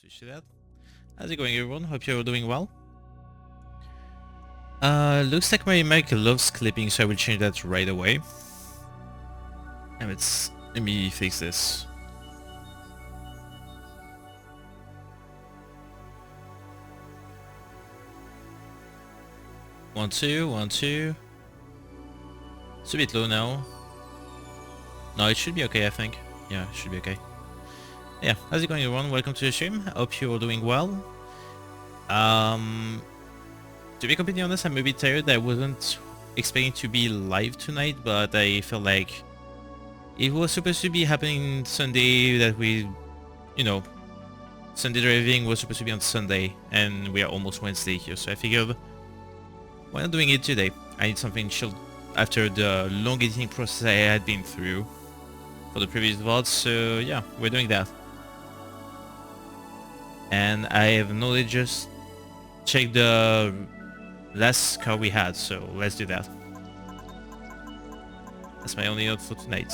switch to that. How's it going, everyone? Hope you're all doing well. Looks like my mic loves clipping, so I will change that right away. And let me fix this. One, two, 1, 2. It's a bit low now. No, it should be okay, I think. Yeah, it should be okay. Yeah, how's it going, everyone? Welcome to the stream. Hope you're all doing well. To be completely honest, I'm a bit tired. I wasn't expecting to be live tonight, but I felt like it was supposed to be happening Sunday, that Sunday driving was supposed to be on Sunday, and we are almost Wednesday here, so I figured, why not doing it today? I need something chilled after the long editing process I had been through for the previous VODs, so yeah, we're doing that. And I have knowledge just check the last car we had, so let's do that. That's my only note for tonight.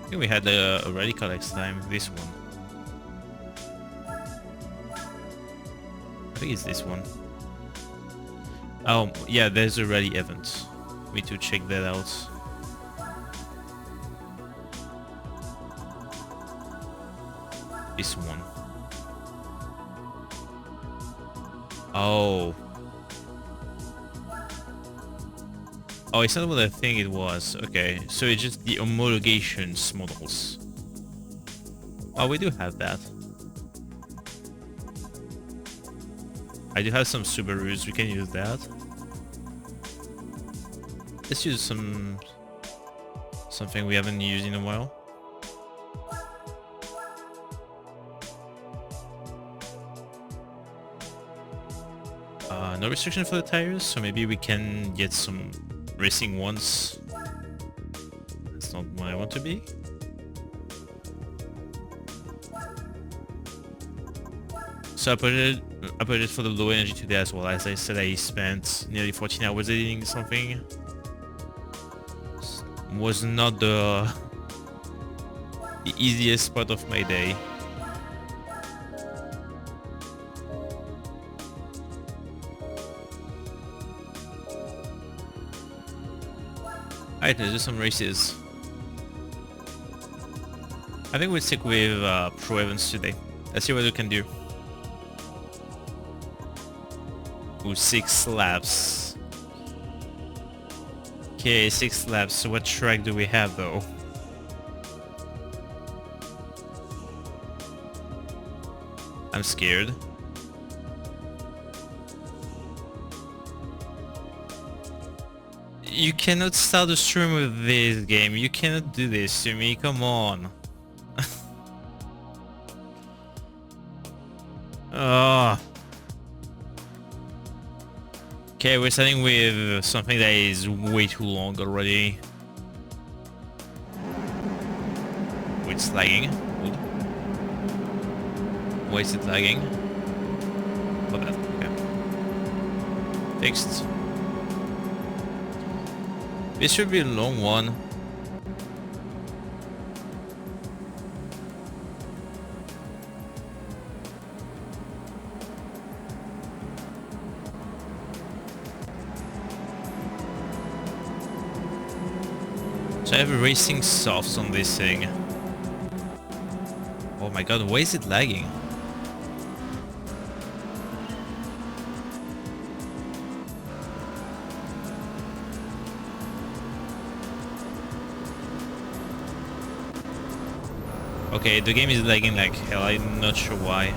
I think we had a radical next time, this one. I think it's this one. Oh, yeah, there's a rally event. We need to check that out. This one. Oh. Oh, it's not what I think it was. Okay, so it's just the homologations models. Oh, we do have that. I do have some Subarus, we can use that. Let's use something we haven't used in a while. No restriction for the tires, so maybe we can get some racing ones. That's not what I want to be. So I put it for the low energy today as well. As I said, I spent nearly 14 hours editing something. Was not the easiest part of my day. Alright, let's do some races. I think we'll stick with pro events today. Let's see what we can do. Ooh, 6 laps. Okay, 6 laps. So what track do we have though? I'm scared. You cannot start a stream with this game. You cannot do this to me. Come on. Oh. Okay, we're starting with something that is way too long already. Oh, it's lagging. Good. Why is it lagging? Oh, that. Okay. Fixed. This should be a long one. So I have racing softs on this thing. Oh my god, why is it lagging? Okay, the game is lagging like hell, I'm not sure why.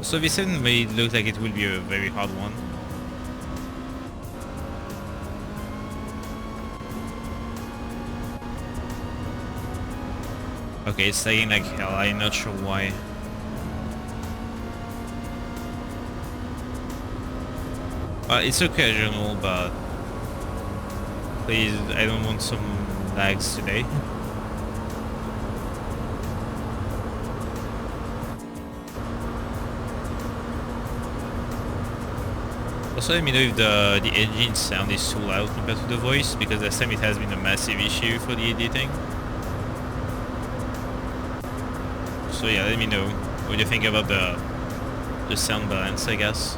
So this one may look like it will be a very hard one. Okay, it's lagging like hell, I'm not sure why. It's occasional, but please, I don't want some lags today. Also, let me know if the engine sound is too loud compared to the voice, because last time it has been a massive issue for the editing. So yeah, let me know what you think about the sound balance, I guess.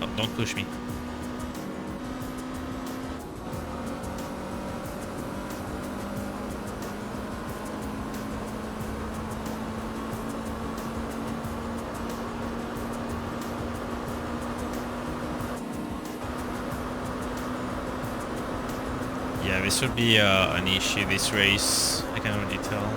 Oh, don't push me. Yeah, this would be an issue this race, I can already tell.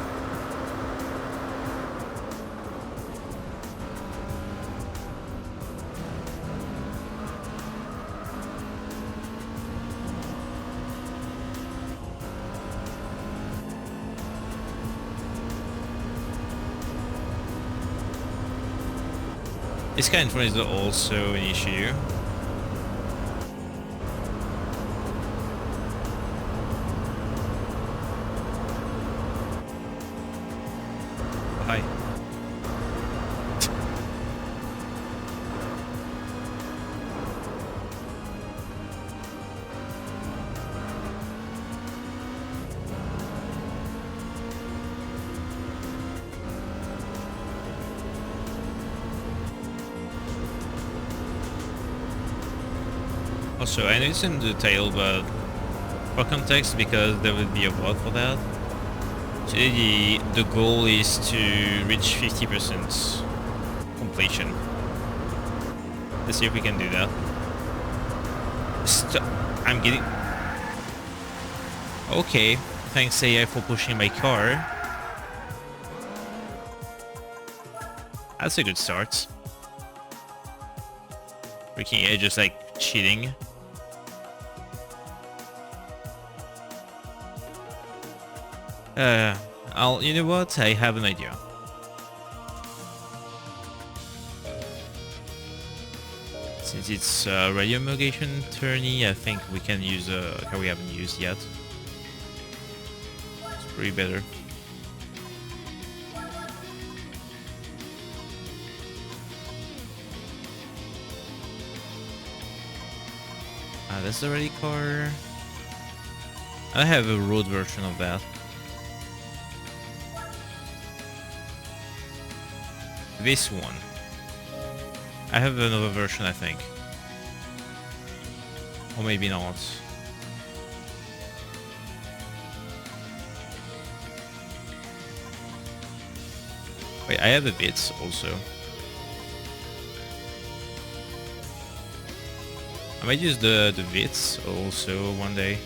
This kind of is also an issue. Hi. Also, I know it's in the title, but for context, because there will be a mod for that. Today the goal is to reach 50% completion. Let's see if we can do that. I'm getting... Okay, thanks AI for pushing my car. That's a good start. Freaking AI just like cheating. You know what? I have an idea. Since it's radio homologation tourney, I think we can use a car we haven't used yet. It's pretty better. That's the rally car. I have a road version of that. This one. I have another version, I think. Or maybe not. Wait, I have the bits also. I might use the bits also one day.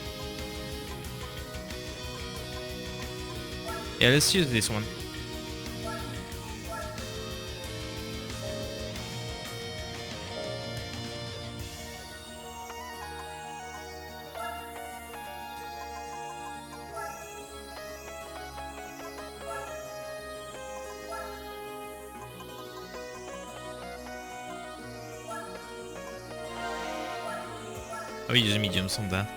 Yeah, let's use this one. I'll use mediums on that.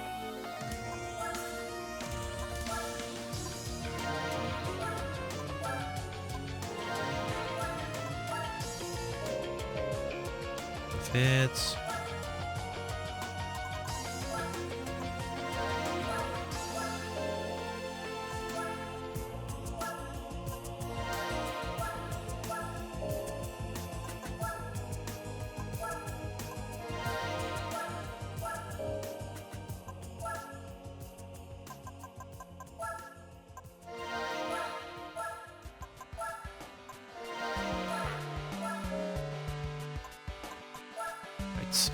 Fits.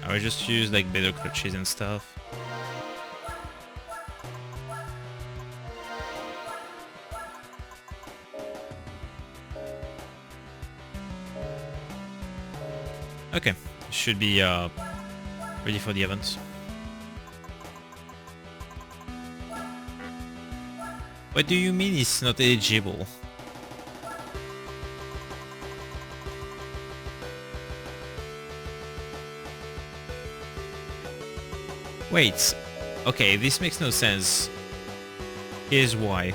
I will just use like better clutches and stuff. Okay, should be ready for the event. What do you mean it's not eligible? Wait. Okay, this makes no sense. Here's why.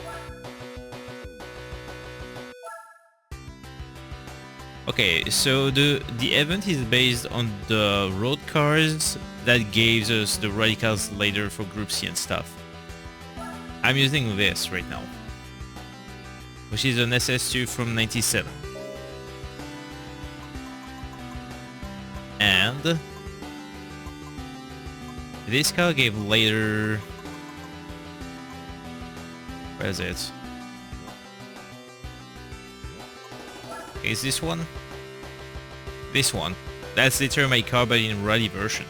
Okay, so the event is based on the road cars that gives us the radicals later for Group C and stuff. I'm using this right now, which is an SS2 from 97. And this car gave later... Where is it? Is this one? This one. That's literally my car but in rally version.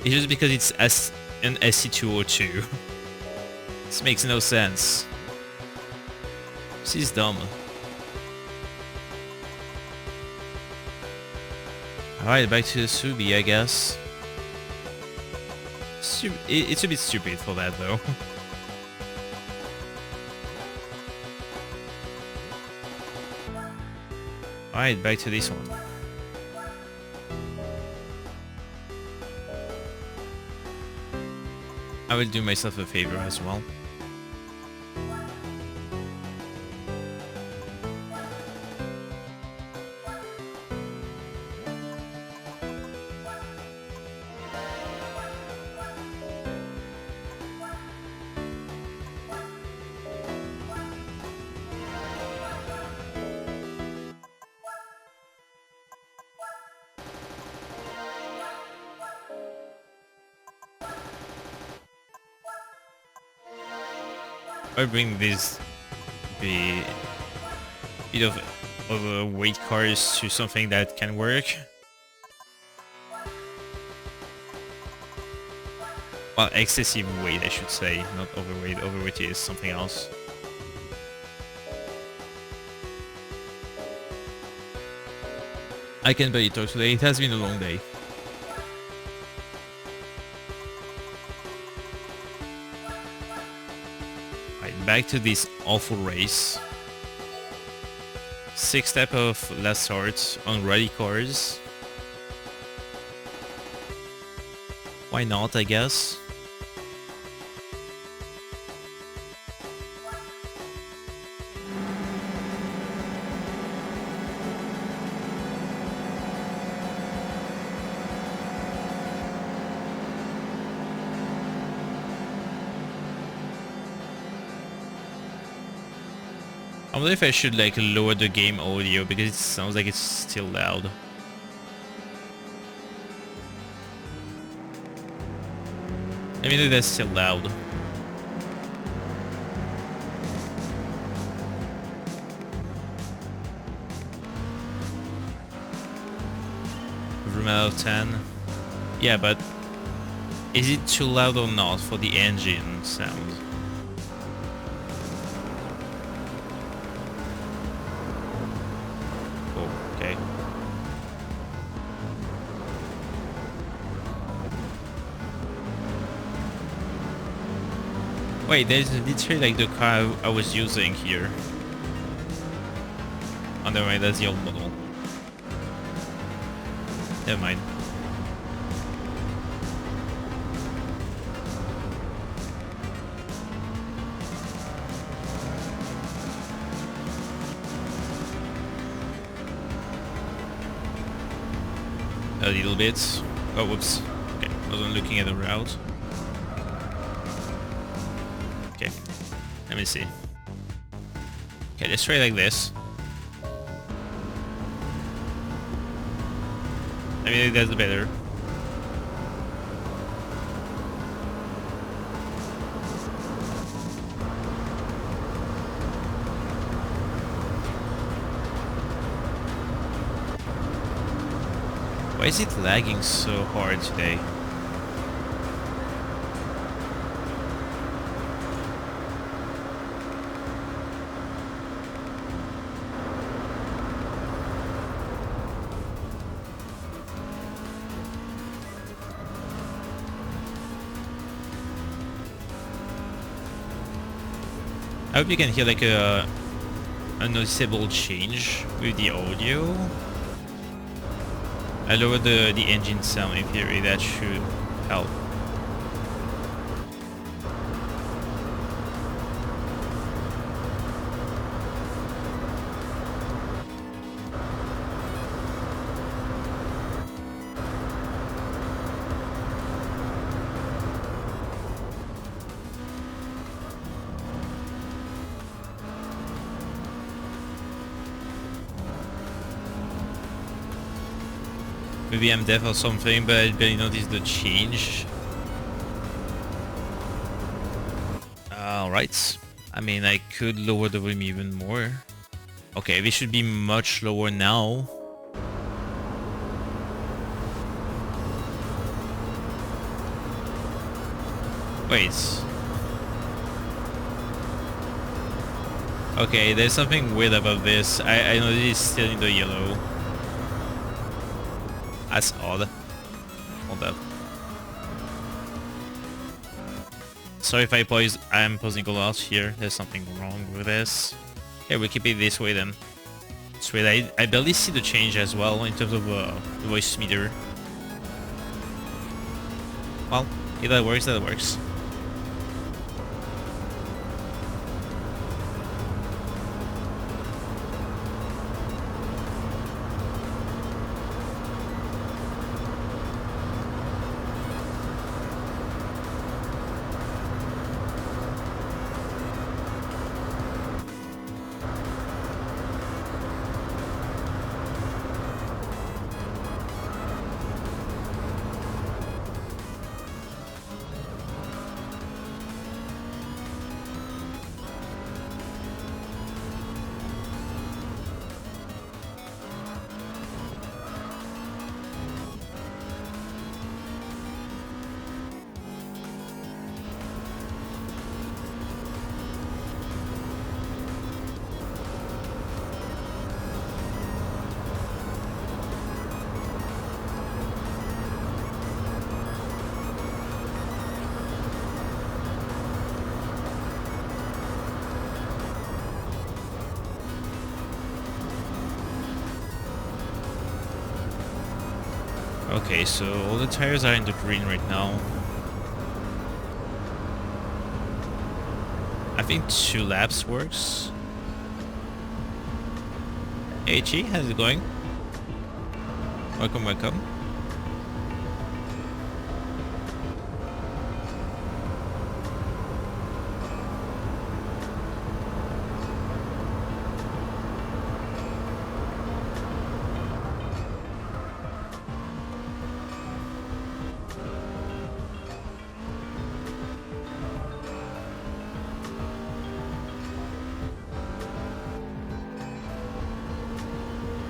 It's just because it's an SC202. This makes no sense. This is dumb. Alright, back to the Subi, I guess. It's a bit stupid for that though. Alright, back to this one. I will do myself a favor as well. I bring these bit of overweight cars to something that can work. Well, excessive weight, I should say, not overweight. Overweight is something else. I can barely talk today. It has been a long day. Back to this awful race. 6 type of last starts on rally cars. Why not, I guess? I wonder if I should like lower the game audio because it sounds like it's still loud. I mean, that's still loud. Room out of 10. Yeah, but is it too loud or not for the engine sound? Wait, there's literally like the car I was using here. Oh, never mind, that's the old model. Never mind. A little bit. Oh, whoops. Okay, I wasn't looking at the route. Okay, let me see. Okay, let's try like this. I mean, that's better. Why is it lagging so hard today? I hope you can hear like a noticeable change with the audio. I lowered the engine sound in theory, that should help. Maybe I'm deaf or something, but I barely noticed the change. Alright. I mean, I could lower the volume even more. Okay, this should be much lower now. Wait. Okay, there's something weird about this. I know this is still in the yellow. That's odd. Hold up. Sorry if I'm pausing a lot here. There's something wrong with this. Okay, we'll keep it this way then. Sweet, I barely see the change as well in terms of the voice meter. Well, if that works, that works. Okay, so all the tires are in the green right now. I think 2 laps works. Hey Chi, how's it going? Welcome, welcome.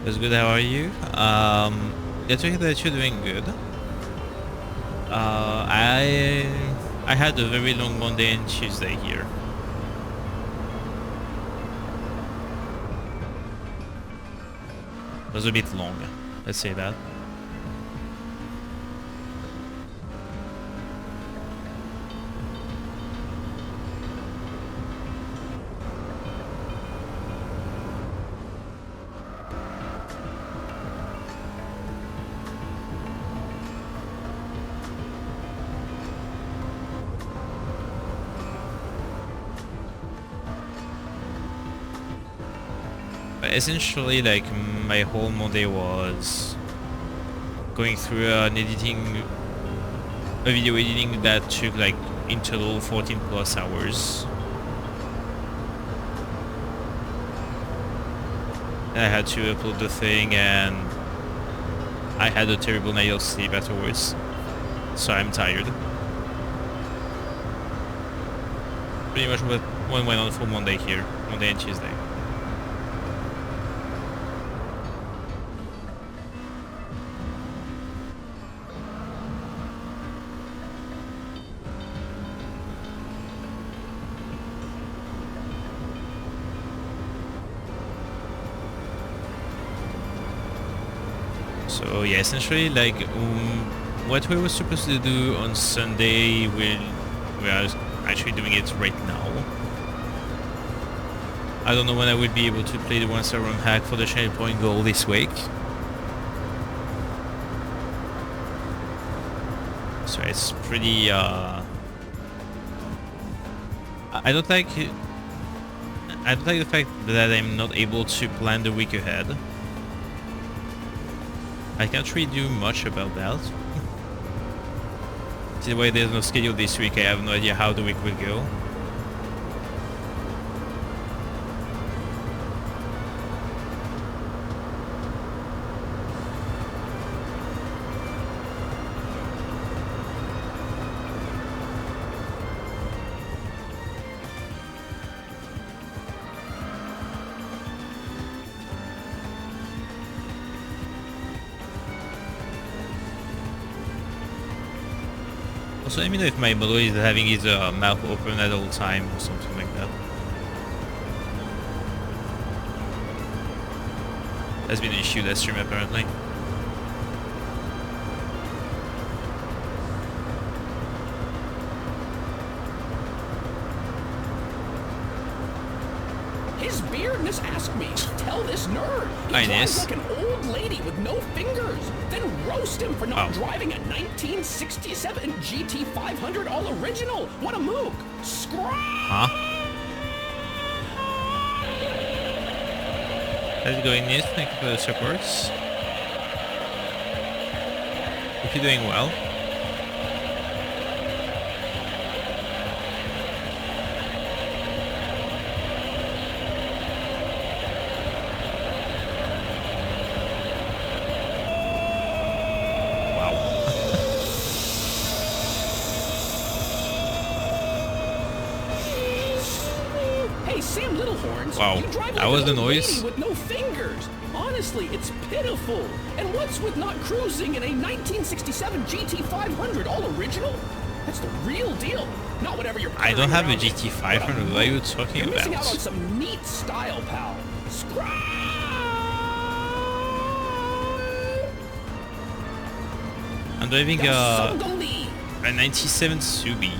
That's good, how are you? Glad to hear that you're doing good. I had a very long Monday and Tuesday here. It was a bit long, let's say that. Essentially, like, my whole Monday was going through a video editing that took like in total 14 plus hours. I had to upload the thing and I had a terrible night of sleep afterwards, so I'm tired. Pretty much what went on for Monday here, Monday and Tuesday. So yeah, essentially, like, what we were supposed to do on Sunday, we are actually doing it right now. I don't know when I will be able to play the 1-star run hack for the channel point goal this week. So it's pretty I don't like the fact that I'm not able to plan the week ahead. I can't really do much about that. See, the way there's no schedule this week, I have no idea how the week will go. Also, let me know if my model is having his mouth open at all time or something like that. That's been an issue that stream apparently. His beardness asked me to tell this nerd he drives like an old lady with no fingers, then roast him for not driving a 1967 GT500 all original. What a mook! Huh? How's it going, Nils? Thank you for the supports. Hope you're doing well. Samlittlehorns, wow, you drive like that was the noise. Lady with no fingers. Honestly, it's pitiful. And what's with not cruising in a 1967 GT500 all original? That's the real deal. Not whatever you're. I don't have a GT500. What are you talking you're about? Missing out on some neat style, pal. I'm driving a 97 Subi.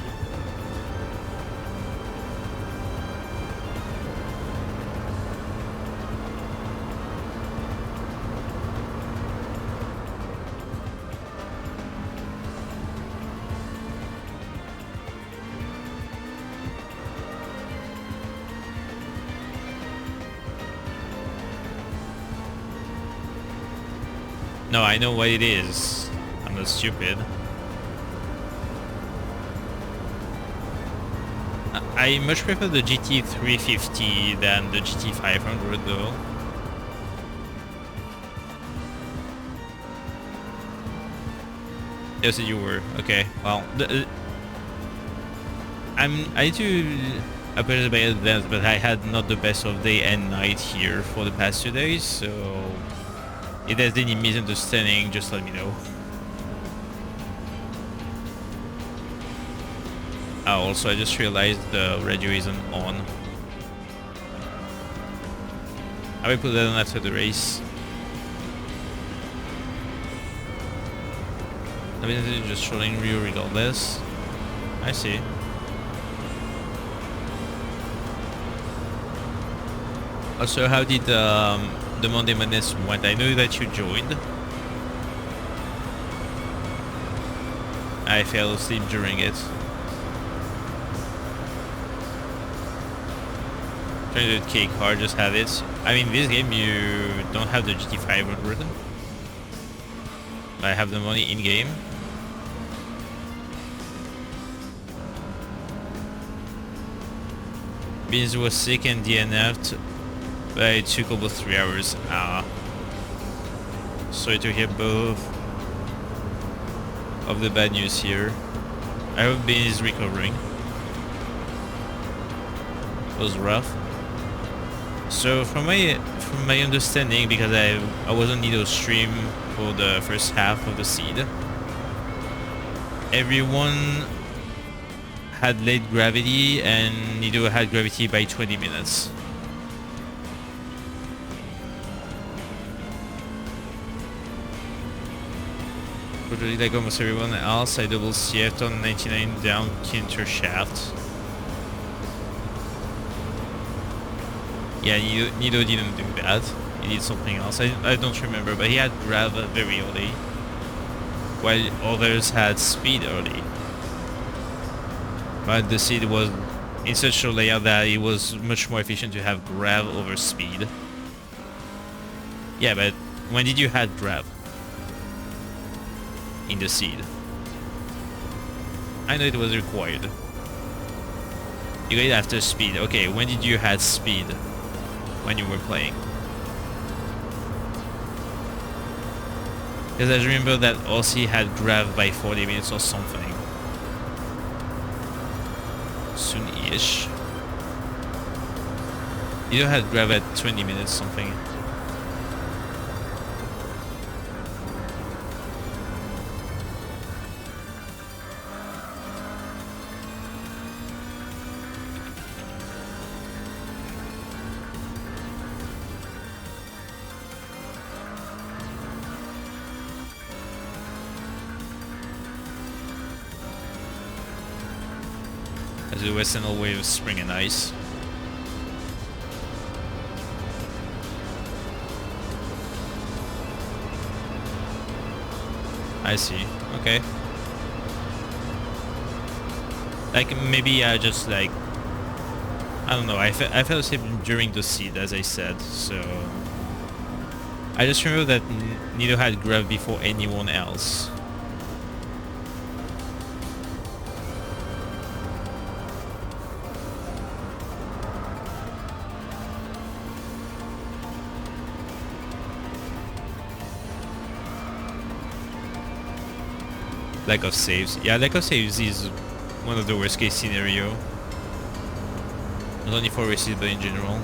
No, I know what it is. I'm not stupid. I much prefer the GT350 than the GT500 though. Yes, you were. Okay, well, I need to apologize by advance, but I had not the best of day and night here for the past 2 days, so if there's any misunderstanding, just let me know. Also, I just realized the radio isn't on. I will put that on after the race. I mean, it's just showing real regardless. I see. Also, how did the Monday Madness went? I know that you joined. I fell asleep during it. Trying to do cake hard, just have it. I mean, this game you don't have the GT500. I have the money in game. Beans was sick and DNF'd, but it took almost 3 hours. Sorry to hear both of the bad news here. I hope Beans is recovering. It was rough. So from my understanding, because I was on Nido's stream for the first half of the seed, everyone had late gravity and Nido had gravity by 20 minutes. Fortunately, like almost everyone else, I double CF'd on 99 down Kinter shaft. Yeah, Nido didn't do that. He did something else. I don't remember, but he had grav very early, while others had speed early. But the seed was in such a layout that it was much more efficient to have grav over speed. Yeah, but when did you have grav in the seed? I know it was required. You got it after speed. Okay, when did you have speed when you were playing? Because I remember that Aussie had grav by 40 minutes or something. Soon-ish. You had grav at 20 minutes something. As the western way of spring and ice. I see. Okay. Like maybe I just like I don't know. I fell asleep during the seed, as I said. So I just remember that Nido had grav before anyone else. Lack of saves. Yeah, lack of saves is one of the worst case scenario. Not only for races but in general.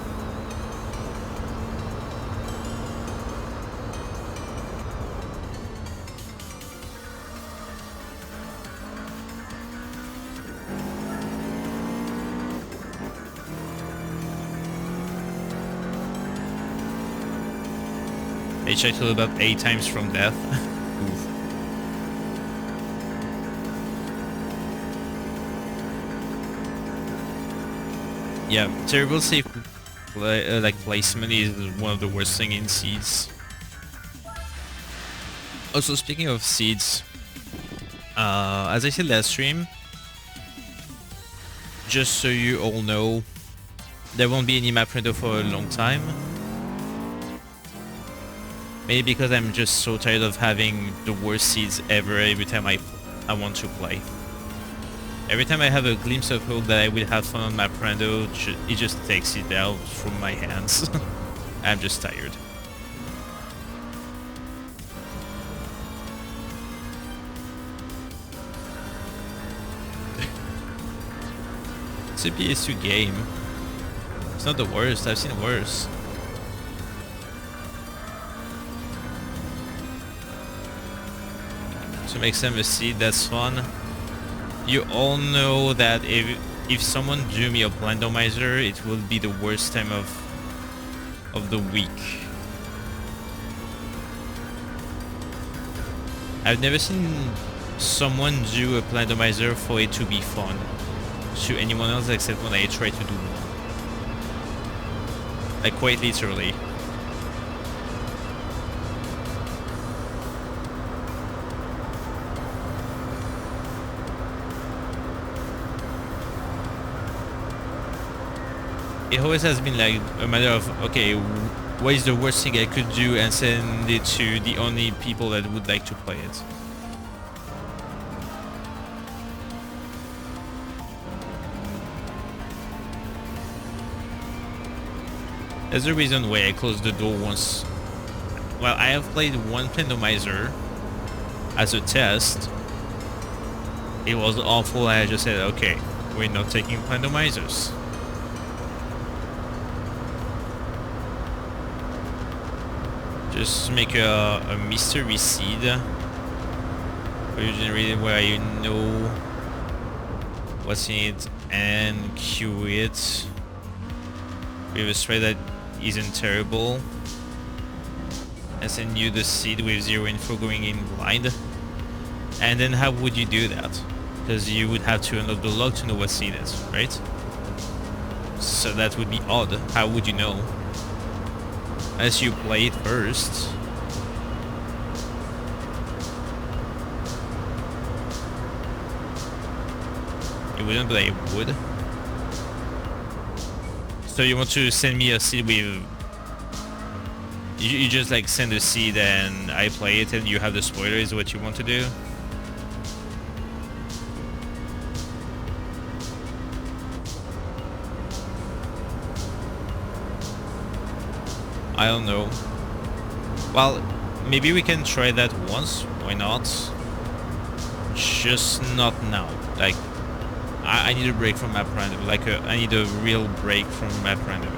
I tried to about 8 times from death. Yeah, terrible safe like placement is one of the worst thing in seeds. Also, speaking of seeds, as I said last stream, just so you all know, there won't be any map render for a long time. Maybe because I'm just so tired of having the worst seeds ever every time I want to play. Every time I have a glimpse of hope that I will have fun on map rando, it just takes it out from my hands. I'm just tired. It's a PS2 game. It's not the worst, I've seen worse. So make them a seed, that's fun. You all know that if someone drew me a randomizer, it will be the worst time of the week. I've never seen someone do a randomizer for it to be fun to anyone else except when I try to do one. Like quite literally. It always has been like a matter of, okay, what is the worst thing I could do and send it to the only people that would like to play it. That's the reason why I closed the door once. Well, I have played one randomizer as a test. It was awful. I just said, okay, we're not taking randomizers. Just make a mystery seed where you generate it, where you know what's in it and queue it with a spread that isn't terrible, and send you the seed with 0 info going in blind. And then how would you do that? Because you would have to unlock the log to know what's in it, right? So that would be odd. How would you know? Unless you play it first. You wouldn't, but I would. So you want to send me a seed with... You just like send a seed and I play it and you have the spoiler is what you want to do? I don't know. Well, maybe we can try that once. Why not? Just not now. Like, I need a break from map random. Like, I need a real break from map random.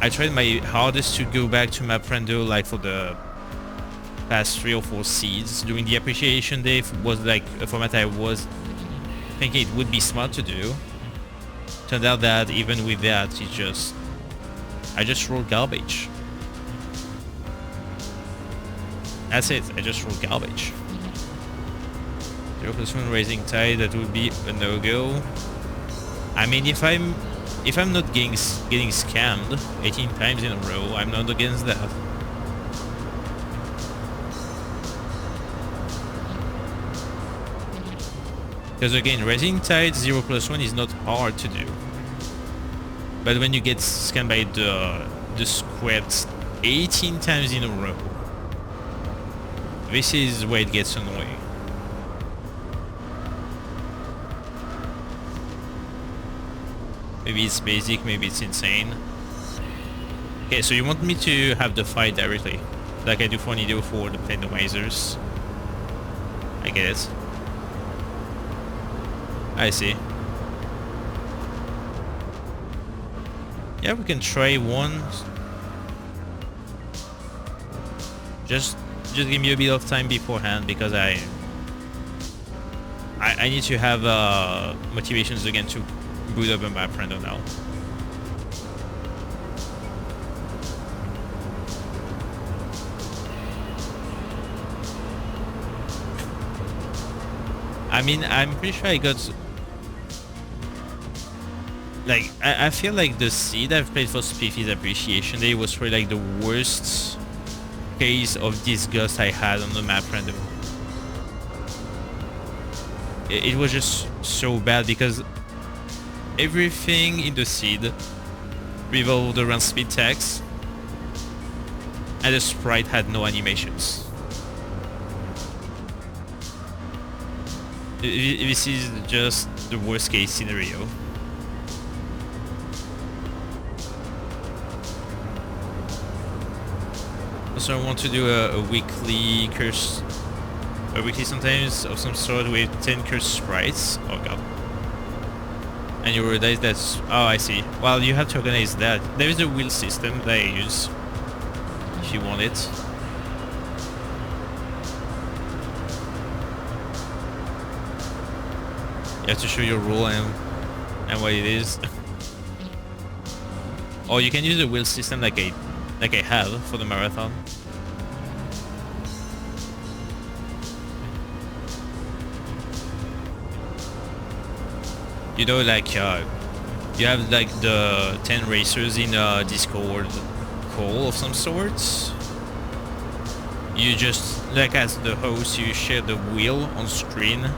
I tried my hardest to go back to map random, like for the past 3 or 4 seeds during the appreciation day. Was like a format I was thinking it would be smart to do. Turned out that even with that, I just rolled garbage. That's it, I just rolled garbage. 0+1 Rising Tide, that would be a no-go. I mean, if I'm not getting scammed 18 times in a row, I'm not against that. Because again, Rising Tide 0+1 is not hard to do. But when you get scanned by the script 18 times in a row, this is where it gets annoying. Maybe it's basic, maybe it's insane. Okay, so you want me to have the fight directly, like I do for Nido for the randomizers. I get it. I see. Yeah, we can try one. Just give me a bit of time beforehand because I need to have motivations again to boot up a map random now. I mean, I'm pretty sure I got... Like, I feel like the seed I've played for Spiffy's Appreciation Day was probably like the worst case of disgust I had on the map random. It was just so bad because everything in the seed revolved around speed tags and the sprite had no animations. This is just the worst case scenario. So I want to do a weekly curse, a weekly sometimes of some sort with 10 curse sprites. Oh god. And you realize that's... Oh, I see. Well, you have to organize that. There is a wheel system that I use if you want it. You have to show your rule and what it is. Or you can use the wheel system like I have for the marathon. You know, like you have like the 10 racers in a Discord call of some sorts. You just, like as the host, you share the wheel on screen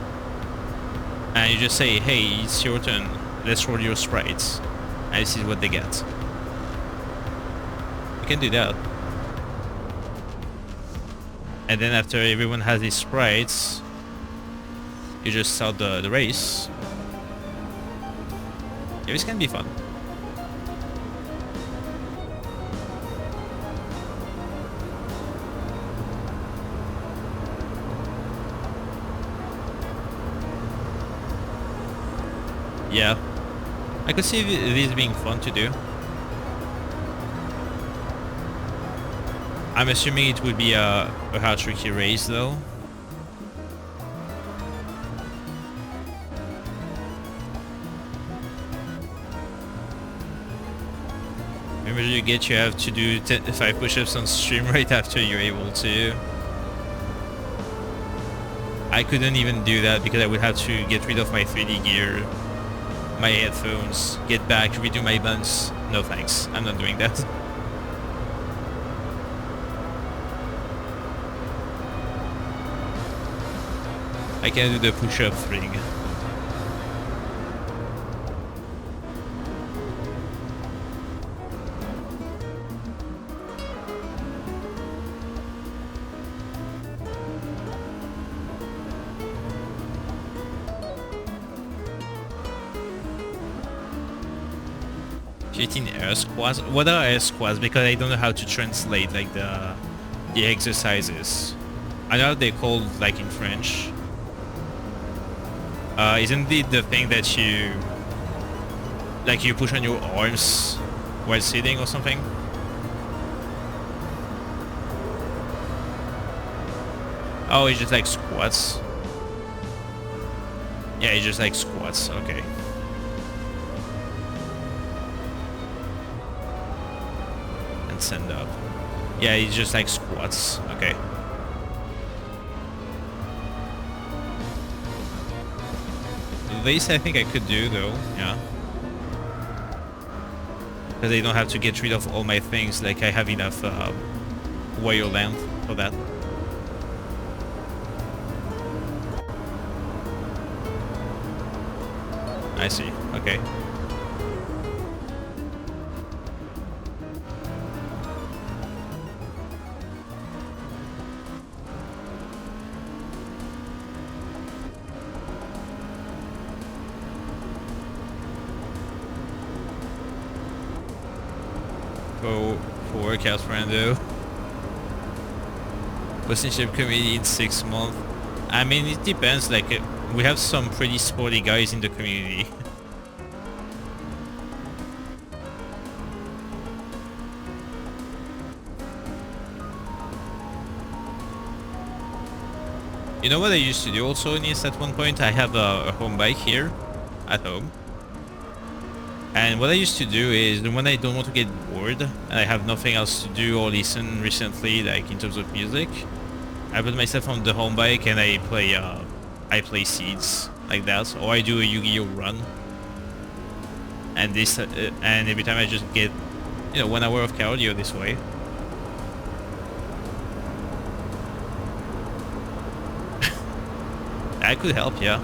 and you just say, hey, it's your turn, let's roll your sprites, and this is what they get. You can do that. And then after everyone has his sprites, you just start the race. Yeah, this can be fun. Yeah, I could see this being fun to do. I'm assuming it would be a hard tricky race though. Remember, you have to do 5 push-ups on stream right after you're able to. I couldn't even do that because I would have to get rid of my 3D gear, my headphones, get back, redo my buttons. No thanks, I'm not doing that. I can do the push-up thing. Air squats? What are air squats? Because I don't know how to translate like the exercises. I know they're called like in French. Isn't it the thing that you push on your arms while sitting or something? Oh, it's just like squats. Yeah, it's just like squats. Okay. Stand up. Yeah, it's just like squats. Okay. This I think I could do though. Yeah. Because I don't have to get rid of all my things. Like I have enough wire length for that. I see. Okay. For workout Rando. Relationship community in 6 months. I mean, it depends. Like, we have some pretty sporty guys in the community. You know what I used to do also, Nis, at one point? I have a home bike here at home. And what I used to do is when I don't want to get bored and I have nothing else to do or listen recently, like in terms of music, I put myself on the home bike and I play Seeds like that, or I do a Yu-Gi-Oh run. And and every time I just get, 1 hour of cardio this way. That could help, yeah.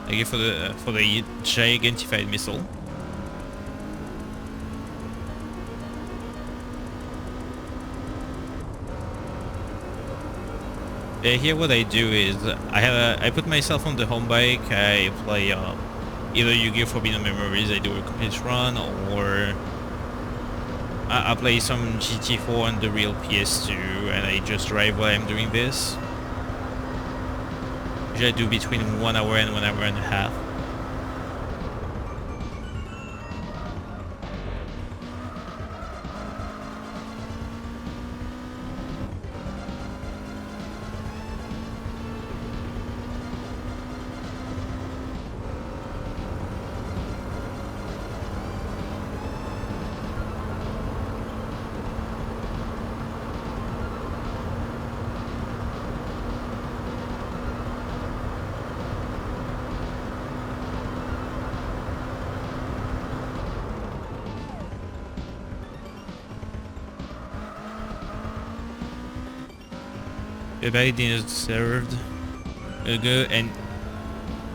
Thank you for the gigantified missile. Here what I do is I put myself on the home bike. I play either Yu-Gi-Oh! Forbidden Memories. I do a complete run, or I play some GT4 on the real PS2, and I just drive while I'm doing this. Usually I do between 1 hour and 1 hour and a half. Everybody dinner served. We'll go and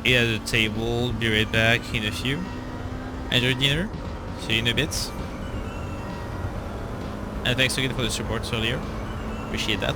eat at the table. Be right back in a few. Enjoy dinner. See you in a bit. And thanks again for the support earlier. Appreciate that.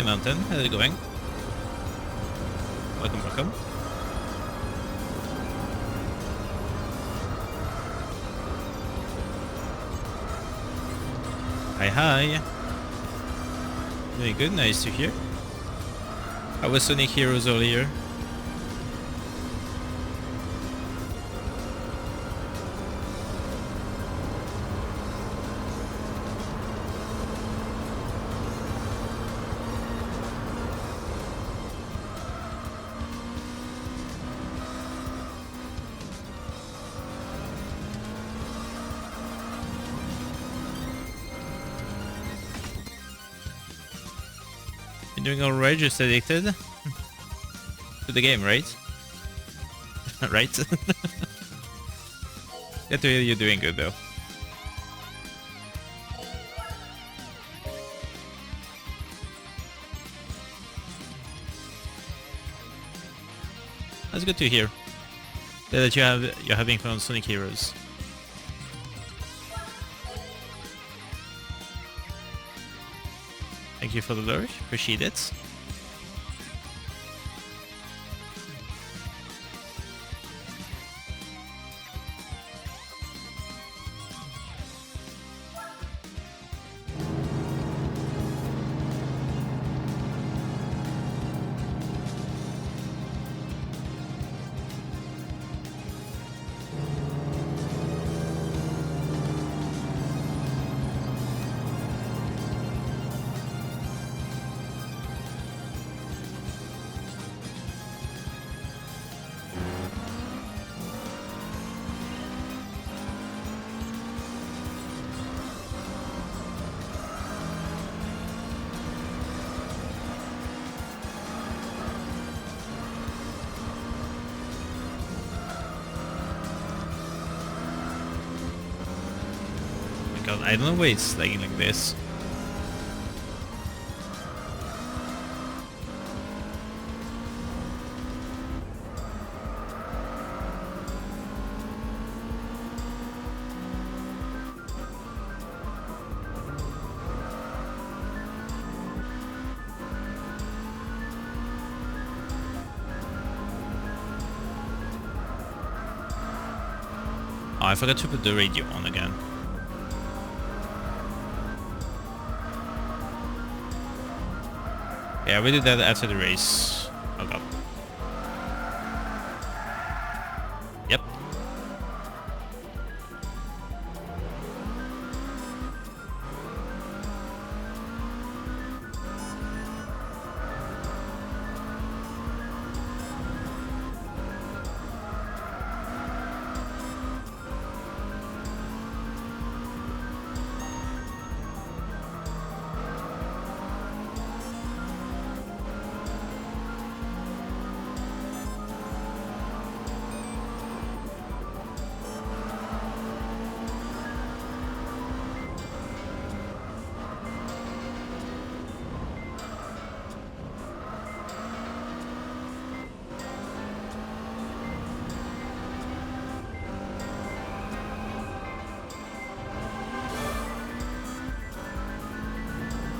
Hey Mountain, how's it going? Welcome, welcome. Hi, hi. Very good, nice to hear. I was Sonic Heroes earlier. You're doing alright, just addicted to the game, right? Right? Glad to hear you're doing good though. That's good to hear. That you're having fun on Sonic Heroes. Thank you for the lure, appreciate it. God, I don't know why it's lagging like this. Oh, I forgot to put the radio on again. Yeah, we did that after the race. Oh god. Yep.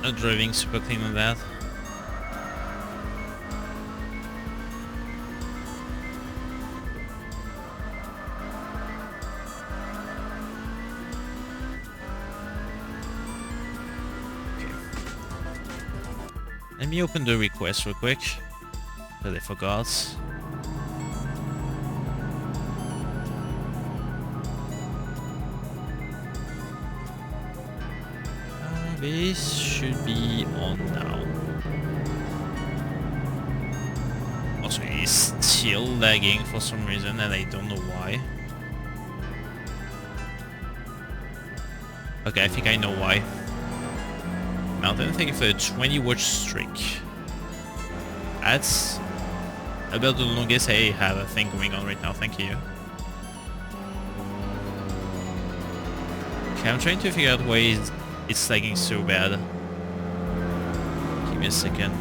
Not driving super clean on that. Okay. Let me open the request real quick, that I forgot. This should be on now. Also, it's still lagging for some reason and I don't know why. Okay, I think I know why. Mountain, thank you for a 20 watch streak. That's about the longest I have a thing going on right now, thank you. Okay, I'm trying to figure out why it's lagging so bad. Give me a second.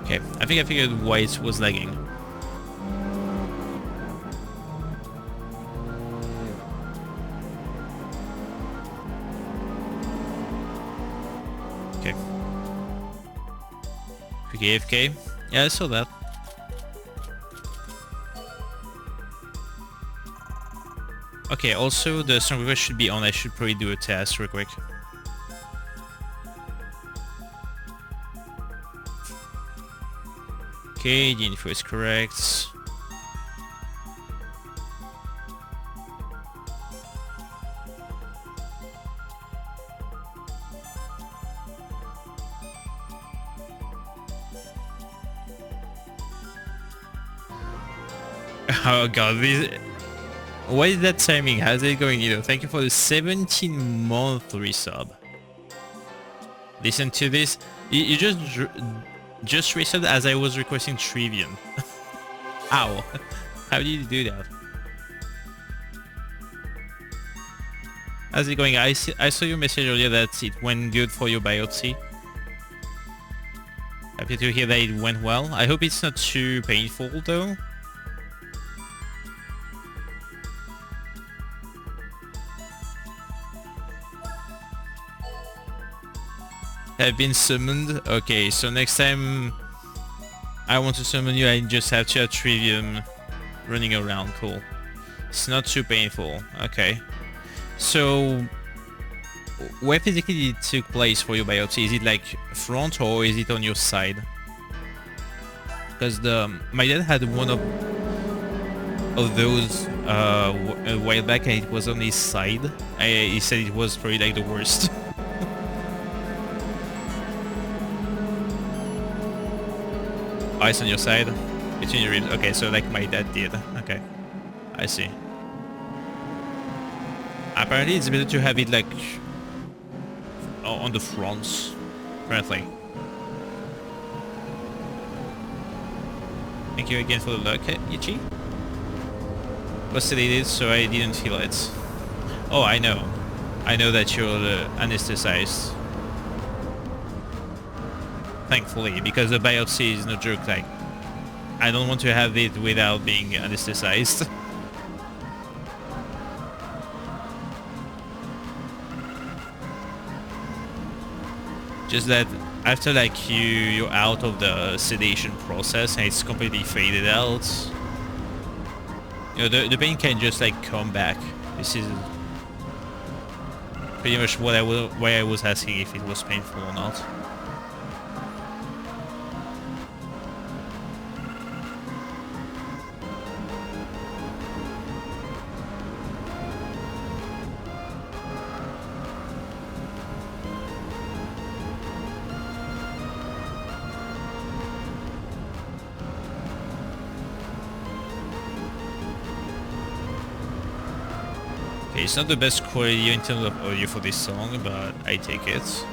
Okay, I think I figured why it was lagging. Okay, AFK. Yeah, I saw that. Okay, also the song request should be on. I should probably do a test real quick. Okay, the info is correct. Oh god, what is that timing? How's it going, you know? Thank you for the 17-month resub. Listen to this. You just resubbed as I was requesting Trivium. Ow. How did you do that? How's it going? I saw your message earlier that it went good for your biopsy. Happy to hear that it went well. I hope it's not too painful though. Have been summoned. Okay, so next time I want to summon you, I just have to have Trivium running around. Cool. It's not too painful. Okay. So where physically it took place for your biopsy? Is it like front or is it on your side? Because my dad had one of those a while back and it was on his side. He said it was probably like the worst. Eyes on your side, between your ribs. Okay, so like my dad did. Okay, I see. Apparently, it's better to have it like on the fronts. Apparently. Thank you again for the luck, Ichi. Was sedated, so I didn't feel it. Oh, I know. I know that you're anesthetized. Thankfully, because the biopsy is no joke. Like, I don't want to have it without being anesthetized. Just that after like you're out of the sedation process and it's completely faded out, you know, the pain can just like come back. This is pretty much why I was asking if it was painful or not. It's not the best quality in terms of audio for this song, but I take it.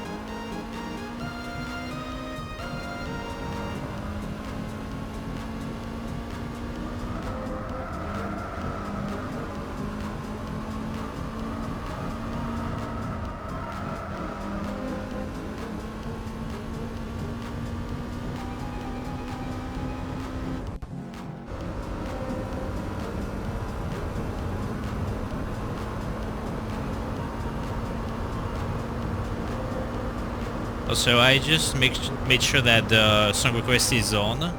Also, I just made sure that the song request is on.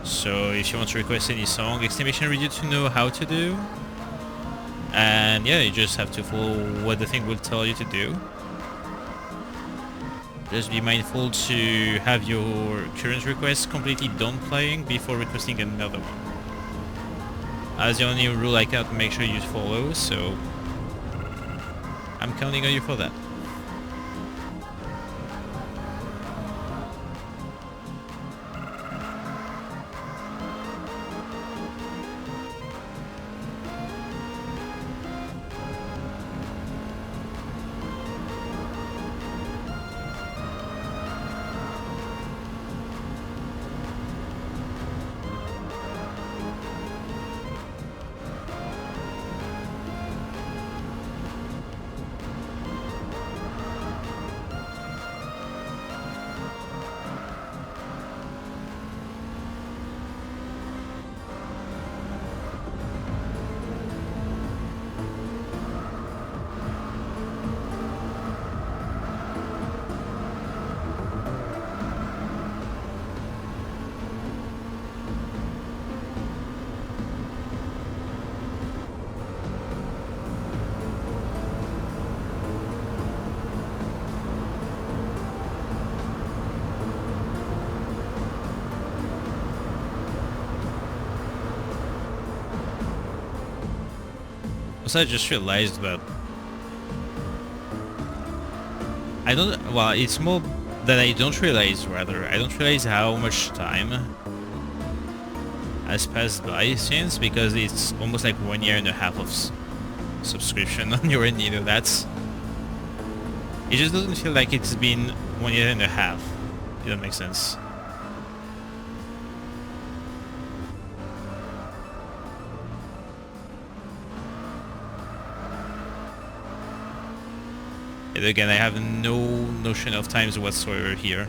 So if you want to request any song, exclamation ready to know how to do. And yeah, you just have to follow what the thing will tell you to do. Just be mindful to have your current request completely done playing before requesting another one. As the only rule I cannot make sure you follow, so I'm counting on you for that. Also, I just realized that well, it's more that I don't realize, rather. I don't realize how much time has passed by since, because it's almost like 1.5 years of subscription on your end, you know, that's... It just doesn't feel like it's been 1.5 years, if that makes sense. And again, I have no notion of times whatsoever here.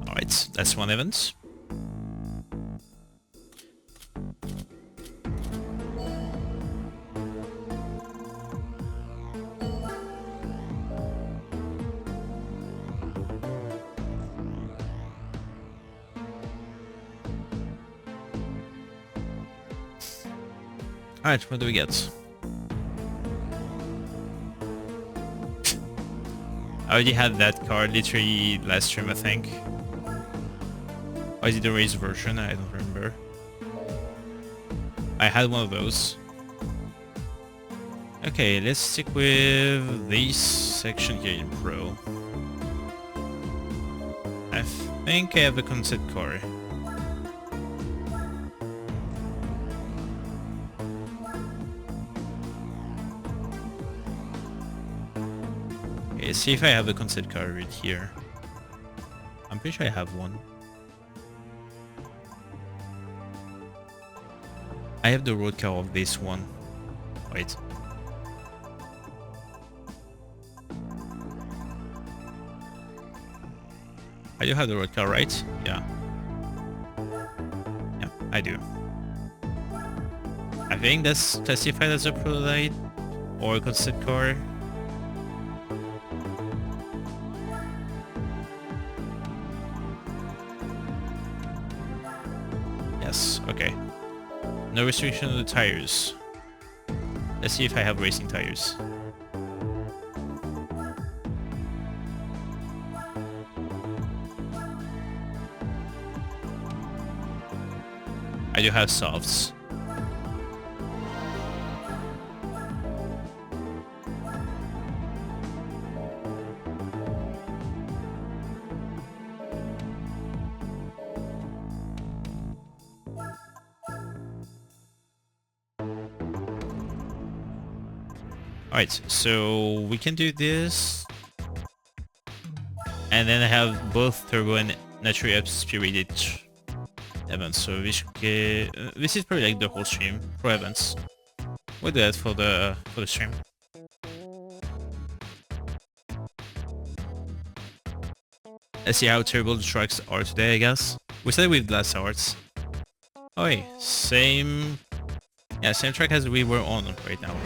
Alright, that's one event. Alright, what do we get? I already had that card literally last stream, I think. Or is it the race version? I don't remember. I had one of those. Okay, let's stick with this section here in Pro. I think I have a concept car. Okay, let's see if I have a concept car right here. I'm pretty sure I have one. I have the road car of this one. Wait. I do have the road car, right? Yeah. Yeah, I do. I think that's classified as a prototype or a concept car. Yes, okay. No restriction on the tires. Let's see if I have racing tires. I do have softs. Alright, so we can do this. And then I have both turbo and naturally aspirated events. So this is probably like the whole stream for events. We'll do that for the stream. Let's see how terrible the trucks are today, I guess. We started with glass arts. Oh wait, same track as we were on right now.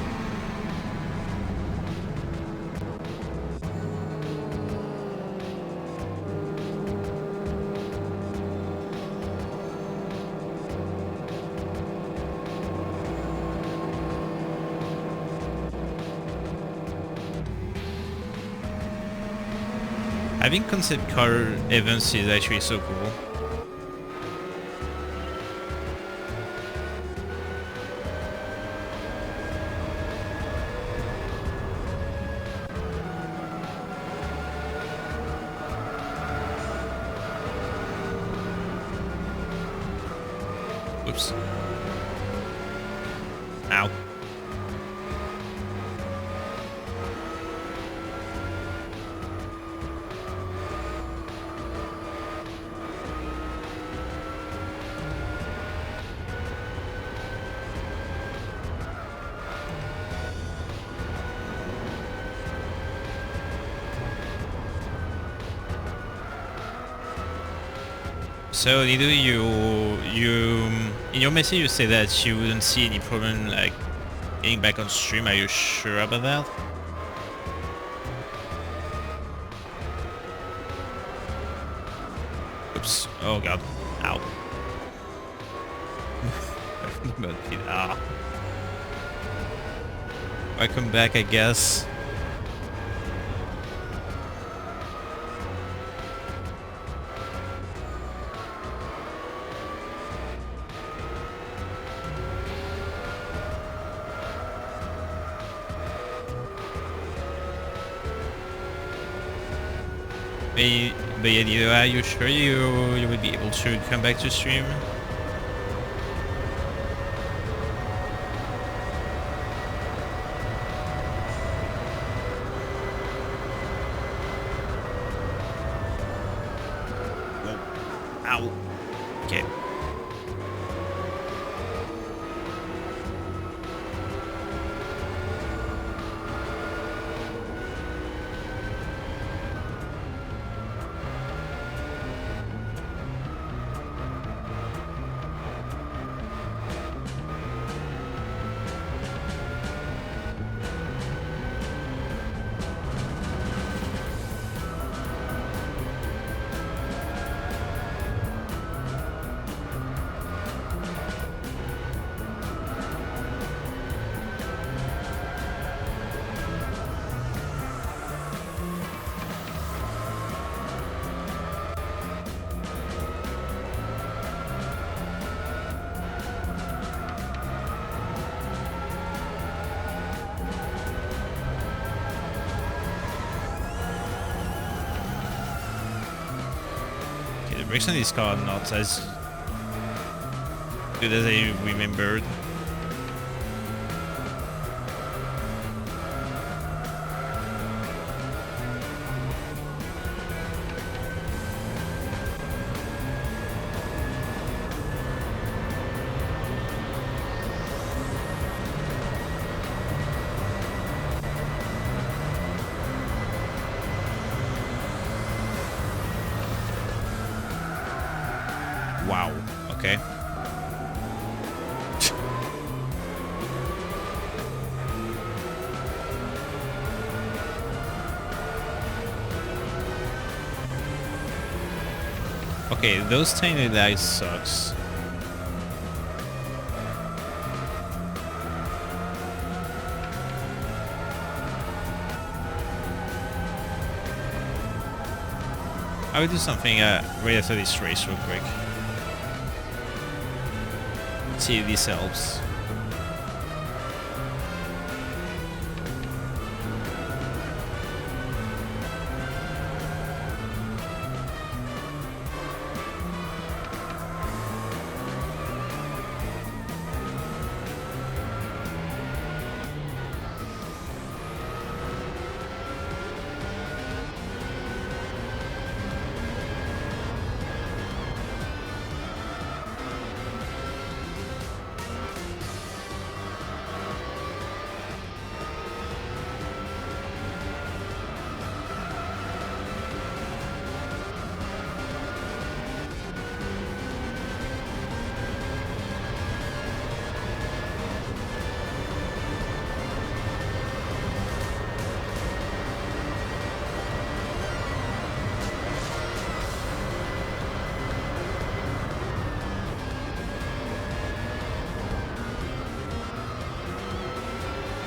Having concept car events is actually so cool. Oops. Ow. So Lido, you in your message you say that you wouldn't see any problem like getting back on stream. Are you sure about that? Oops. Oh god. Ow. Ah. Welcome back, I guess. But yeah, Lido, are you sure you will be able to come back to stream? Ow. Okay. The brakes on this car are not as good as I remembered. Wow. Okay. Okay, those tiny lights sucks. I will do something right after this race real quick. See if this helps.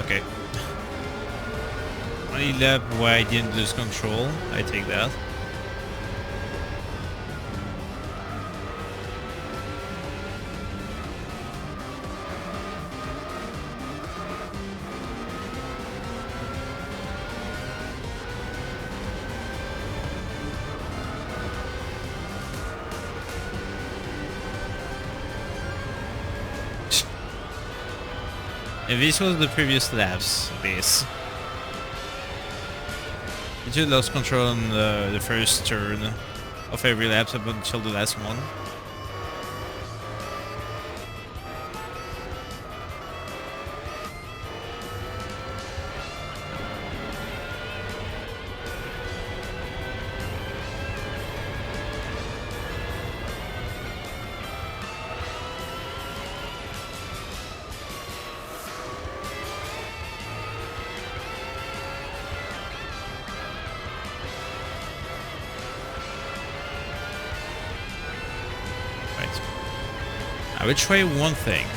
Okay. Only lap where I didn't lose control. I take that. And this was the previous laps, this. I just lost control on the first turn of every lap up until the last one. will try one thing.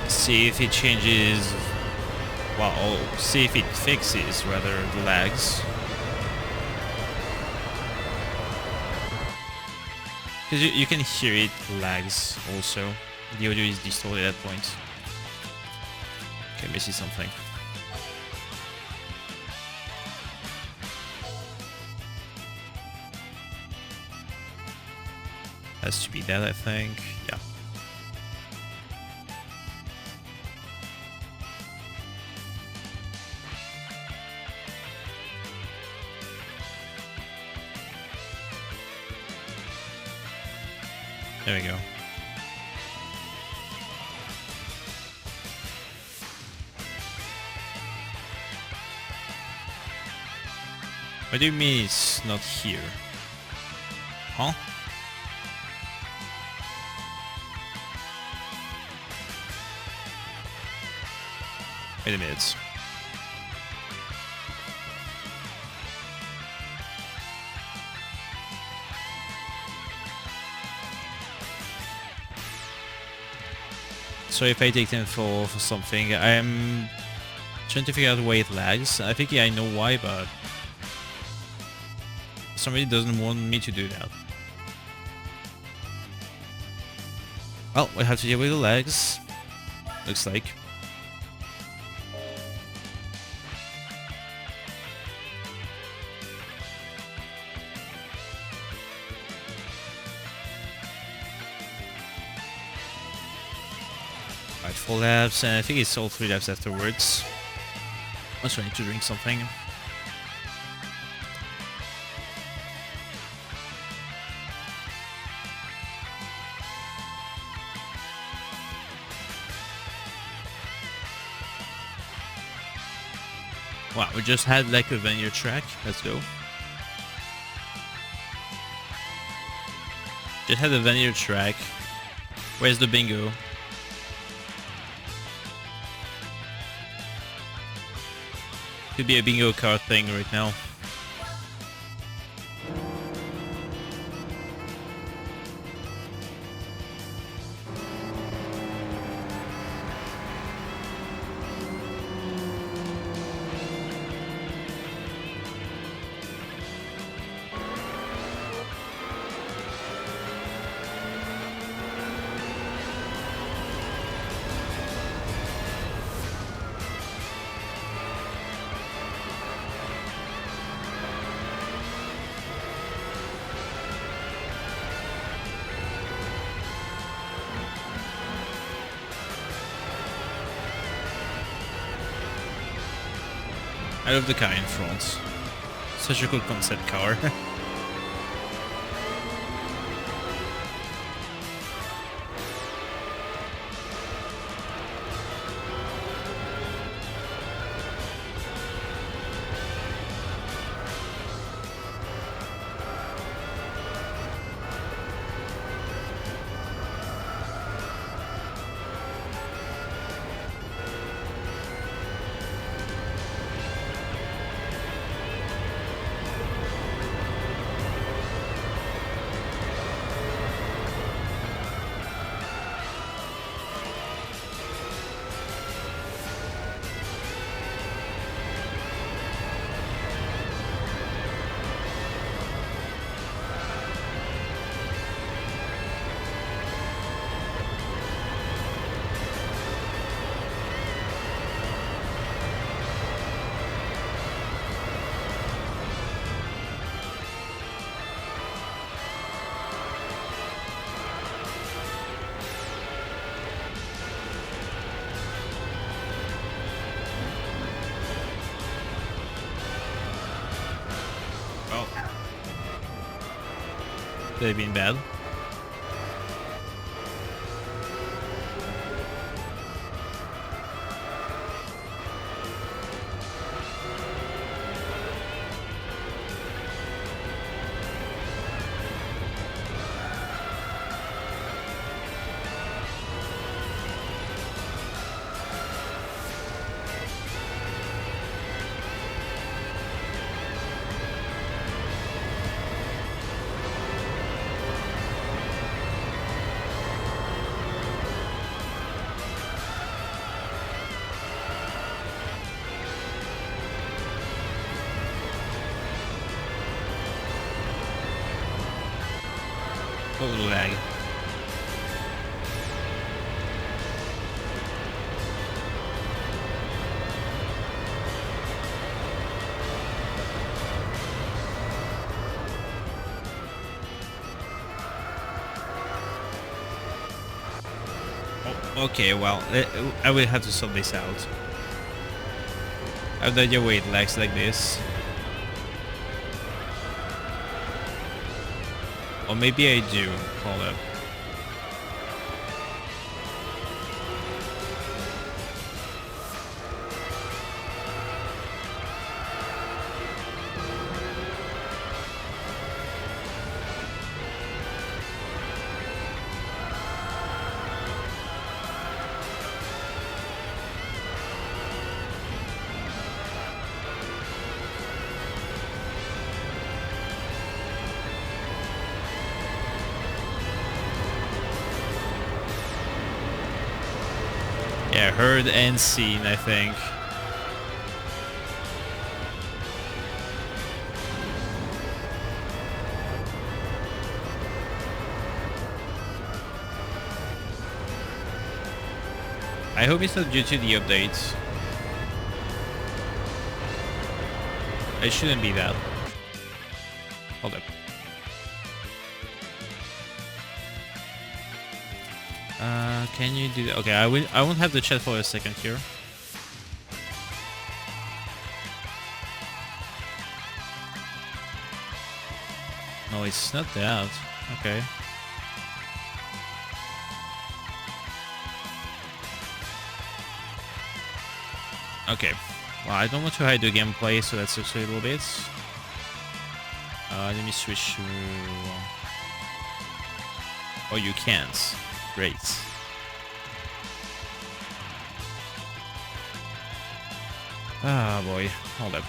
See if it changes... Well, I'll see if it fixes, rather, the lags. Because you can hear it lags also. The audio is distorted at points. Okay, let me see something. Has to be that, I think. Yeah. There we go. What do you mean it's not here? Huh? Wait a minute. So if I take them for something, I'm trying to figure out why it lags. I think I know why, but somebody doesn't want me to do that. Well, we have to deal with the lags. Looks like. Alright, 4 laps, and I think it's all 3 laps afterwards. Also, I need to drink something. Wow, we just had like a vanilla track. Let's go. Just had a vanilla track. Where's the bingo? Could be a bingo card thing right now. I love the car in front. Such a cool concept car. They've been bad. Oh, lag. Oh, okay, well, I will have to sort this out. I have no idea why it lags like this. Or maybe I do. Hold up. Yeah, heard and seen, I think. I hope it's not due to the updates. It shouldn't be that. Hold up. Can you do that? Okay, I won't have the chat for a second here. No, it's not that. Okay. Okay. Well, I don't want to hide the gameplay, so that's also a little bit. Let me switch to... Oh, you can't. Great. Ah, boy. Hold up.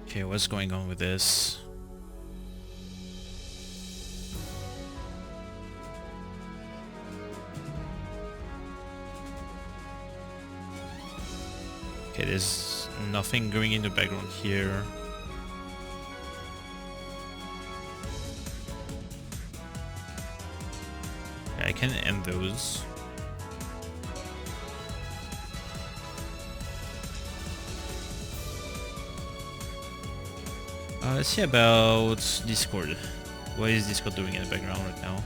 Okay, what's going on with this? Okay, there's nothing going in the background here. Okay, I can end those. Let's see about Discord. What is Discord doing in the background right now?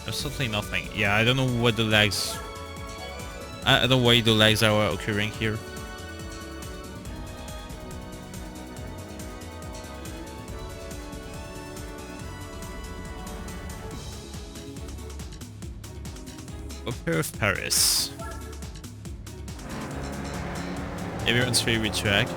Absolutely nothing. Yeah, I don't know what the lags... I don't know why the lags are occurring here. Opera of Paris. Everyone's favorite track.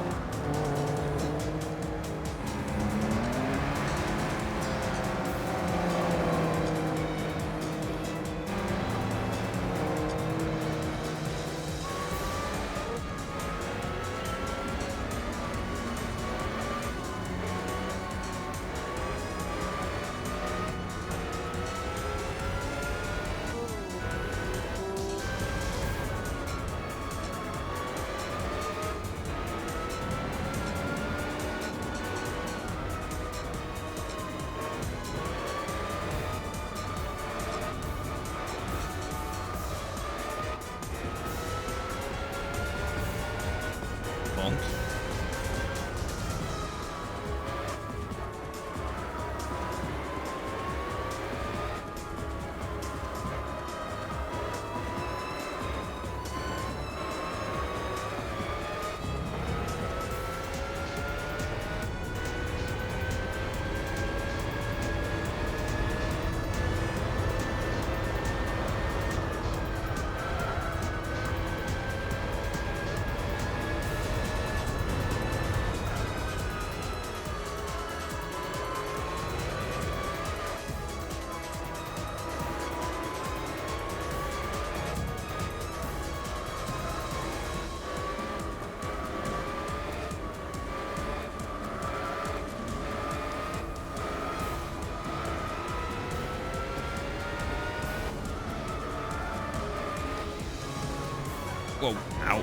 Whoa, ow.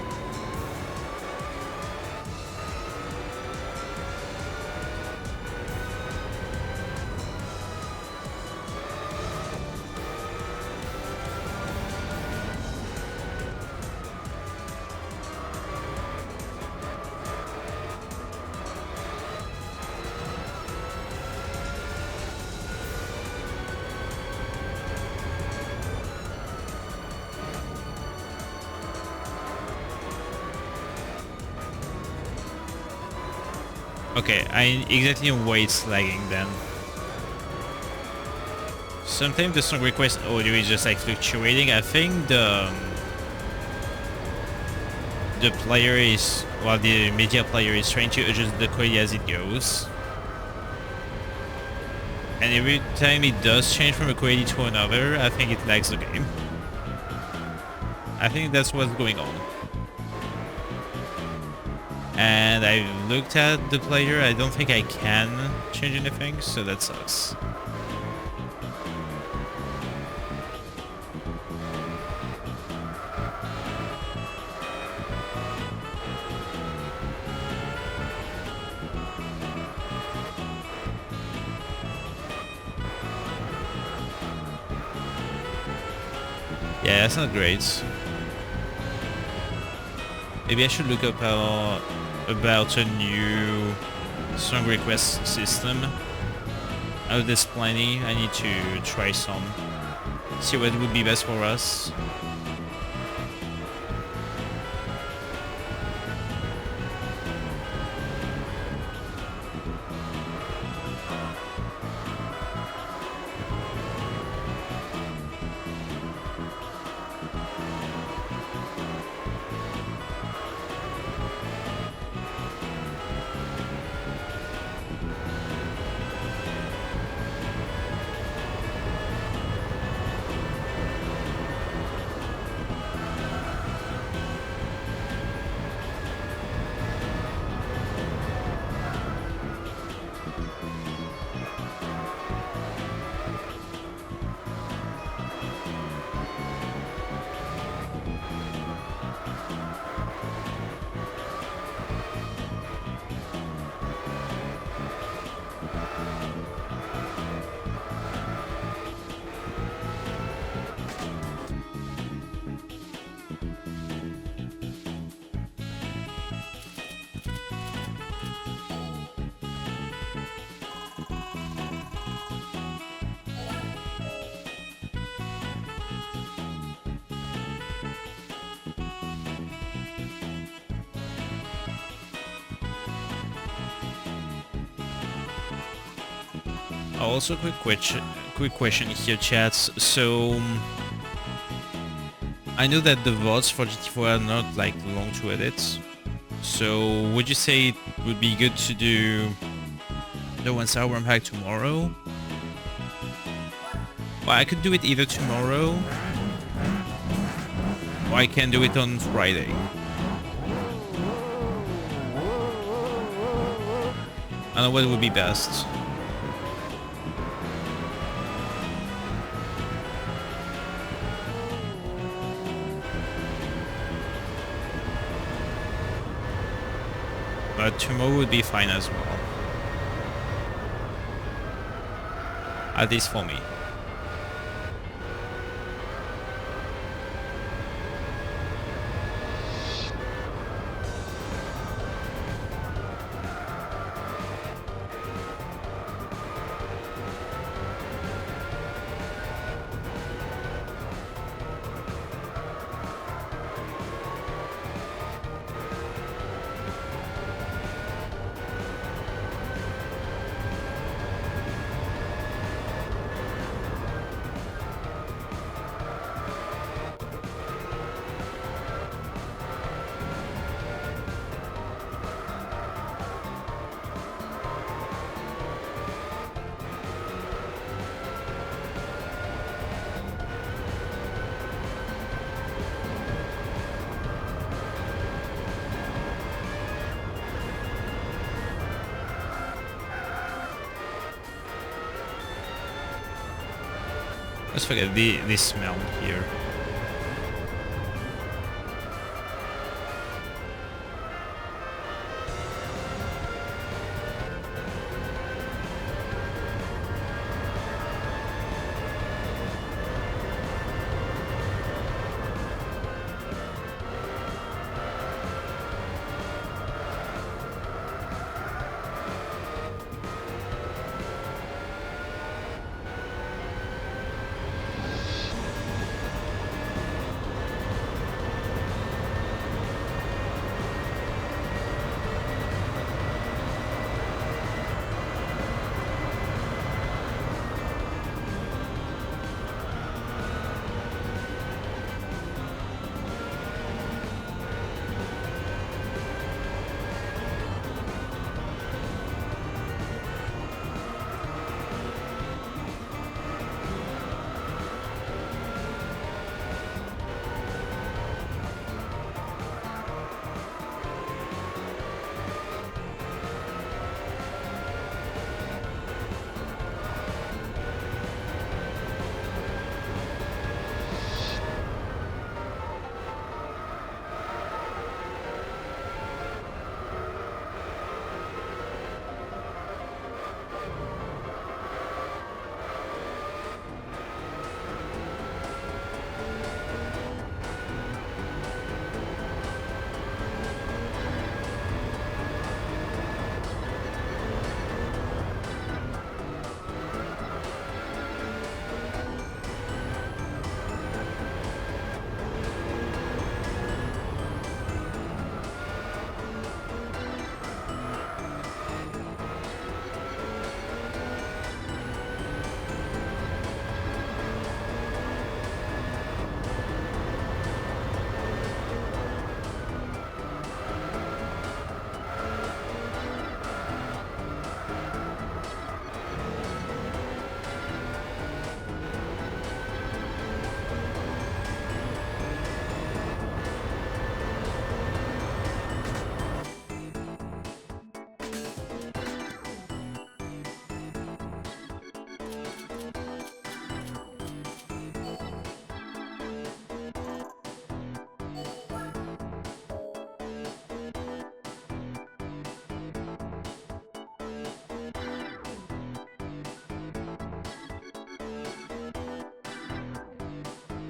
Okay, I exactly know why it's lagging then. Sometimes the song request audio is just like fluctuating. I think the player is, well, the media player is trying to adjust the quality as it goes. And every time it does change from a quality to another, I think it lags the game. I think that's what's going on. And I looked at the player, I don't think I can change anything, so that sucks. Yeah, that's not great. Maybe I should look up about a new song request system. Oh, there's plenty. I need to try some. See what would be best for us. Also, quick question here, chats. So, I know that the VODs for GT4 are not like long to edit. So, would you say it would be good to do the 1 hour unpack tomorrow? Well, I could do it either tomorrow, or I can do it on Friday. I don't know what would be best. But tomorrow would be fine as well. At least for me. Let's forget this smell here.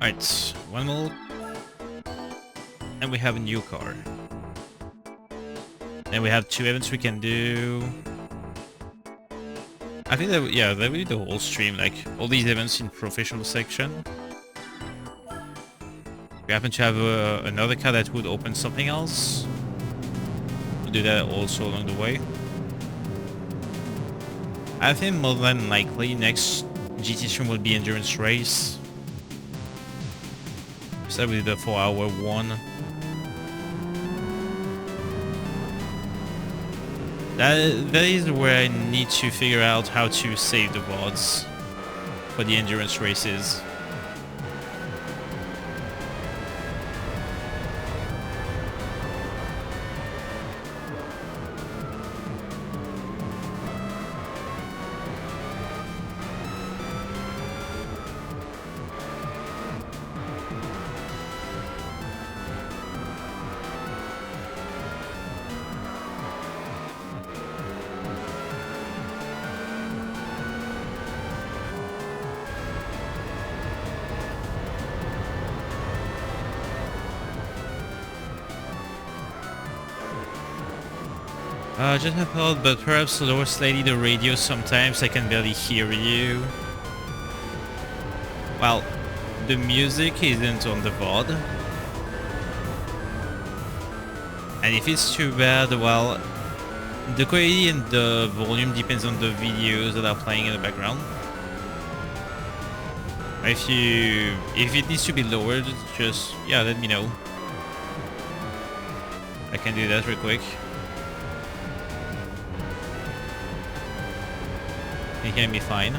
Right, one more. And we have a new car. And we have 2 events we can do. I think that, yeah, that will be the whole stream, like all these events in professional section. We happen to have another car that would open something else. We'll do that also along the way. I think more than likely next GT stream will be endurance race. So that will be the 4-hour one. That is where I need to figure out how to save the VODs for the endurance races. Just have thought, but perhaps lower slightly the radio, sometimes I can barely hear you. Well, the music isn't on the VOD. And if it's too bad, well, the quality and the volume depends on the videos that are playing in the background. If it needs to be lowered, just, yeah, let me know. I can do that real quick. You can hear me fine.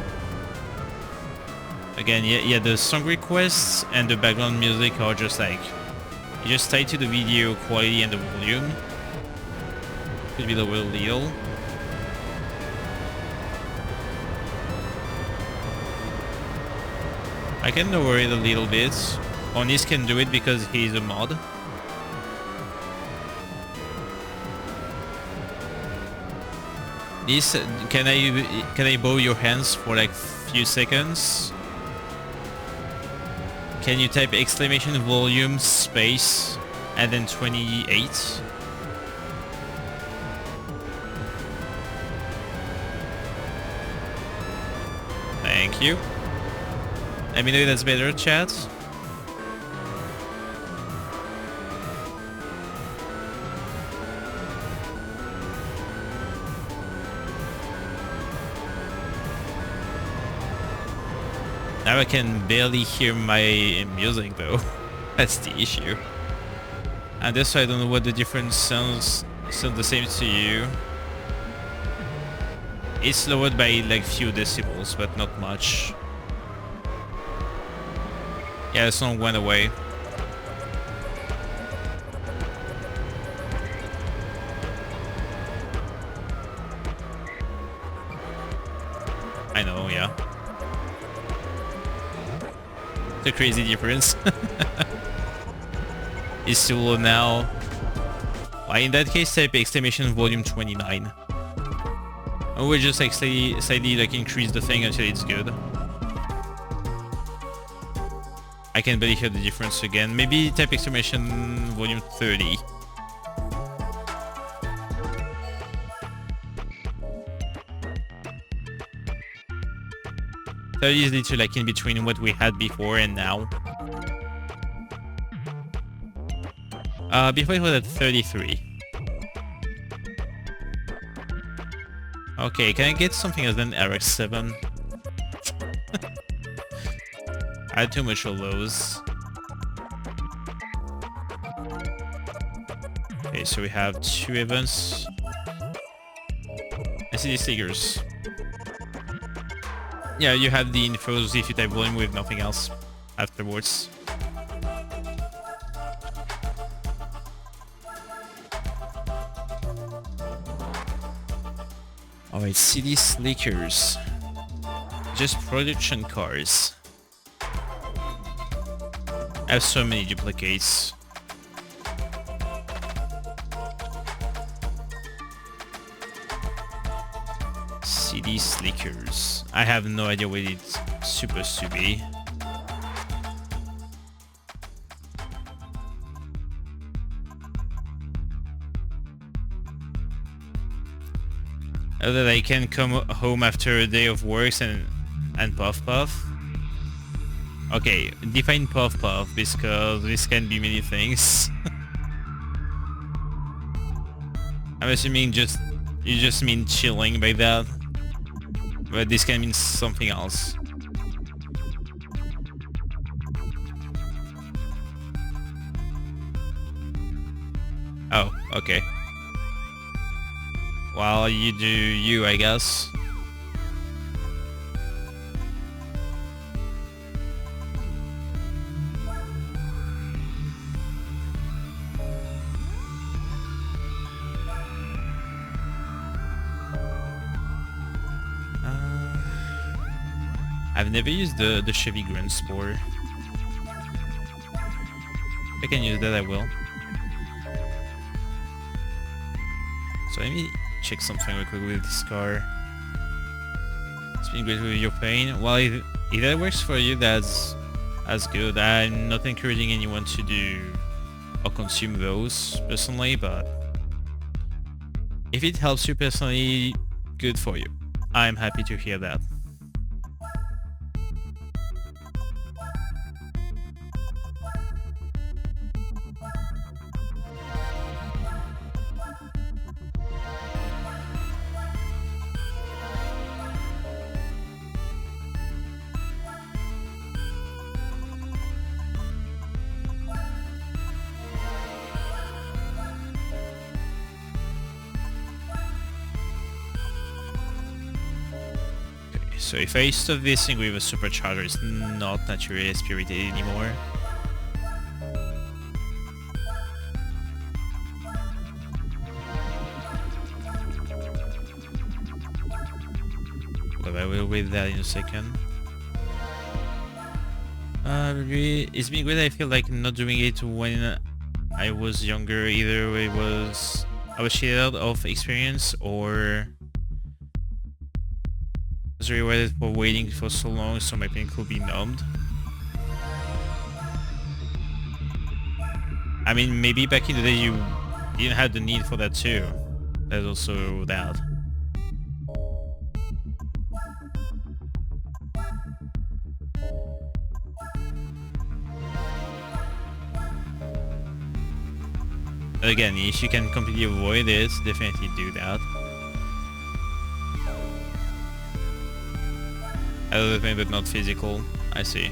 Again, yeah, the song requests and the background music are just like, you just tie to the video quality and the volume. Could be lower a little. I can lower it a little bit. Onis can do it because he's a mod. This, can I bow your hands for like few seconds? Can you type exclamation volume space and then 28? Thank you. Let me know if that's better, chat. Now I can barely hear my music though. That's the issue. And that's why I don't know what the difference sounds the same to you. It's lowered by like few decibels, but not much. Yeah, the song went away. I know, yeah. The crazy difference. It's too low now. Well, in that case, type exclamation volume 29. Or we'll just like slightly like increase the thing until it's good. I can barely hear the difference again. Maybe type exclamation volume 30. That is literally like in between what we had before and now. Before it was at 33. Okay, can I get something else than RX-7? I had too much of those. Okay, so we have 2 events. I see these stickers. Yeah, you have the infos if you type volume with nothing else afterwards. Alright, city slickers. Just production cars. I have so many duplicates. CD slickers. I have no idea what it's supposed to be. That I can come home after a day of work and puff puff. Okay, define puff puff because this can be many things. I'm assuming you just mean chilling by that, but this can mean something else. Oh, okay. Well, you do you, I guess. I've never used the Chevy Grand Sport. If I can use that, I will. So let me check something real quick with this car. It's been great with your pain. Well, if that works for you, that's good. I'm not encouraging anyone to do or consume those personally, but if it helps you personally, good for you. I'm happy to hear that. So if I stop this thing with a supercharger, it's not naturally spirited anymore. But I will read that in a second. It's been great. I feel like not doing it when I was younger. Either I was scared of experience or was rewarded for waiting for so long, so my pain could be numbed. I mean, maybe back in the day you didn't have the need for that too. There's also that. Again, if you can completely avoid this, definitely do that. Other thing, but not physical. I see.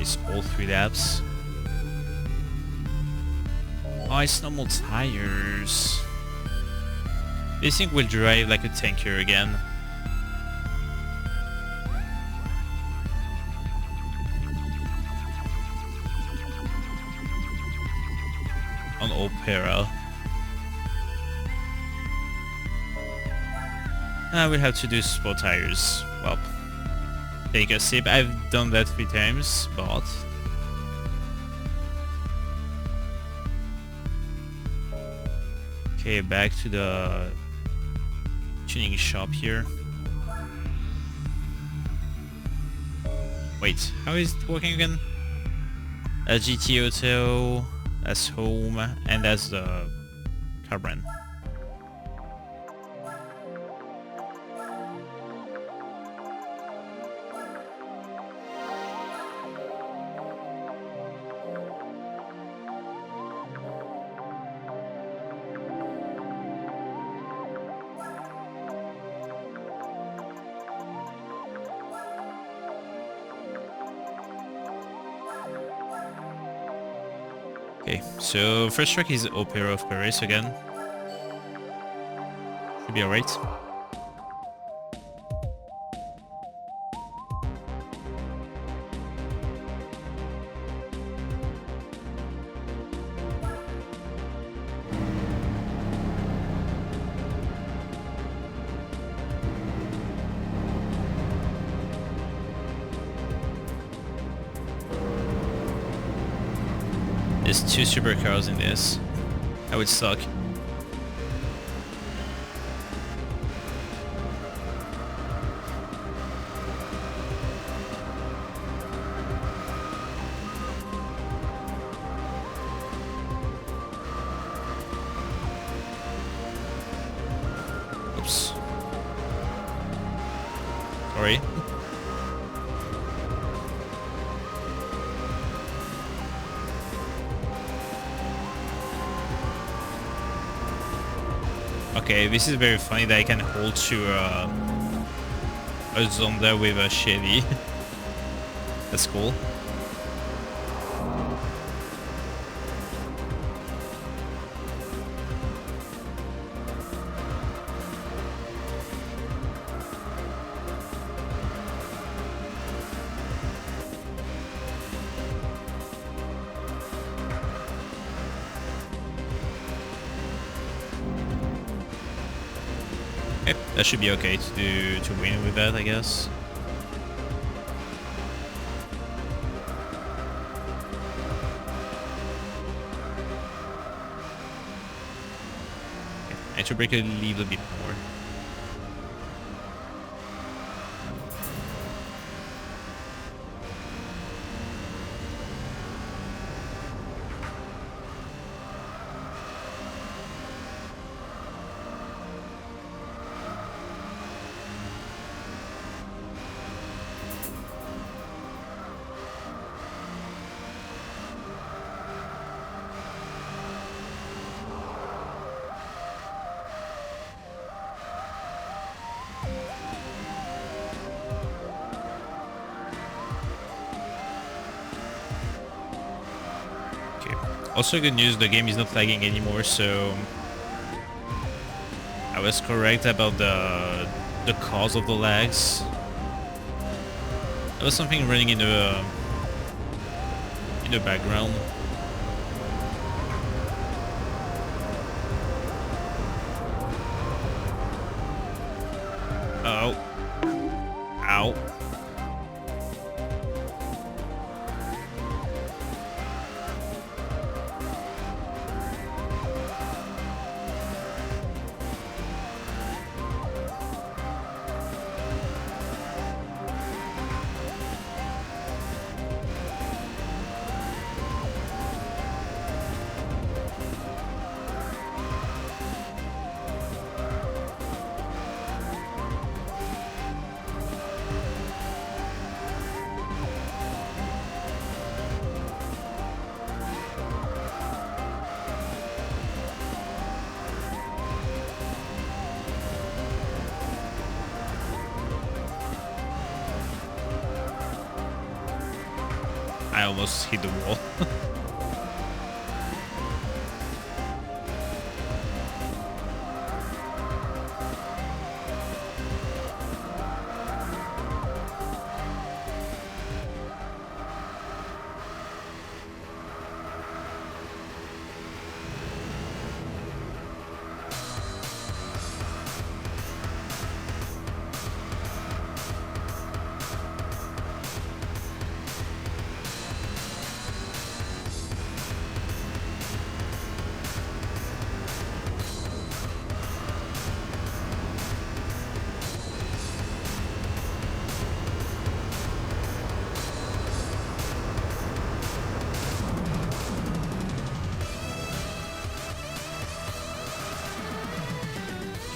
It's all 3 laps. Oh, it's normal tires. This thing will drive like a tanker again. On Opera. We have to do sport tires. Well, take a sip. I've done that 3 times, but okay, back to the tuning shop here. Wait, how is it working again? A GT Auto. That's home, and that's the car brand. Okay, so first track is Opera of Paris again. Should be alright. There's 2 supercars in this. That would suck. Okay, this is very funny that I can hold to a Zonda with a Chevy. That's cool. That should be okay to win with that, I guess. I need to break a little bit more. Also good news, the game is not lagging anymore, so I was correct about the cause of the lags. There was something running in the background. Oh. Ow. I almost hit the wall.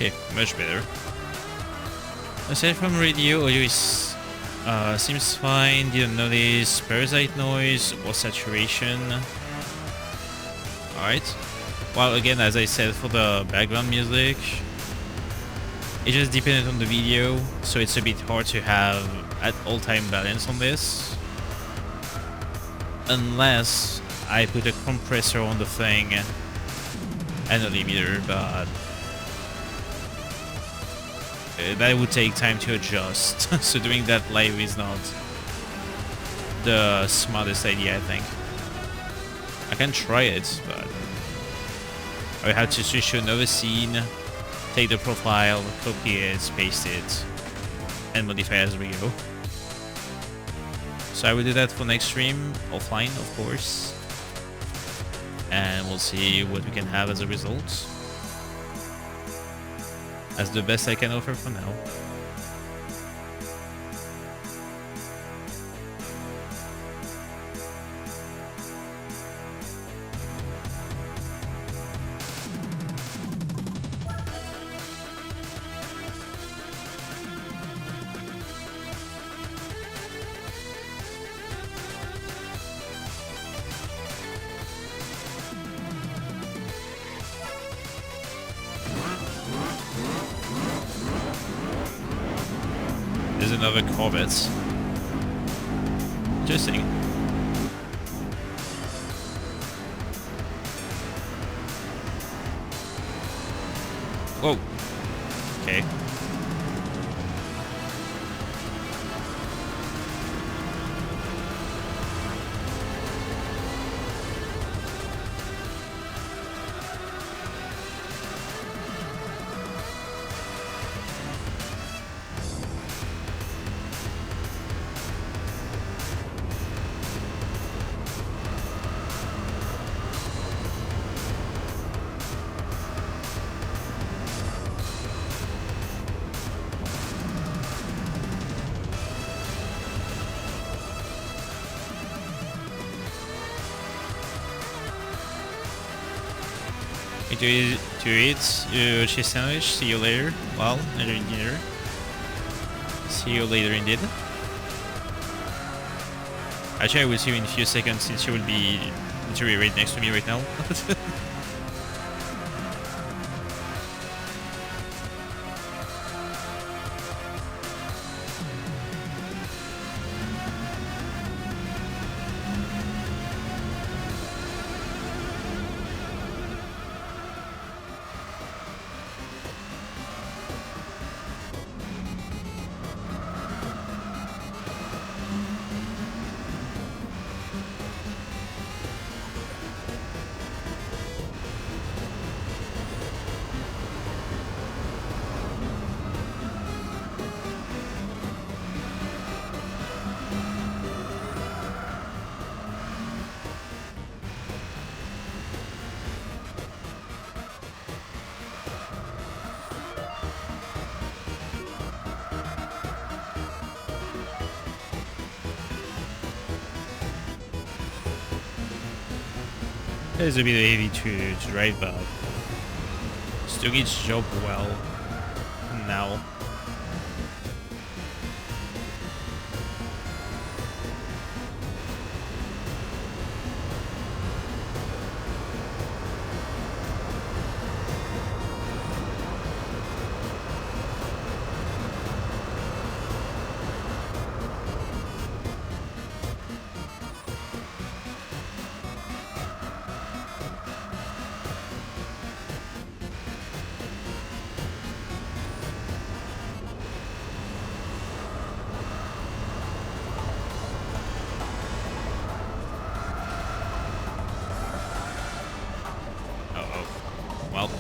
Okay, much better. Aside from radio, audio is seems fine. Didn't notice parasite noise or saturation. Alright. Well, again, as I said, for the background music, it just depended on the video, so it's a bit hard to have at all-time balance on this. Unless I put a compressor on the thing and a limiter, but that would take time to adjust. So doing that live is not the smartest idea, I think. I can try it, but I would have to switch to another scene, take the profile, copy it, paste it, and modify as we go. So I will do that for next stream, offline of course. And we'll see what we can have as a result. That's the best I can offer for now. another Corvette. Interesting. Whoa. Okay. To eat your cheese sandwich. See you later. Well, enjoy dinner. See you later indeed. Actually, I will see you in a few seconds since you will be literally right next to me right now. It's a bit heavy to drive, but still gets job well now. Well.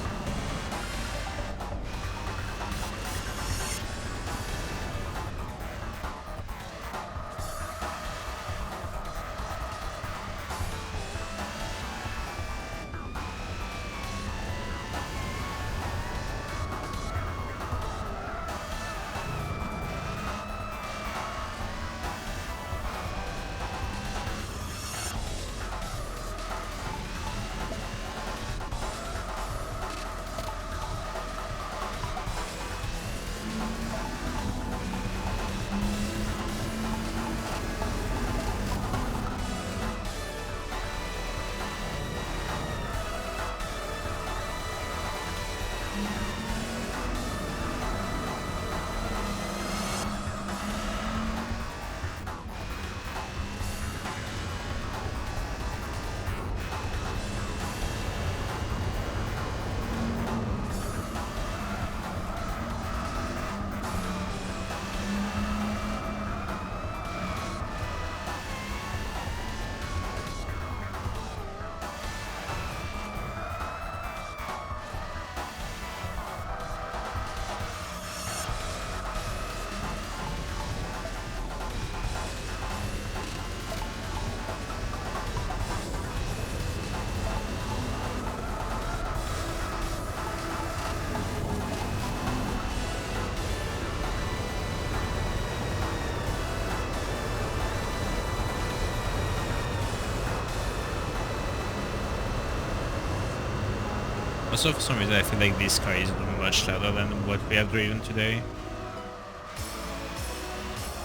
Also, for some reason, I feel like this car is much louder than what we have driven today.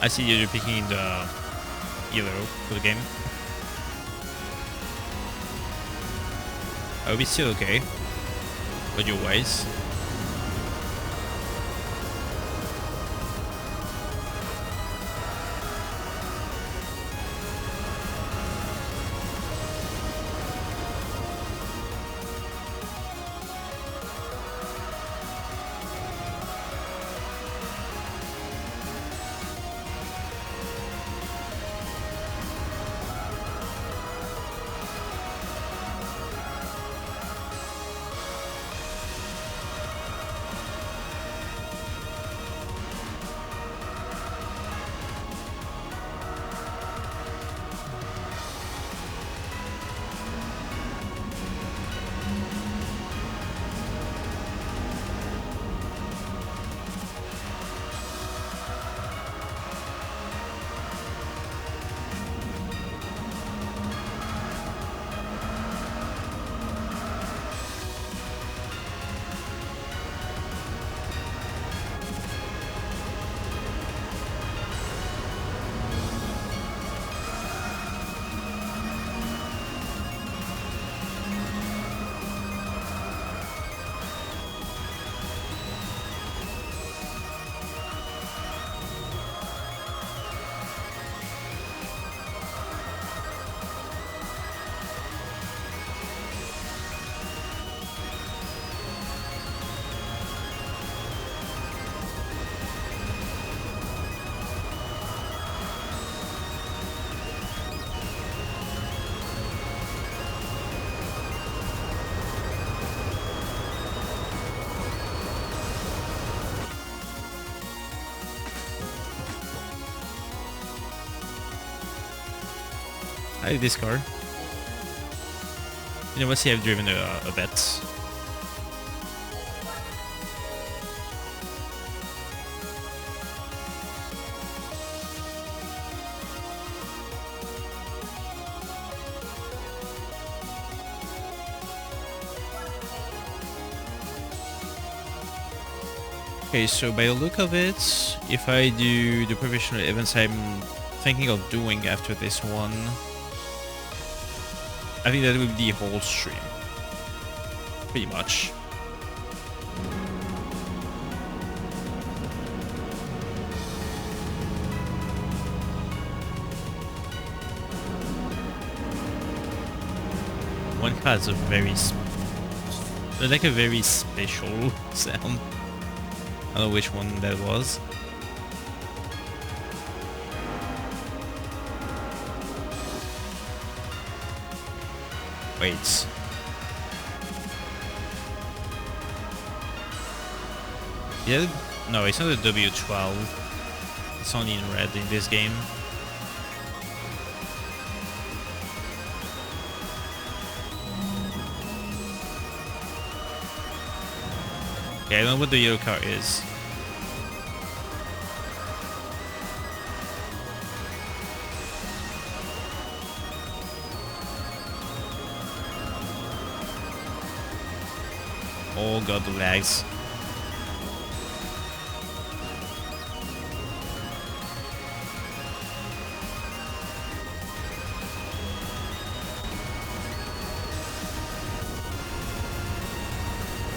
I see you're picking the yellow for the game. I hope it's still okay, audio-wise. I like this car. You know, let's see, I've driven a bit. Okay, so by the look of it, if I do the professional events I'm thinking of doing after this one, I think that will be the whole stream. Pretty much. One has a very very special sound. I don't know which one that was. Wait. Yeah, no, it's not a W12. It's only in red in this game. Okay, I don't know what the yellow car is. Oh god, the lags.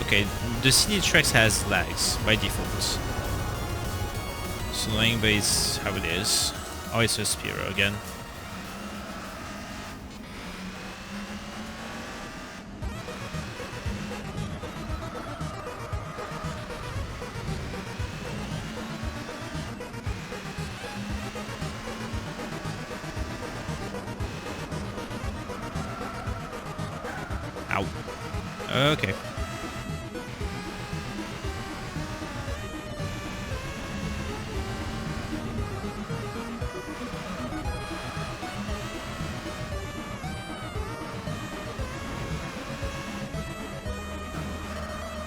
Okay, the city tracks has lags by default. It's annoying, but it's how it is. Oh, it's a Spiro again. Ow. Okay.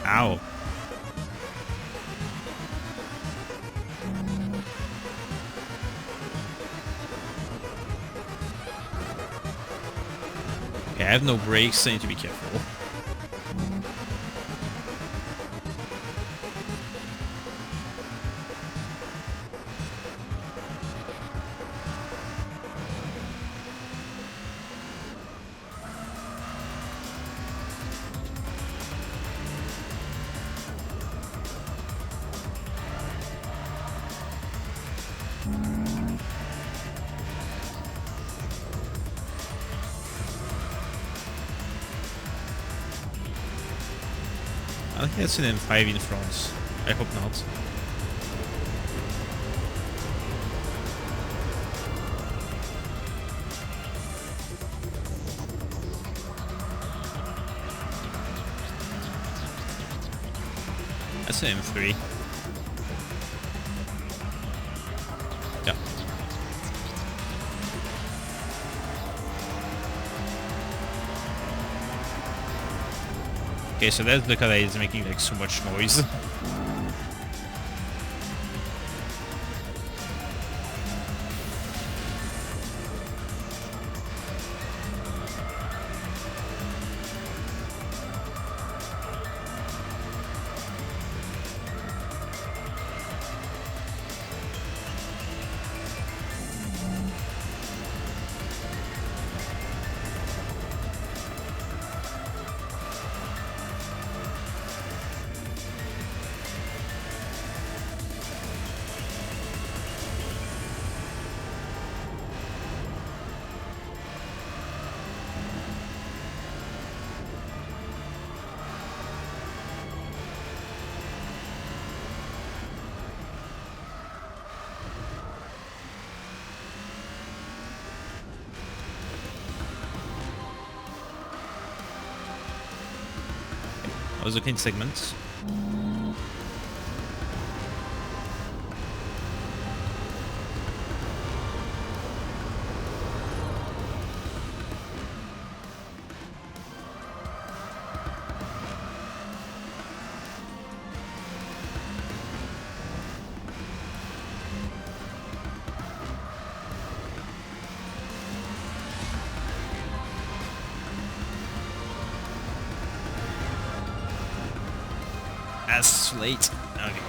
Ow. Okay, I have no brakes, I need to be careful. I think that's an M5 in front. I hope not. That's an M3. Yeah. Okay, so that's the car that is making like so much noise. I was looking at segments. That's late. Okay.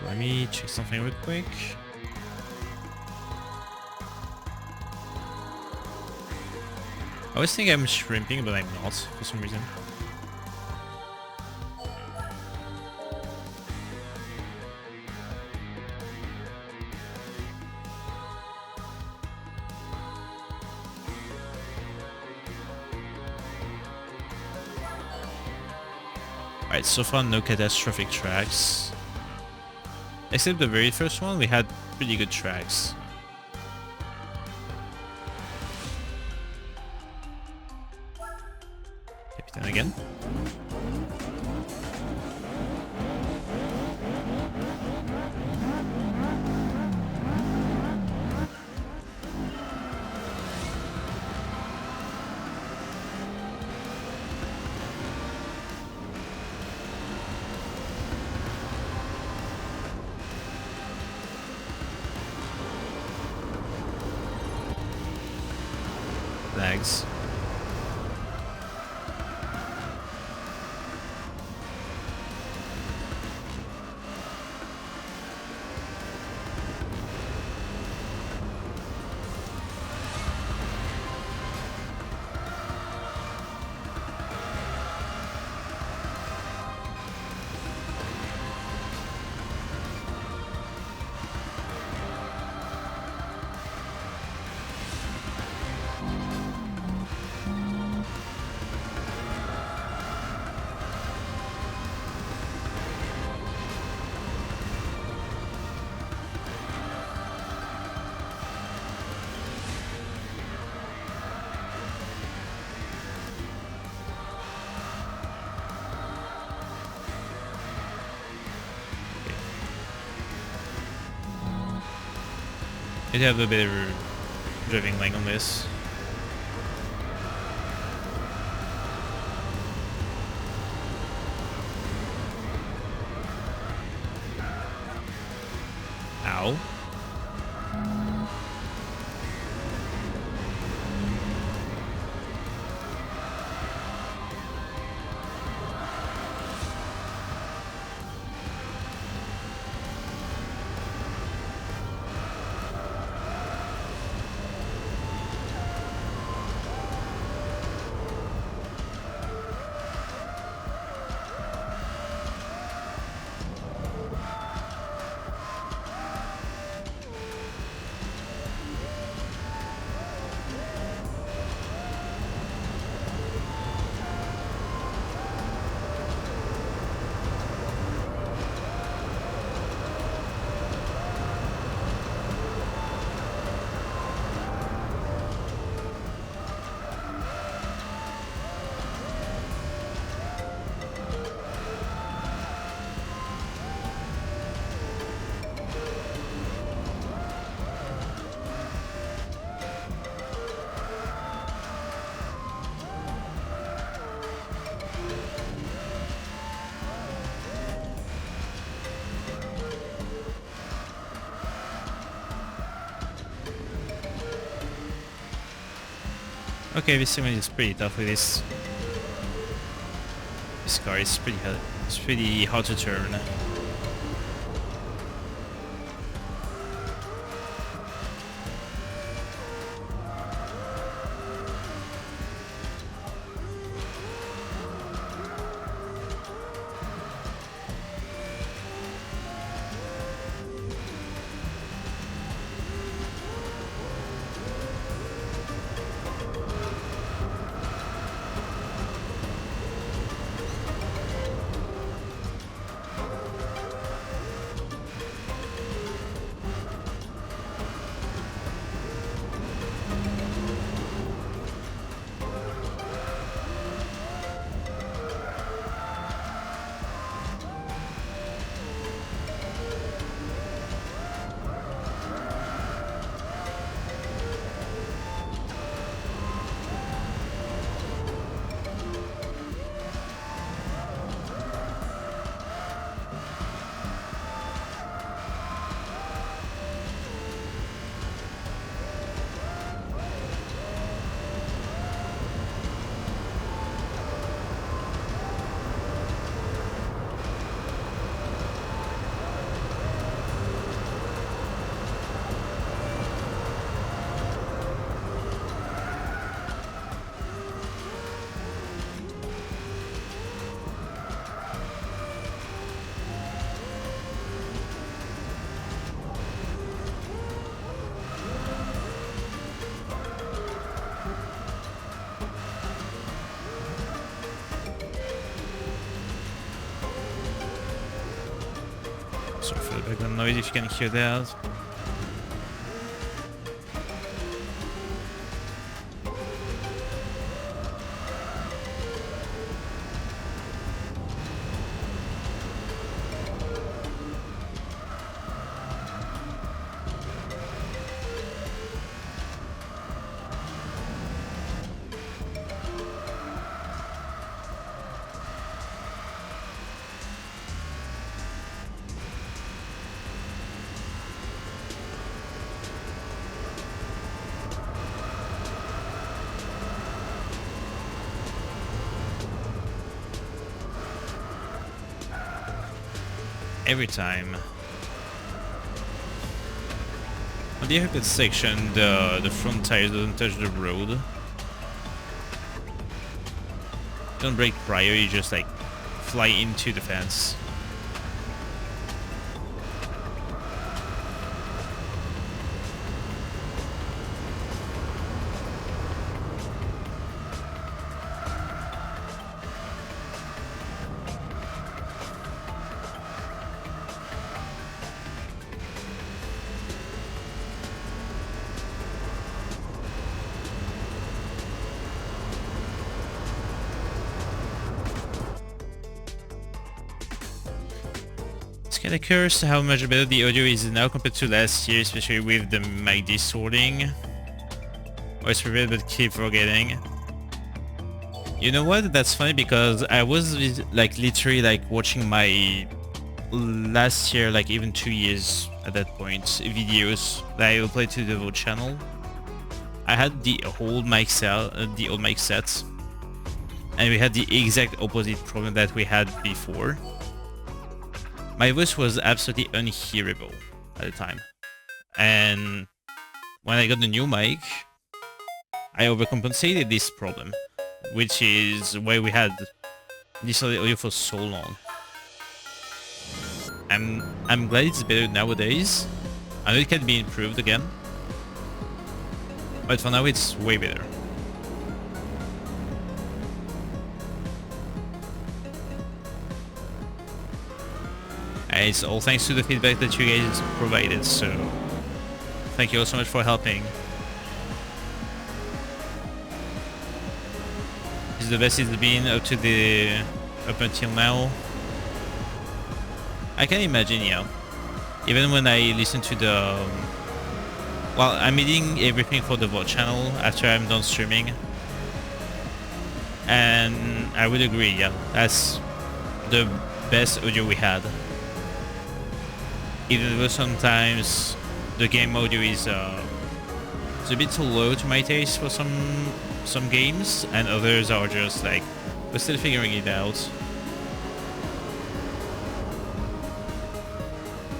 Let me check something real quick. I always think I'm shrimping, but I'm not for some reason. Alright, so far no catastrophic tracks. Except the very first one, we had pretty good tracks. Captain again. Lags. I'd have a better driving line on this. Ow. Okay, this segment is pretty tough with this. This car is pretty hard to turn. the background noise if you can hear that. Every time. On the haircut section, the front tire doesn't touch the road. Don't brake prior, you just like fly into the fence. Kinda curious how much better the audio is now compared to last year, especially with the mic sorting. Always prepared but keep forgetting. You know what? That's funny because I was like literally like watching my last year, like even 2 years at that point, videos that I uploaded to the VOD channel. I had the old mic set, and we had the exact opposite problem that we had before. My voice was absolutely unhearable at the time, and when I got the new mic, I overcompensated this problem, which is why we had this audio for so long. I'm glad it's better nowadays. I know it can be improved again, but for now it's way better. And it's all thanks to the feedback that you guys provided, so thank you all so much for helping. It's the best it's been up until now. I can imagine, yeah. Even when I listen to the... well, I'm editing everything for the VOD channel after I'm done streaming. And I would agree, yeah. That's the best audio we had. Even though sometimes the game audio is it's a bit too low to my taste for some games, and others are just like, we're still figuring it out.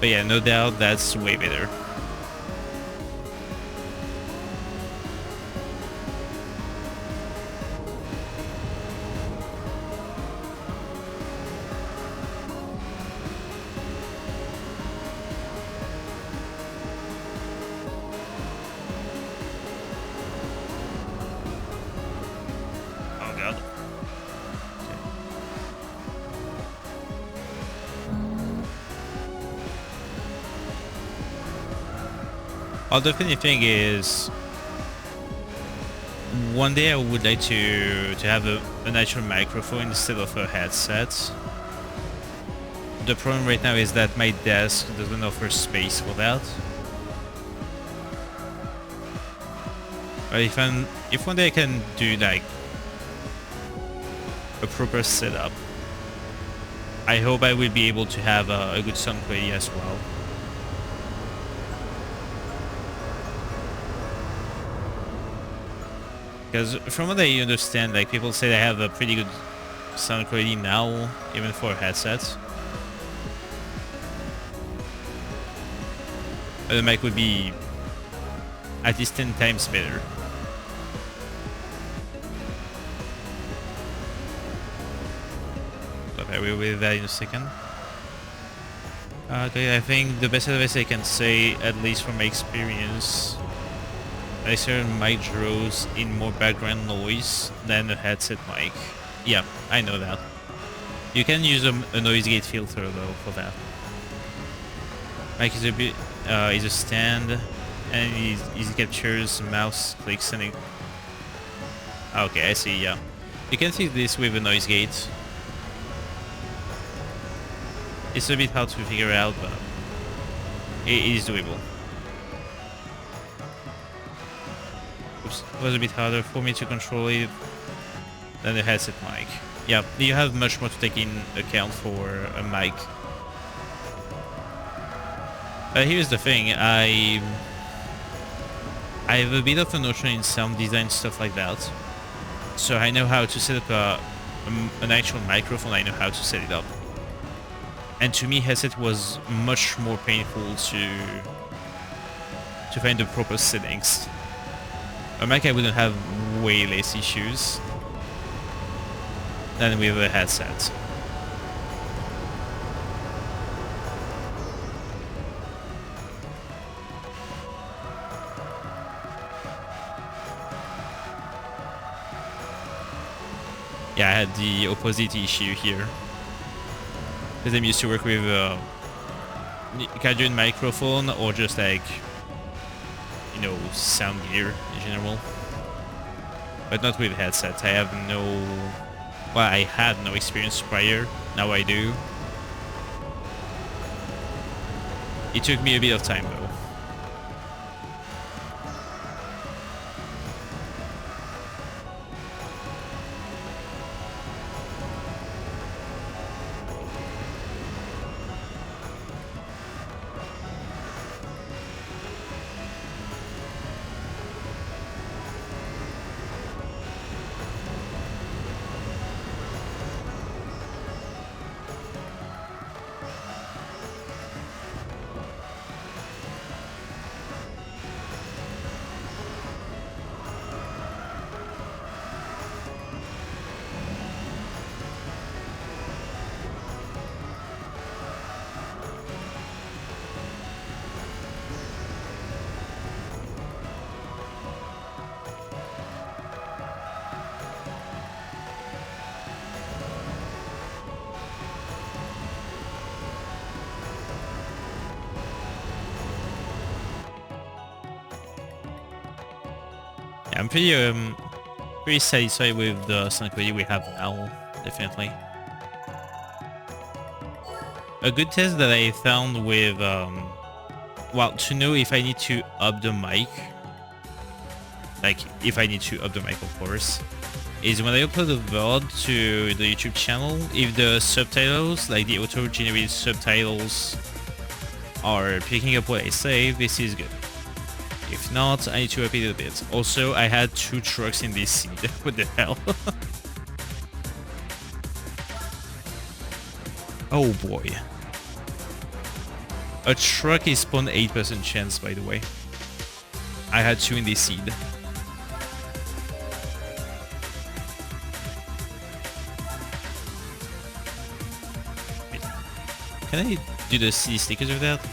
But yeah, no doubt that's way better. Well, the funny thing is, one day I would like to have a natural microphone instead of a headset. The problem right now is that my desk doesn't offer space for that. But if one day I can do like a proper setup, I hope I will be able to have a good sound quality as well. Because from what I understand, like people say I have a pretty good sound quality now, even for headsets. But the mic would be at least 10 times better. But I will with that in a second. Okay, I think the best advice I can say, at least from my experience, I certain mic draws in more background noise than a headset mic. Yeah, I know that. You can use a noise gate filter though for that. Mic is a bit is a stand, and easy captures, mouse clicks, and it... Okay, I see. Yeah, you can see this with a noise gate. It's a bit hard to figure out, but it is doable. Oops, it was a bit harder for me to control it than the headset mic. Yeah, you have much more to take in account for a mic. Here's the thing, I have a bit of a notion in sound design, stuff like that. So I know how to set up an actual microphone, I know how to set it up. And to me, headset was much more painful to find the proper settings. A mic I wouldn't have way less issues than with a headset. Yeah, I had the opposite issue here. Because I'm used to work with Cadmium microphone or just like, you know, sound gear in general. But not with headsets. I have no... Well, I had no experience prior. Now I do. It took me a bit of time though. I'm pretty satisfied with the sound quality we have now, definitely. A good test that I found with, well, to know if I need to up the mic, like if I need to up the mic of course, is when I upload a VOD to the YouTube channel, if the subtitles, like the auto-generated subtitles, are picking up what I say, this is good. If not, I need to up it a bit. Also, I had 2 trucks in this seed. What the hell? Oh boy. A truck is spawned 8% chance, by the way. I had 2 in this seed. Wait. Can I do the CD stickers with that?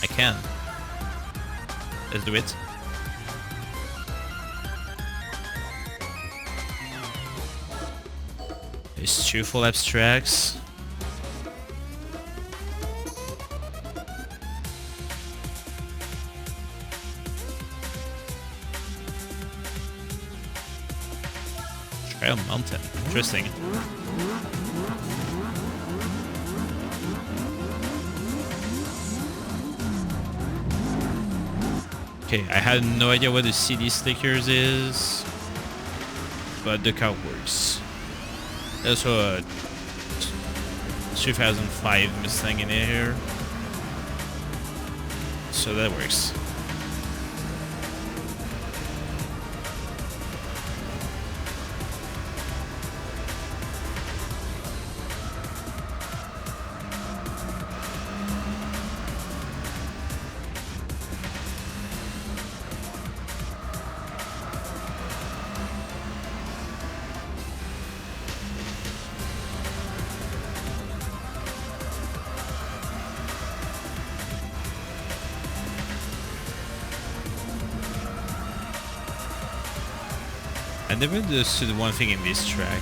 I can. Let's do it. There's 2 full abstracts. Trail Mountain. Interesting. Okay, I had no idea what the CD stickers is, but the car works. There's also a 2005 Mustang in here, so that works. I never understood one thing in this track.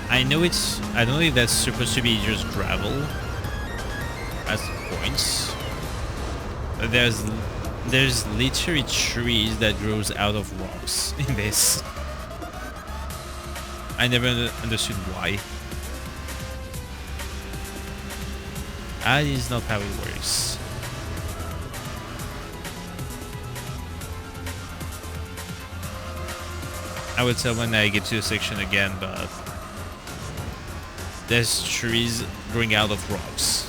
I know it's... I don't know if that's supposed to be just gravel as points. But there's literally trees that grows out of rocks in this. I never understood why. That is not how it works. I would tell when I get to the section again, but there's trees growing out of rocks.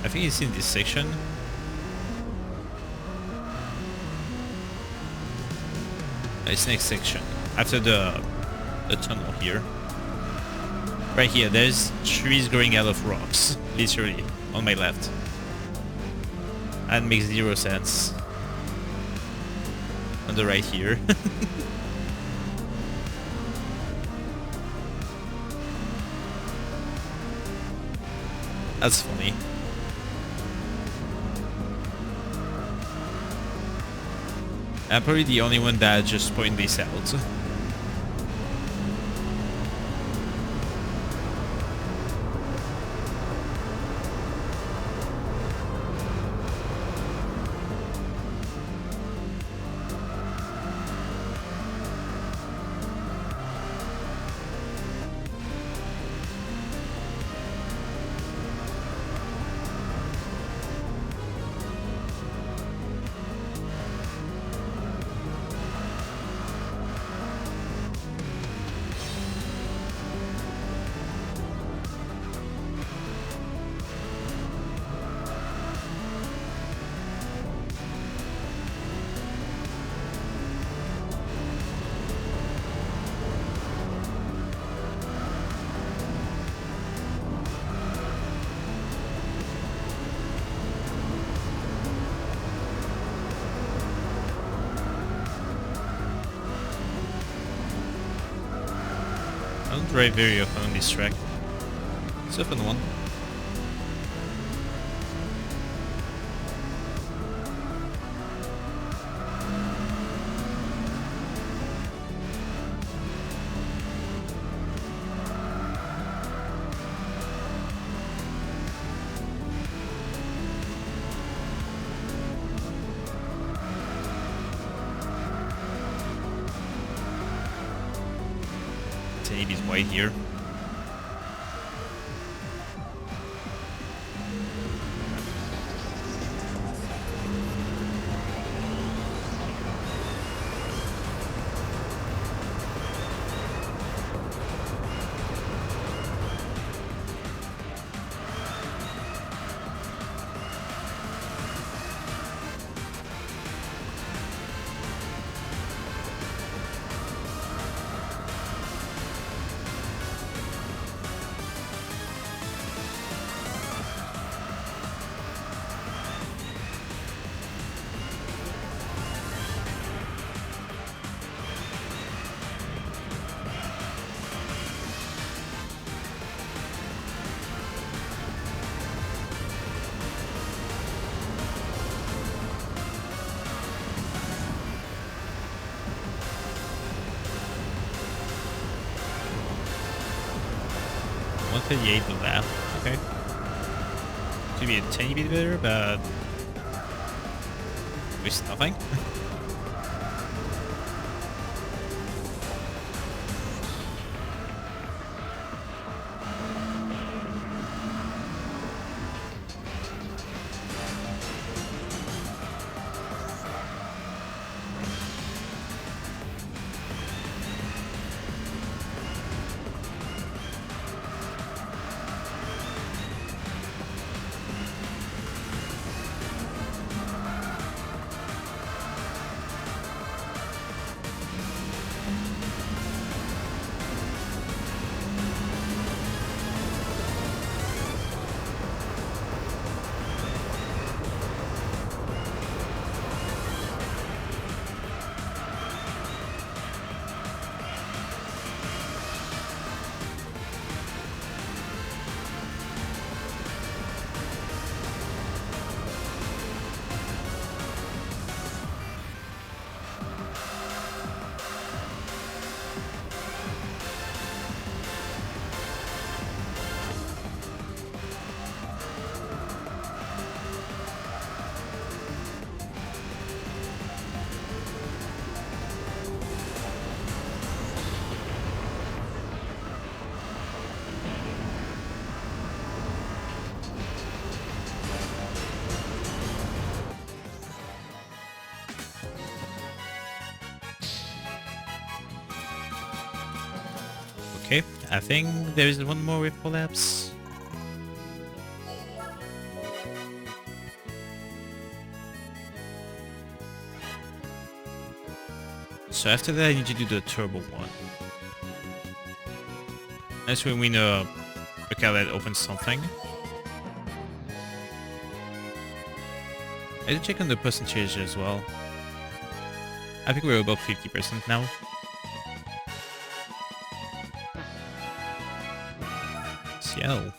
I think it's in this section. It's next section. After the tunnel here. Right here, there's trees growing out of rocks. Literally, on my left. That makes zero sense. On the right here. That's funny. I'm probably the only one that just pointed this out. I don't drive very often on this track. It's a fun one. Tiny bit wide here. $138 the lap. Okay. Should be a tiny bit better, but it's nothing. Okay, I think there is one more with collapse. So after that I need to do the turbo one. That's when we know a car that opens something. I did check on the percentage as well. I think we're above 50% now. Seattle.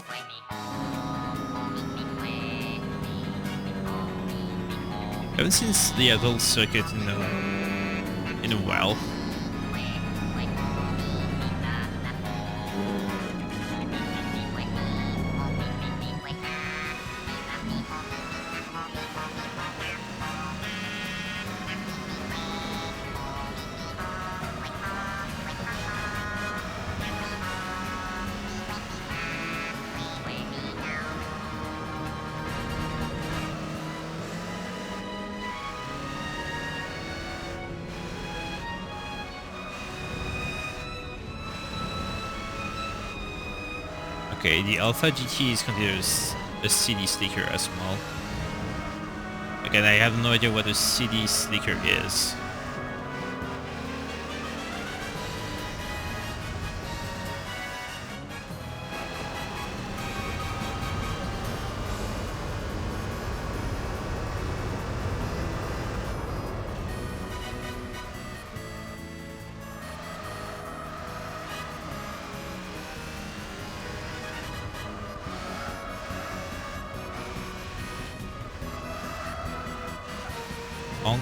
I haven't seen the adult circuit in a while. Okay, the Alpha GT is considered a CD sticker as well. Again, I have no idea what a CD sticker is. Honk.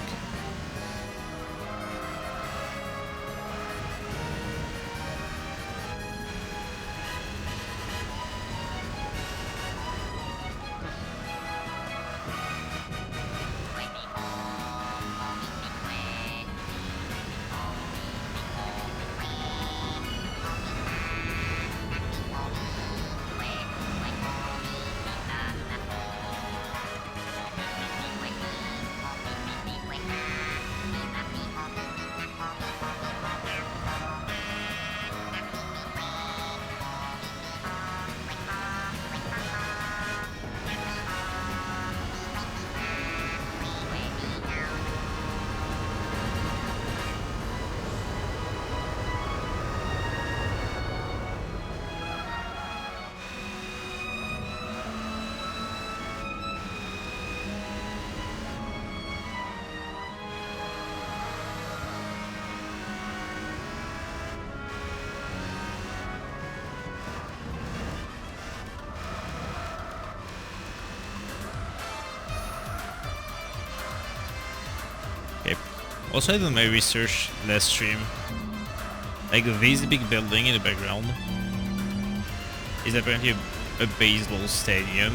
Also, I did my research last stream. Like, this big building in the background is apparently a baseball stadium.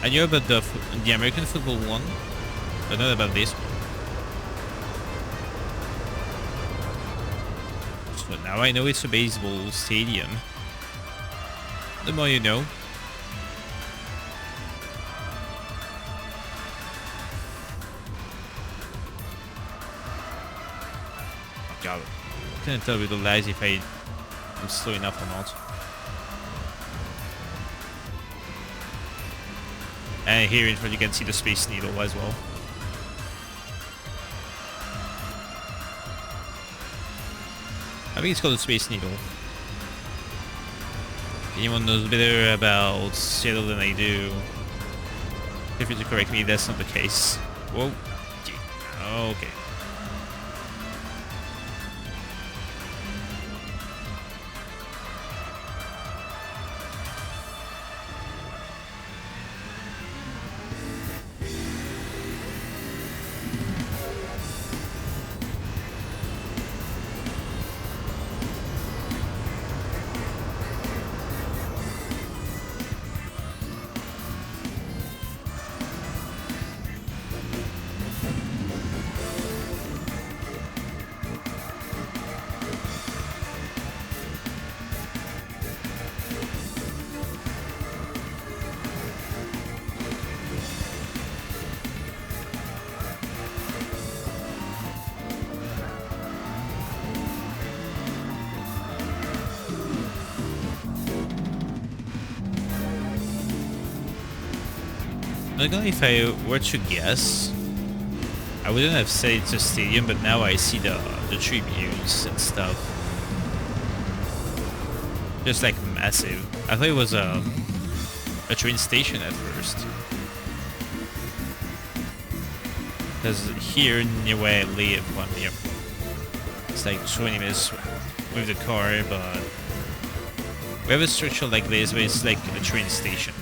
I knew about the American football one, but not about this one. So now I know it's a baseball stadium. The more you know. God, I can't tell with the lights if I'm slow enough or not. And here in front you can see the Space Needle as well. I think it's called the Space Needle. Anyone knows better about Seattle than I do, feel free to correct me if that's not the case. Whoa. Okay. not gonna, if I were to guess, I wouldn't have said it's a stadium, but now I see the tribunes and stuff. Just like massive. I thought it was a train station at first. Because here near where I live, well, near, it's like 20 minutes with the car, but we have a structure like this, but it's like a train station.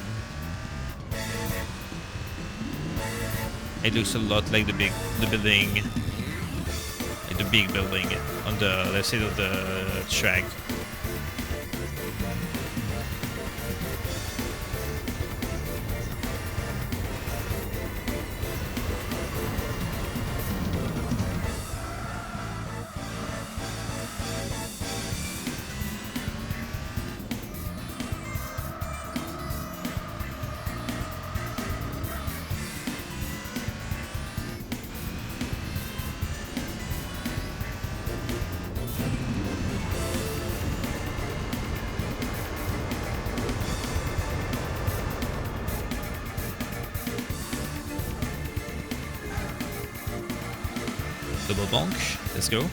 It looks a lot like the building, like the big building on the left side of the track. Double bonk, let's go.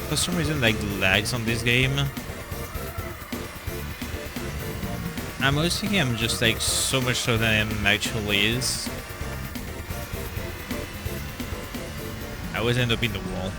For some reason, like, the lags on this game. I'm always thinking I'm just like so much slower than I actually is. I always end up in the wall.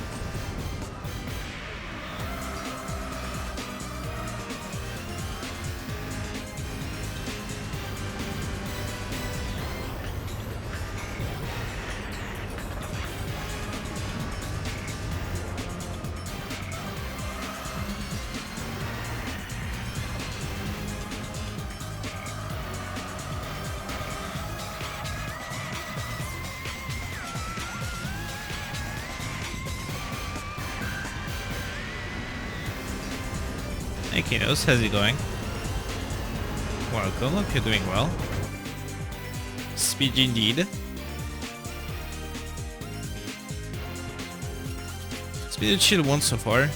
Hey Kinos, how's it going? Welcome, hope you're doing well. Speed indeed. It's been a chill one so far.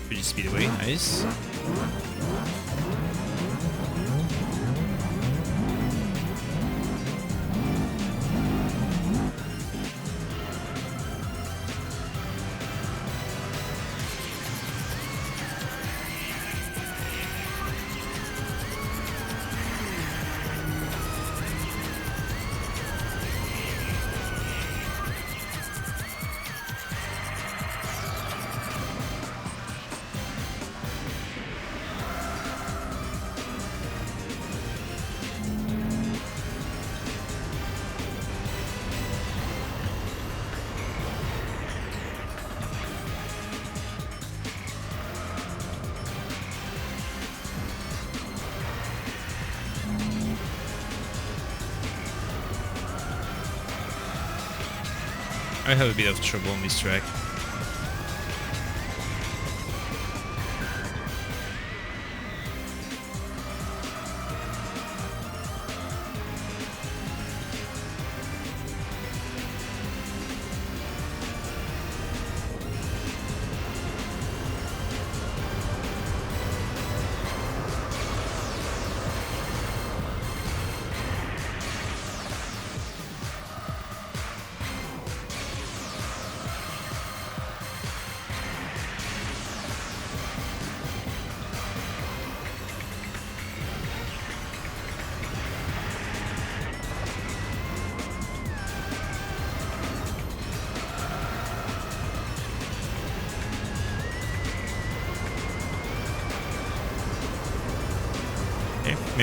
Pretty speedway, nice. I have a bit of trouble on this track.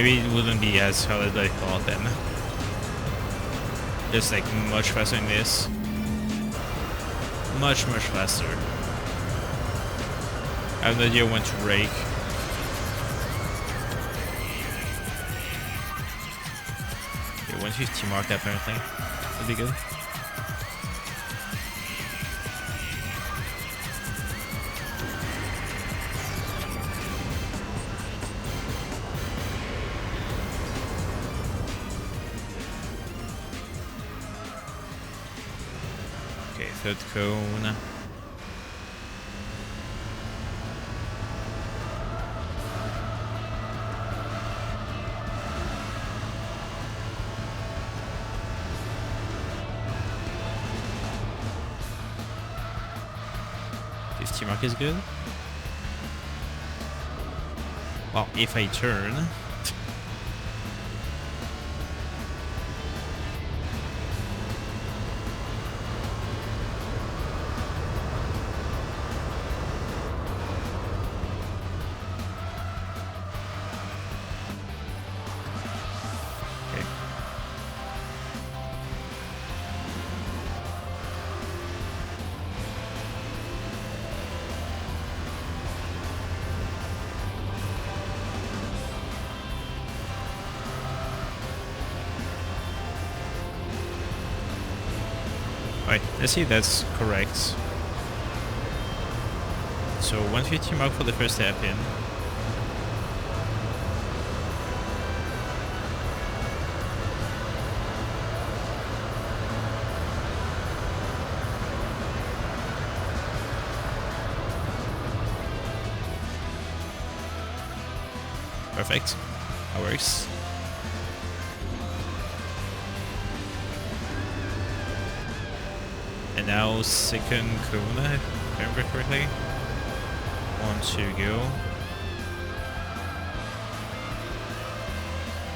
Maybe it wouldn't be as hard as I thought then. Just like much faster than this. Much faster. I have no idea when to brake. Okay, 150 mark apparently. That'd be good. Okay, third cone. Mark is good. Well, if I turn. Okay. Alright, let's see if that's correct. So 150 mark for the first hairpin. Perfect. That works. And now second cone, if I remember correctly. 1, 2, go.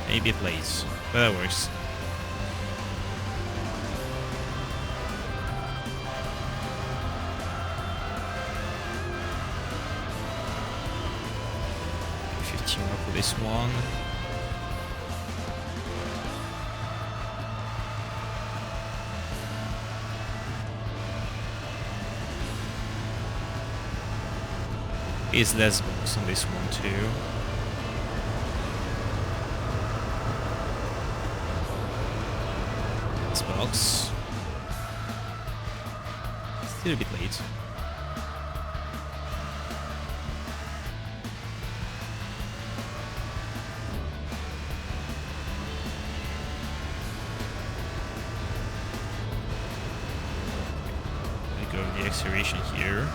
Maybe it lays, but that works. More for this one. Is less box on this one too. This box. Still a bit late. Go the acceleration here.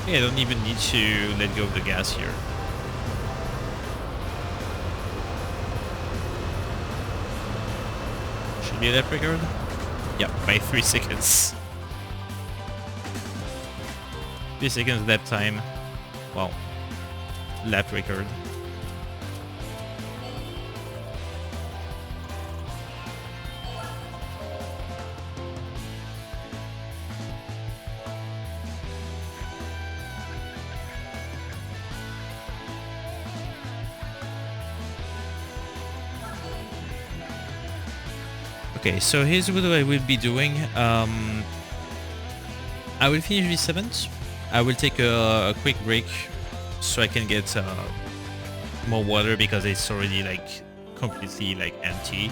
Yeah, I don't even need to let go of the gas here. Should be a lap record? Yeah, by 3 seconds. 3 seconds lap time. Wow. Lap record. Okay, so here's what I will be doing. I will finish this event. I will take a quick break so I can get more water because it's already like completely like empty.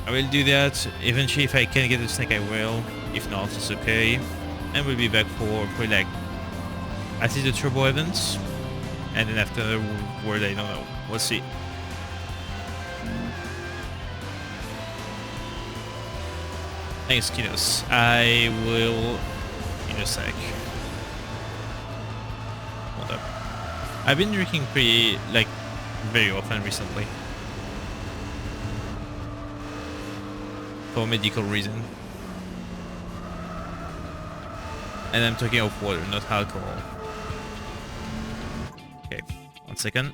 I will do that. Eventually, if I can get a snack, I will. If not, it's okay. And we'll be back for like at least the turbo events, and then afterward, I don't know. We'll see. Thanks, kiddos. I will in a sec. Hold up. I've been drinking very often recently. For medical reason. And I'm talking of water, not alcohol. Okay, 1 second.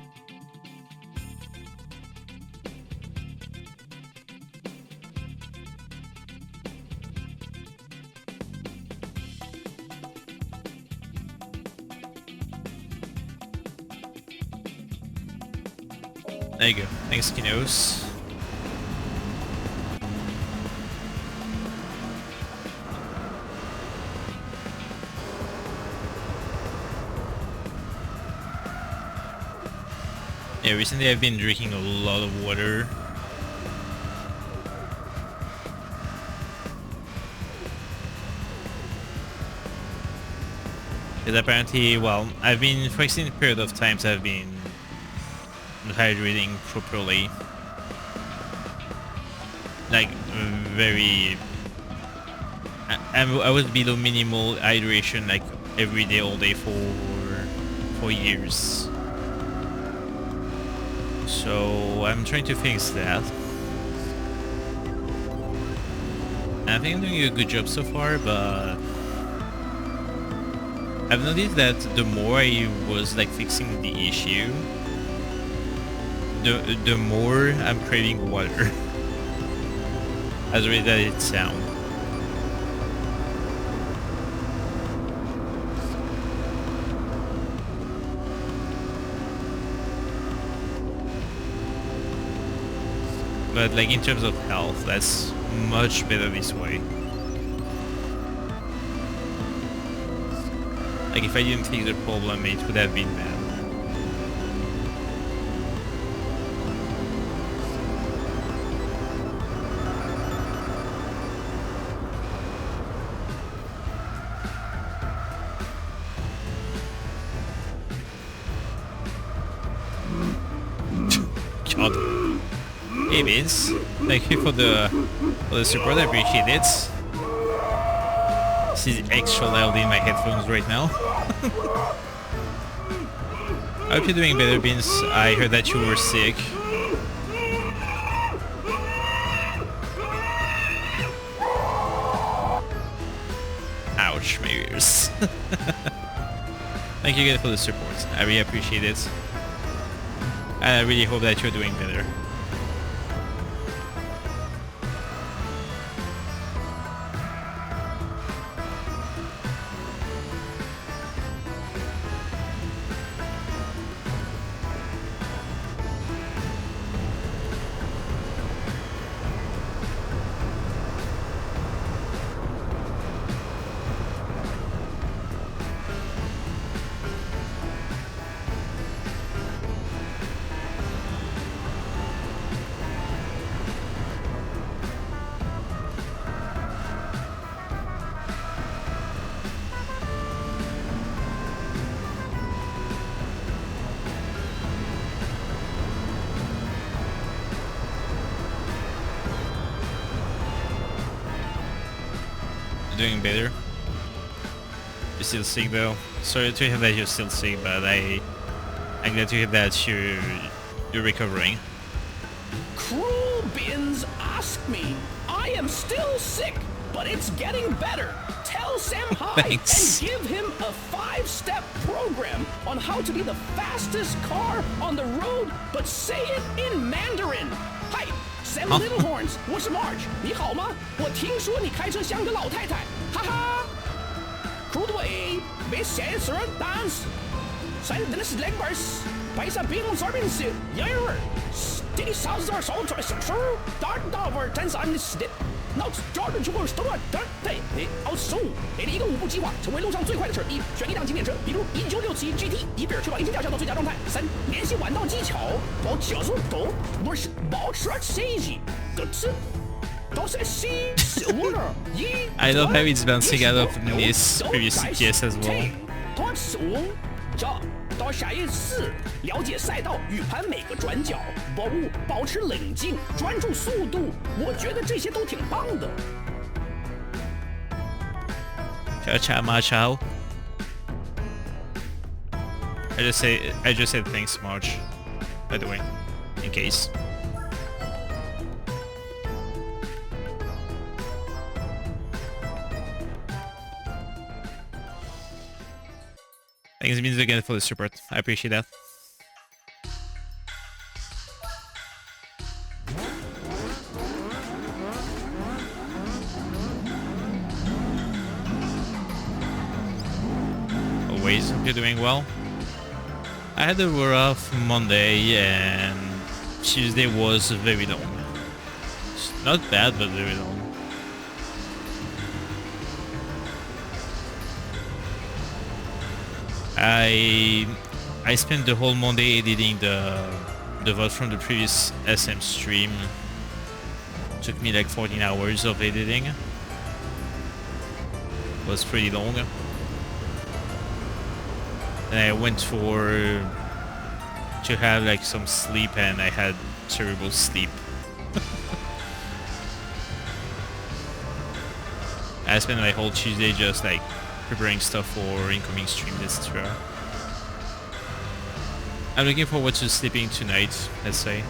There you go. Thanks, Kinos. Yeah, recently I've been drinking a lot of water. Because apparently, well, I've been, for extended period of times, I've been hydrating properly. Like, very... I was below minimal hydration, like, every day, all day for years. So, I'm trying to fix that. I think I'm doing a good job so far, but... I've noticed that the more I was like fixing the issue, the more I'm craving water. As weird as it sounds. But like in terms of health, that's much better this way. Like if I didn't fix the problem, it would have been bad. God. Hey Vince, thank you for the support, I appreciate it. This is extra loud in my headphones right now. I hope you're doing better, Vince. I heard that you were sick. Ouch, my ears. Thank you again for the support. I really appreciate it. I really hope that you're doing better. Doing better. You're still sick though. Sorry to hear that you're still sick, but I'm glad to hear that you're recovering. Cruel Bins ask me. I am still sick, but it's getting better. Tell Sam hi Thanks. and give him a 5-step program on how to be the fastest car on the road, but say it in Mandarin. Hi, Samlittlehorns, 我是 Marge， 你好吗？我听说你开车像个老太太，哈哈。Cruel way, best answer dance. Send this legbers. 摆上冰上面是人儿。这里啥子手出来手手，打打玩真是俺的是的。脑子抓住就都乱的，对，奥数，给你一个5步计划，成为路上最快的车。1. 选一辆经典车，比如1967 GT， 以便确保引擎调校到最佳状态。3. 练习弯道技巧，保90度，不是保持奇迹，都是细小了。I love how it's bouncing out of this previous CTS as well. 到下一次，了解赛道，预判每个转角，保持冷静，专注速度，我觉得这些都挺棒的。Ciao, ciao, ma ciao. I just said thanks, Marge. By the way, in case. Thanks means again for the support. I appreciate that. Always, hope you're doing well. I had a rough Monday and Tuesday was very long. It's not bad, but very long. I spent the whole Monday editing the VOD from the previous SM stream. Took me like 14 hours of editing. Was pretty long. And I went to have like some sleep, and I had terrible sleep. I spent my whole Tuesday just like preparing stuff for incoming streams, etc. I'm looking forward to sleeping tonight, let's say.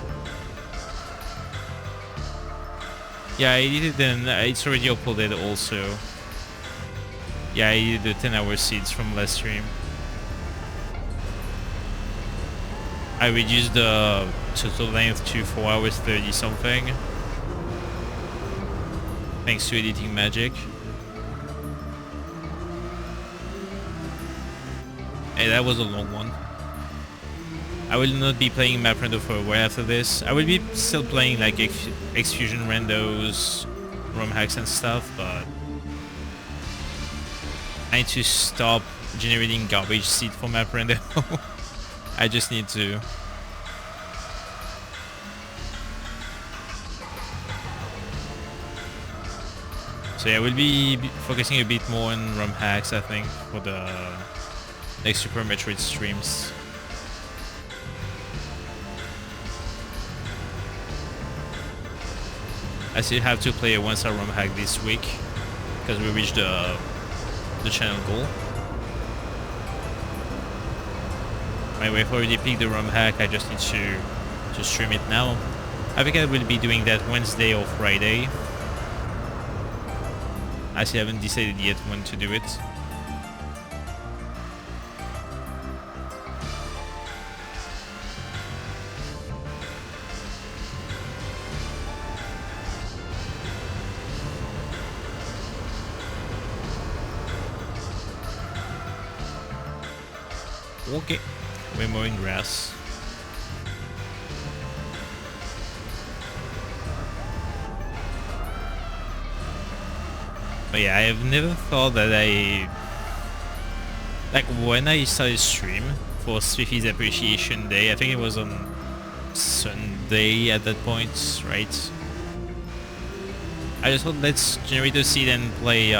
Yeah, I did it, and it's already uploaded also. Yeah, I did the 10-hour seeds from last stream. I reduced the total length to 4 hours 30 something. Thanks to editing magic. Hey, that was a long one. I will not be playing map rando for a while after this. I will be still playing like X-Fusion randos, ROM hacks and stuff, but I need to stop generating garbage seed for map rando. I just need to. So yeah, we'll be focusing a bit more on ROM hacks, I think, for the next Super Metroid streams. I still have to play a 1-star ROM hack this week because we reached the channel goal. My wife already picked the ROM hack. I just need to stream it now. I think I will be doing that Wednesday or Friday. I still haven't decided yet when to do it. Okay, we're mowing grass. But yeah, I have never thought that like when I started stream for Spiffy's Appreciation Day, I think it was on Sunday at that point, right? I just thought let's generate a seed and play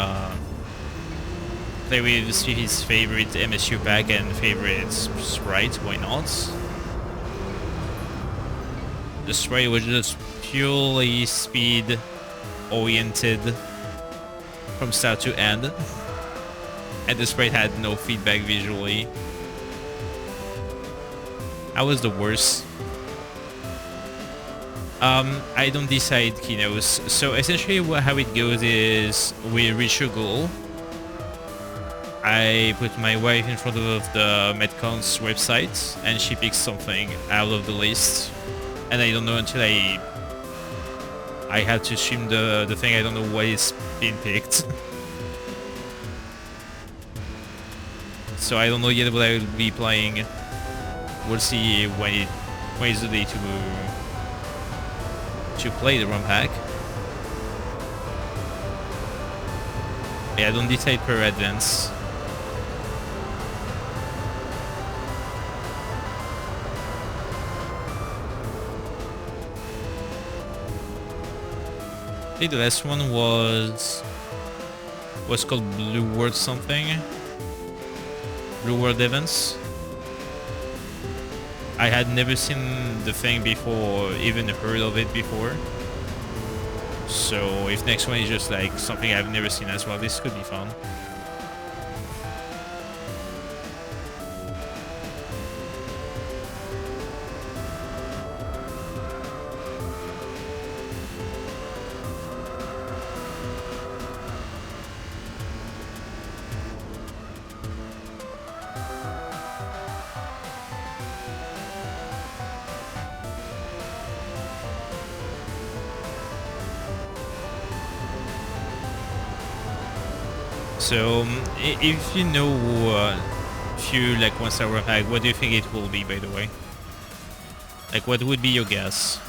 with Spiffy's favorite MSU pack and favorite sprite, why not? The sprite was just purely speed oriented from start to end, and the sprite had no feedback visually. I was the worst. I don't decide keynotes, so essentially how it goes is we reach a goal. I put my wife in front of the Metcon's website and she picks something out of the list, and I don't know until I have to stream the thing. I don't know what is being picked. So I don't know yet what I will be playing. We'll see when is the day to play the ROM hack. Yeah, I don't decide per advance. I think the last one was called Blue World something. Blue World Events. I had never seen the thing before, even heard of it before. So if next one is just like something I've never seen as well, this could be fun. So, if you know few like 1-star ROM hack, what do you think it will be, by the way? Like, what would be your guess?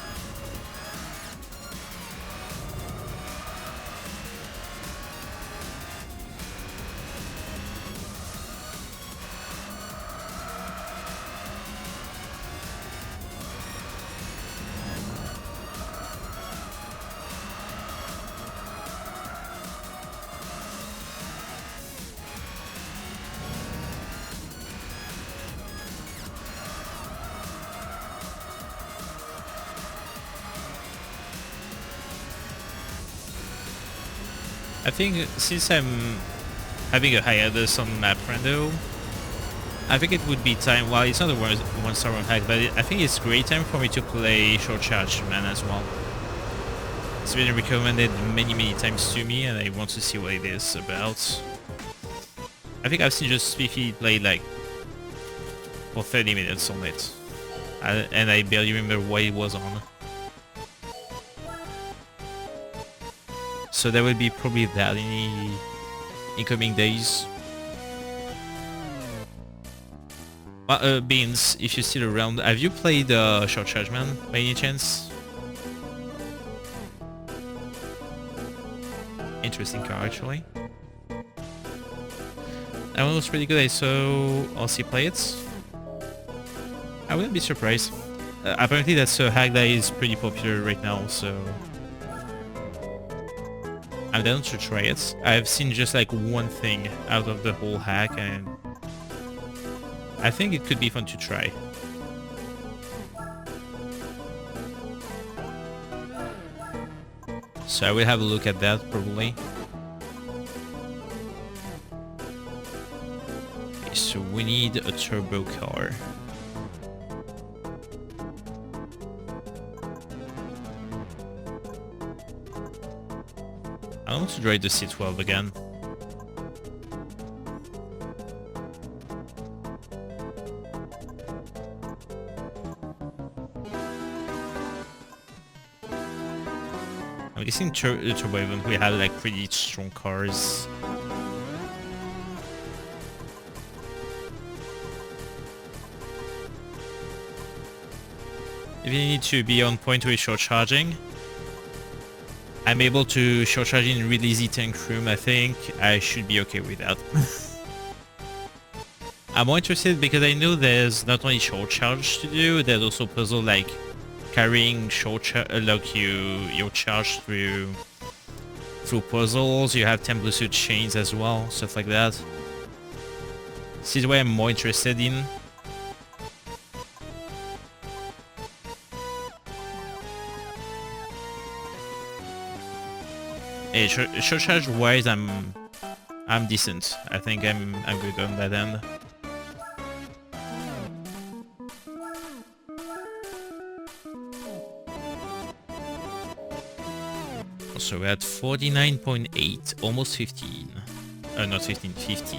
I think since I'm having a hiatus on map rando, I think it would be time. Well, it's not a one-star hack, but I think it's great time for me to play Short Charge Man as well. It's been recommended many times to me, and I want to see what it is about. I think I've seen just Spiffy play like for 30 minutes on it, and I barely remember what it was on. So there will be probably that in the incoming days. Beans, if you're still around, have you played Short Charge Man by any chance? Interesting car, actually. That one was pretty good. I saw Aussie play it. I wouldn't be surprised. Apparently that's a hack that is pretty popular right now, so I'm down to try it. I've seen just like one thing out of the whole hack, and I think it could be fun to try. So I will have a look at that probably. Okay, so we need a turbo car. I want to drive the C12 again. I'm guessing Turbo Event we had like pretty strong cars. If you need to be on point with short charging, I'm able to short charge in really easy tank room. I think I should be okay with that. I'm more interested because I know there's not only short charge to do, there's also puzzle like carrying like your charge through puzzles. You have 10 Bluetooth chains as well, stuff like that. This is what I'm more interested in. Hey, short charge wise, I'm decent. I think I'm good on that end. So we're at 49.8, almost 15. Not 15, 50.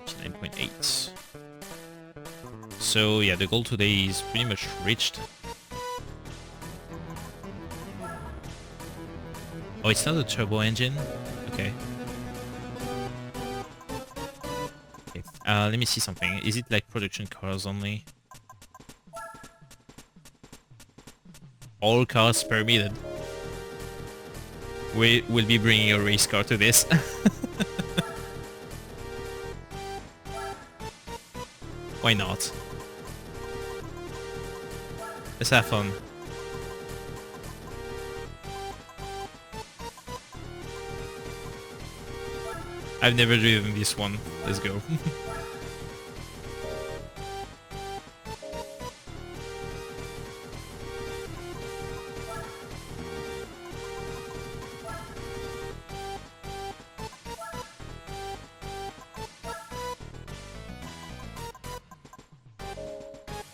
59.8. So yeah, the goal today is pretty much reached. Oh, it's not a turbo engine? Okay. Okay. Let me see something. Is it like production cars only? All cars permitted. We will be bringing a race car to this. Why not? Let's have fun. I've never driven this one. Let's go.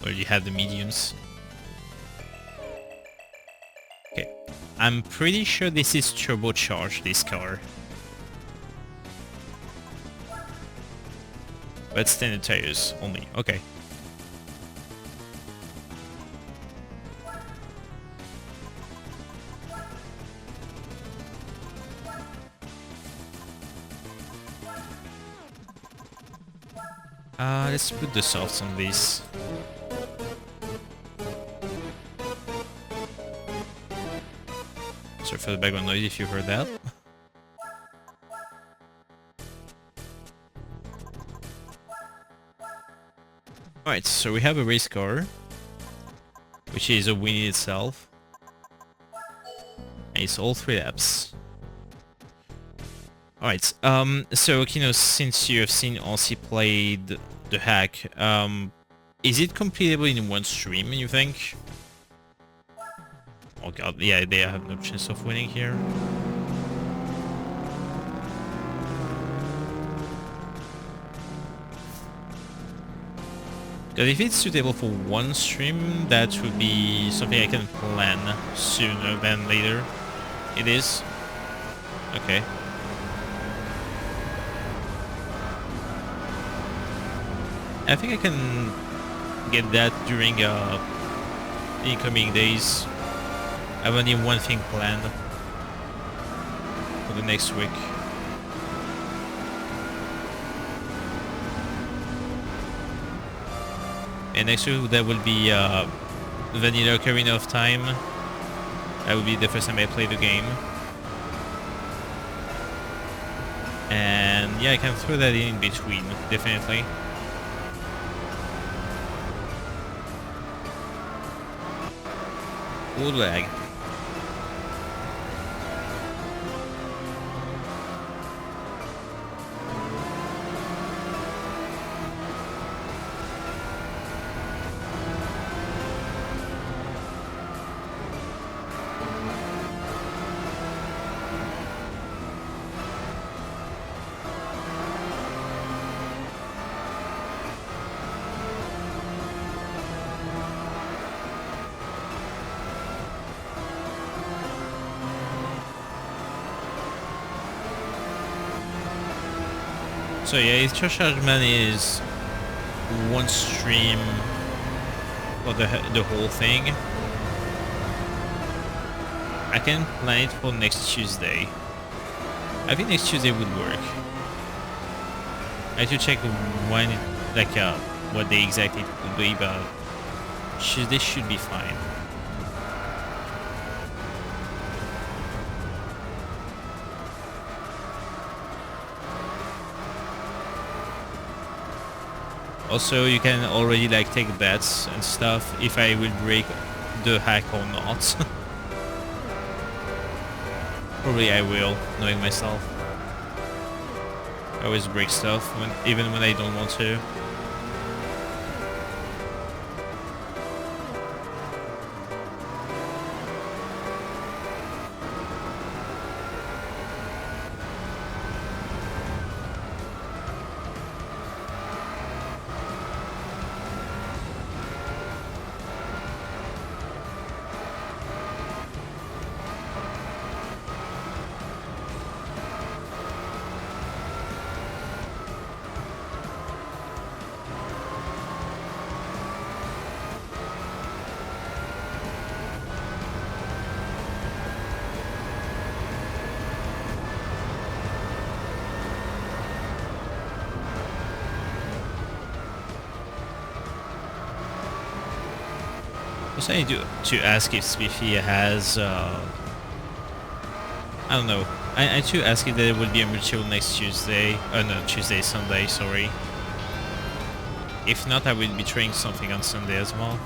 Already have the mediums. Okay. I'm pretty sure this is turbocharged, this car. But standard tires only. Okay. Let's put the softs on this. Sorry for the background noise if you heard that. Alright, so we have a race car, which is a win in itself. And it's all 3 laps. Alright, so Kino, since you have seen RC played the hack, is it completable in one stream, you think? Oh god, yeah, they have no chance of winning here. Because if it's suitable for one stream, that would be something I can plan sooner than later. It is? Okay. I think I can get that during incoming days. I have only one thing planned for the next week. And next week there will be Vanilla Ocarina of Time. That will be the first time I play the game. And yeah, I can throw that in between, definitely. Old lag. So yeah, if Josh Hardman is one stream for the whole thing, I can plan it for next Tuesday. I think next Tuesday would work. I have to check when, what day exactly it will be, but Tuesday should be fine. Also, you can already take bets and stuff if I will break the hack or not. Probably I will, knowing myself. I always break stuff, even when I don't want to. I need to ask if Spiffy has, I don't know. I need to ask if there will be a ritual next Tuesday. No, Sunday, sorry. If not, I will be trying something on Sunday as well.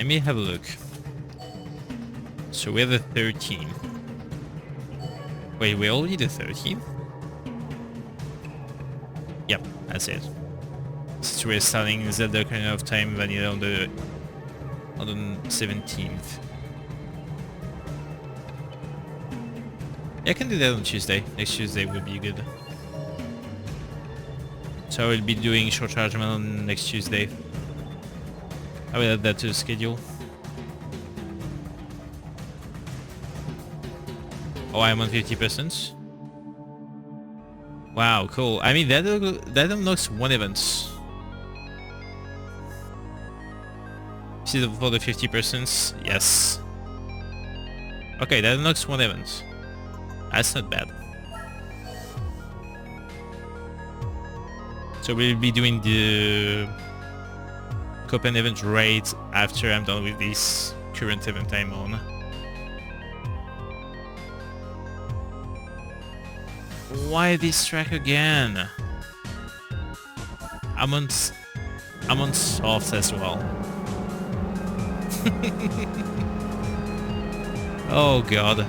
Let me have a look. So we're the 13th. Wait, we're already the 13th? Yep, that's it. Since we're starting Zelda Ocarina of Time vanilla on the 17th. Yeah, I can do that on Tuesday. Next Tuesday will be good. So I will be doing short chargement on next Tuesday. I will add that to the schedule. Oh, I'm on 50%. Wow, cool. I mean, that unlocks one event. See for the 50%? Yes. Okay, that unlocks one event. That's not bad. So we'll be doing the Copen event right after I'm done with this current event I'm on. Why this track again? I'm on soft as well. Oh god.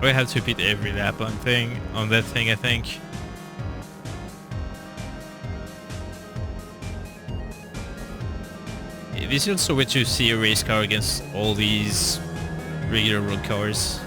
I have to repeat every lap on that thing, I think. This is also way to see a race car against all these regular road cars.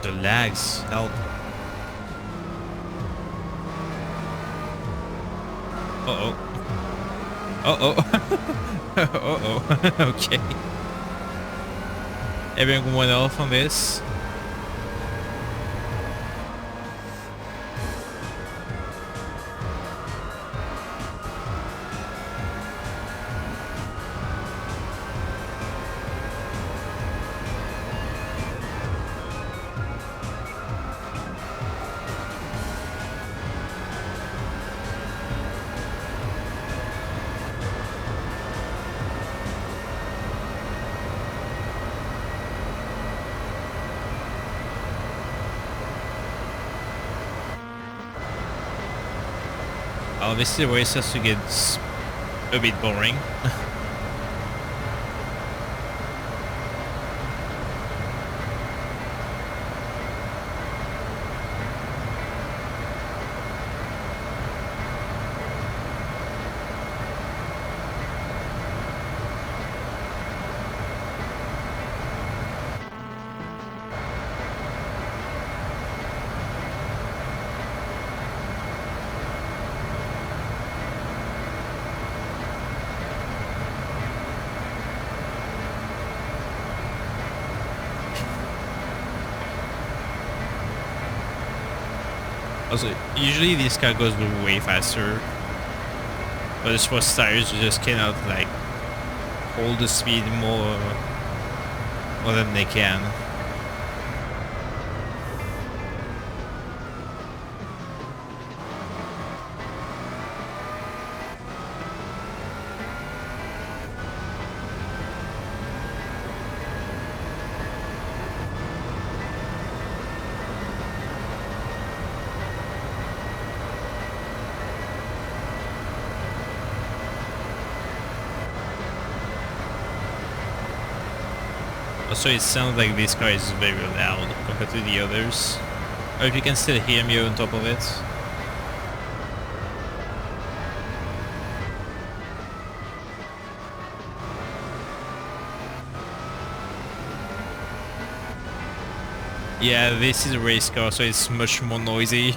The lags, help. Uh-oh. Uh-oh. Uh-oh. Okay. Everyone went off on this. Oh, this is where it starts to get a bit boring. Also, usually this car goes way faster, but the sports tires just cannot like hold the speed more than they can. Also, it sounds like this car is very loud compared to the others. Or if you can still hear me on top of it. Yeah, this is a race car, so it's much more noisy.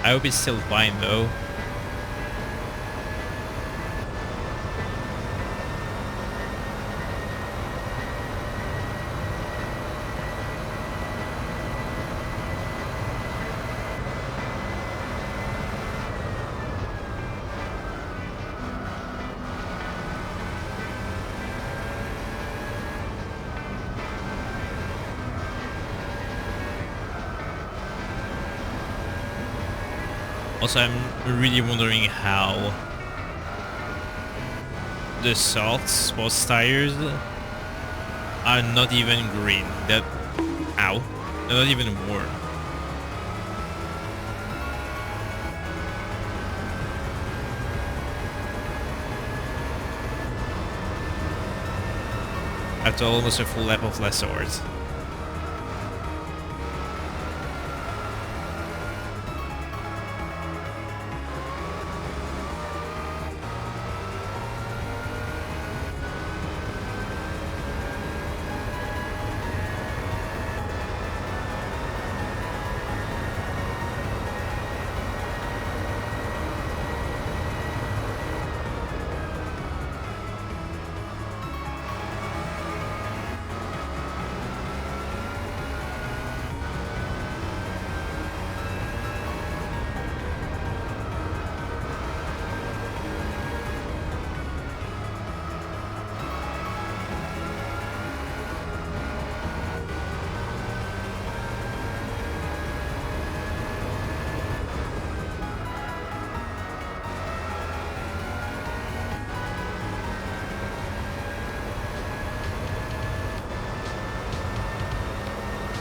I hope it's still fine though. Also, I'm really wondering how the soft sports tires are not even green. They're not even warm. After almost a full lap of last hours.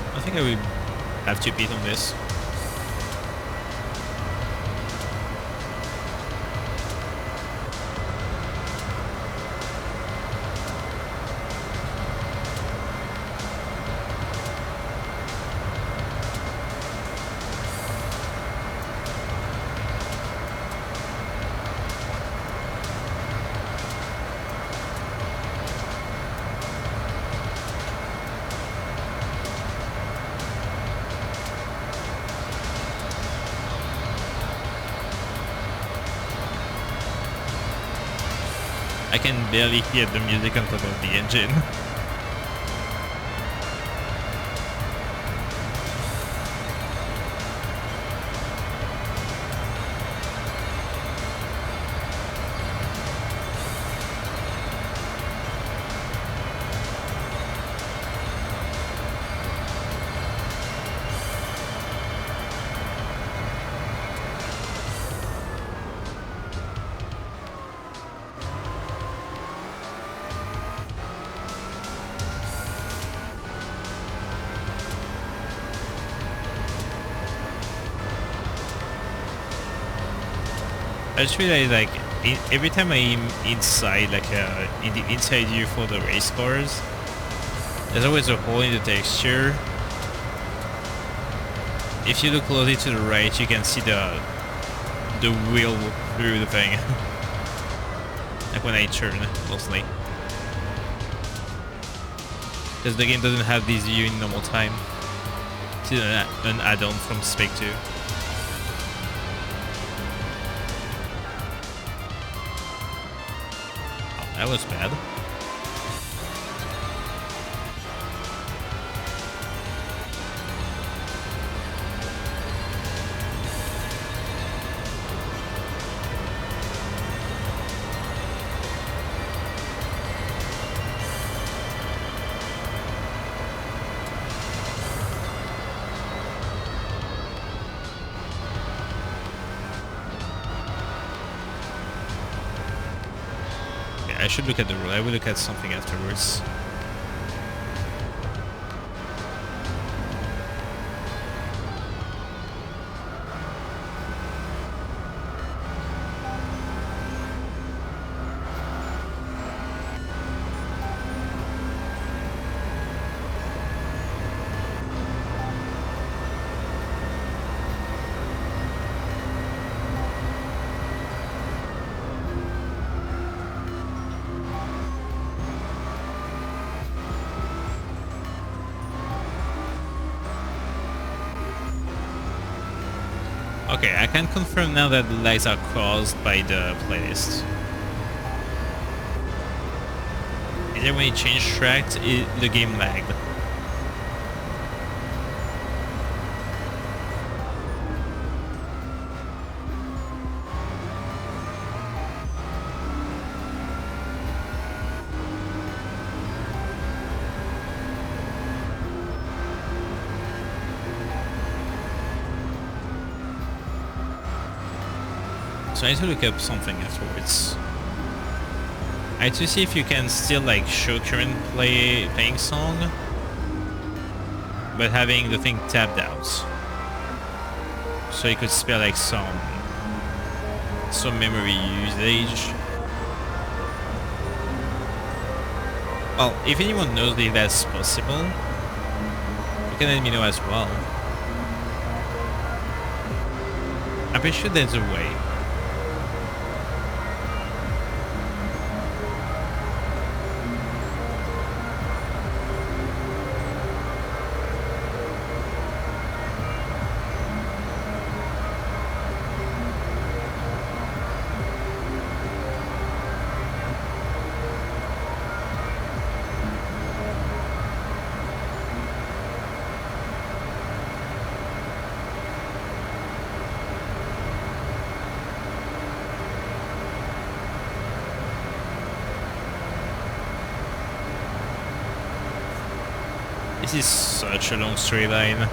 I think I will have to beat on this. I can barely hear the music on top of the engine. I just realized, like, every time I'm inside, like, in the inside view for the race cars, there's always a hole in the texture. If you look closely to the right, you can see the wheel through the thing. Like when I turn, mostly. Because the game doesn't have this view in normal time. It's an add-on from Spec-II. That was bad. I should look at the rule. I will look at something afterwards. Okay, I can confirm now that the lags are caused by the playlist. Either when you change track, the game lagged. So I need to look up something afterwards. I need to see if you can still like show current playing song, but having the thing tabbed out. So you could spare like some memory usage. Well, if anyone knows if that's possible, you can let me know as well. I'm pretty sure there's a way. This is such a long storyline.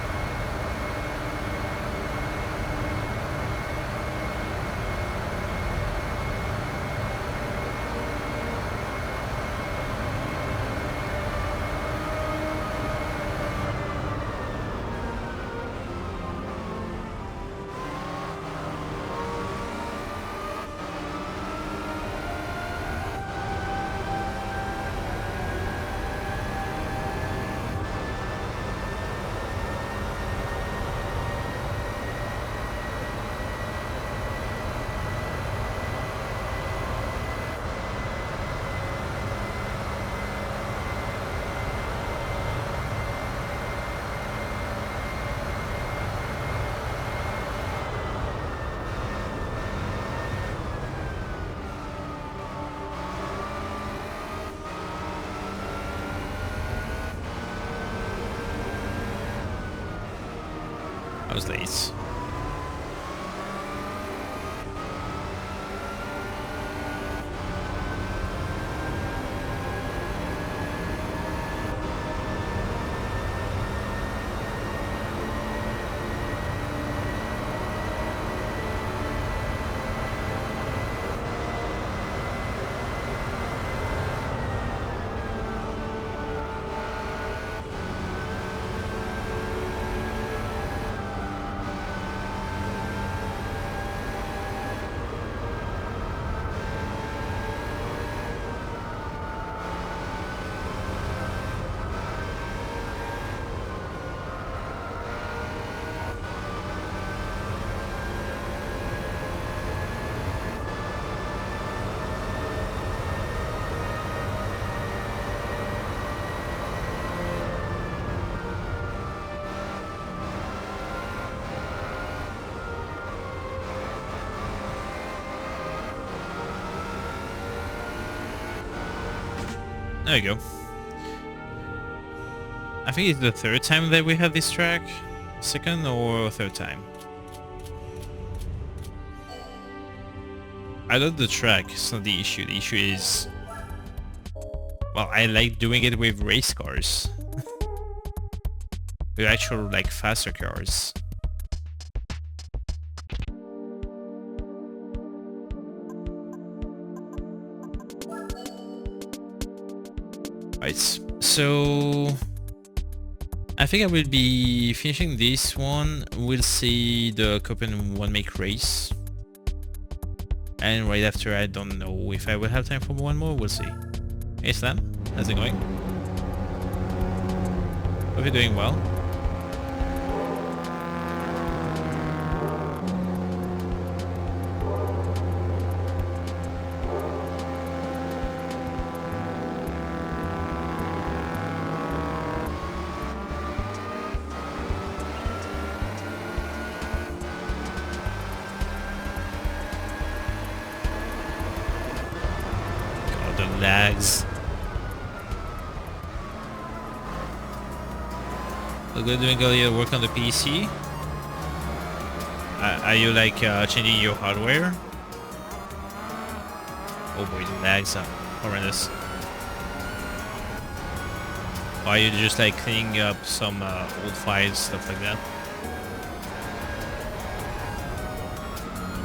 I was late. There we go. I think it's the third time that we have this track. Second or third time. I love the track, it's not the issue. The issue is... well, I like doing it with race cars. With actual, like, faster cars. Right, so I think I will be finishing this one. We'll see the Copenhagen one make race. And right after, I don't know if I will have time for one more, we'll see. Hey Slam, how's it going? Hope you're doing well. Lags. We're doing a little work on the PC. Are you like changing your hardware? Oh boy, the lags are horrendous. Or are you just like cleaning up some old files, stuff like that?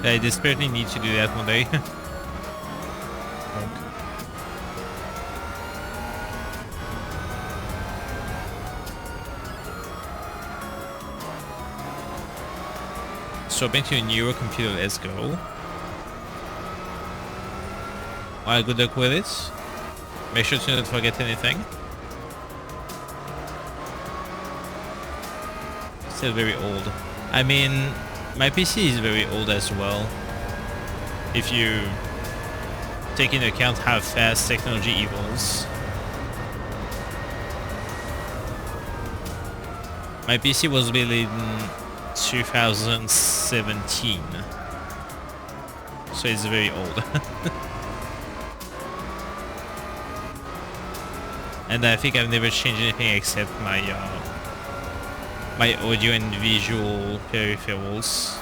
I desperately need to do that one day. Swapping to a newer computer, let's go. Alright, good luck with it. Make sure to not forget anything. Still very old. I mean, my PC is very old as well. If you take into account how fast technology evolves. My PC was built in 2017. So it's very old. And I think I've never changed anything except my my audio and visual peripherals.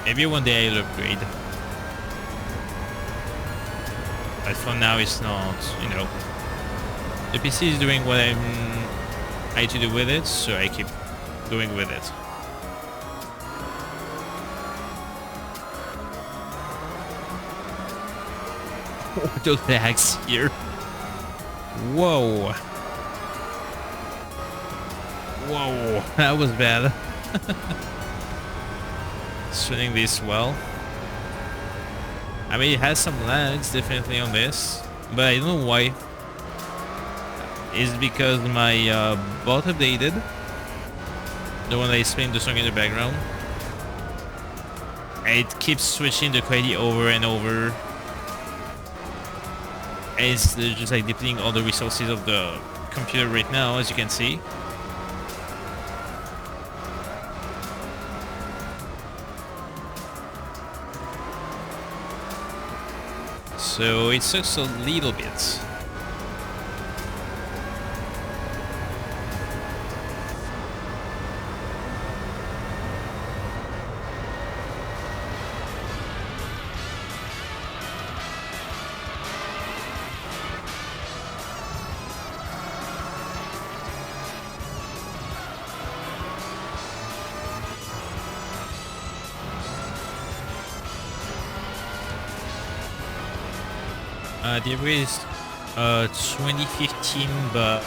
Maybe one day I'll upgrade. But for now it's not, you know. The PC is doing what I need to do with it, so I keep going with it. The lags here. Whoa. Whoa, that was bad. Swinging this well. I mean, it has some lags definitely on this, but I don't know why. Is it because my bot updated? The one that is playing the song in the background. It keeps switching the quality over and over. And it's just like depleting all the resources of the computer right now, as you can see. So it sucks a little bit. The upgrade is 2015, but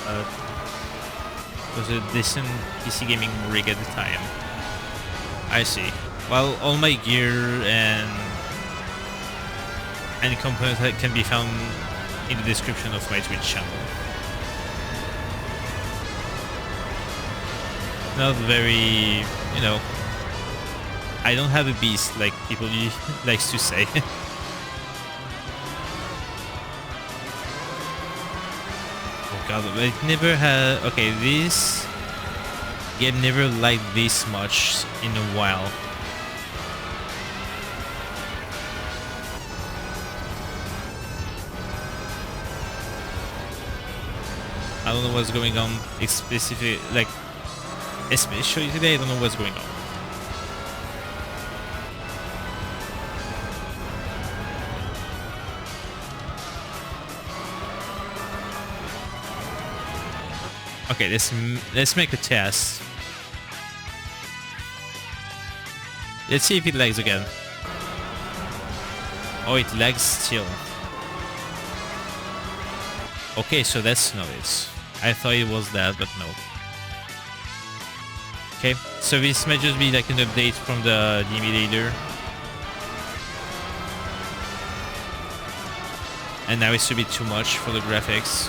was a decent PC gaming rig at the time. I see. Well, all my gear and components can be found in the description of my Twitch channel. Not very, you know, I don't have a beast like people likes to say. God, it never had. Okay, this game never liked this much in a while. I don't know what's going on. It's specific, like especially today. I don't know what's going on. Okay, let's make a test. Let's see if it lags again. Oh, it lags still. Okay, so that's not it. I thought it was that, but no. Okay, so this might just be like an update from the emulator. And now it's a bit too much for the graphics.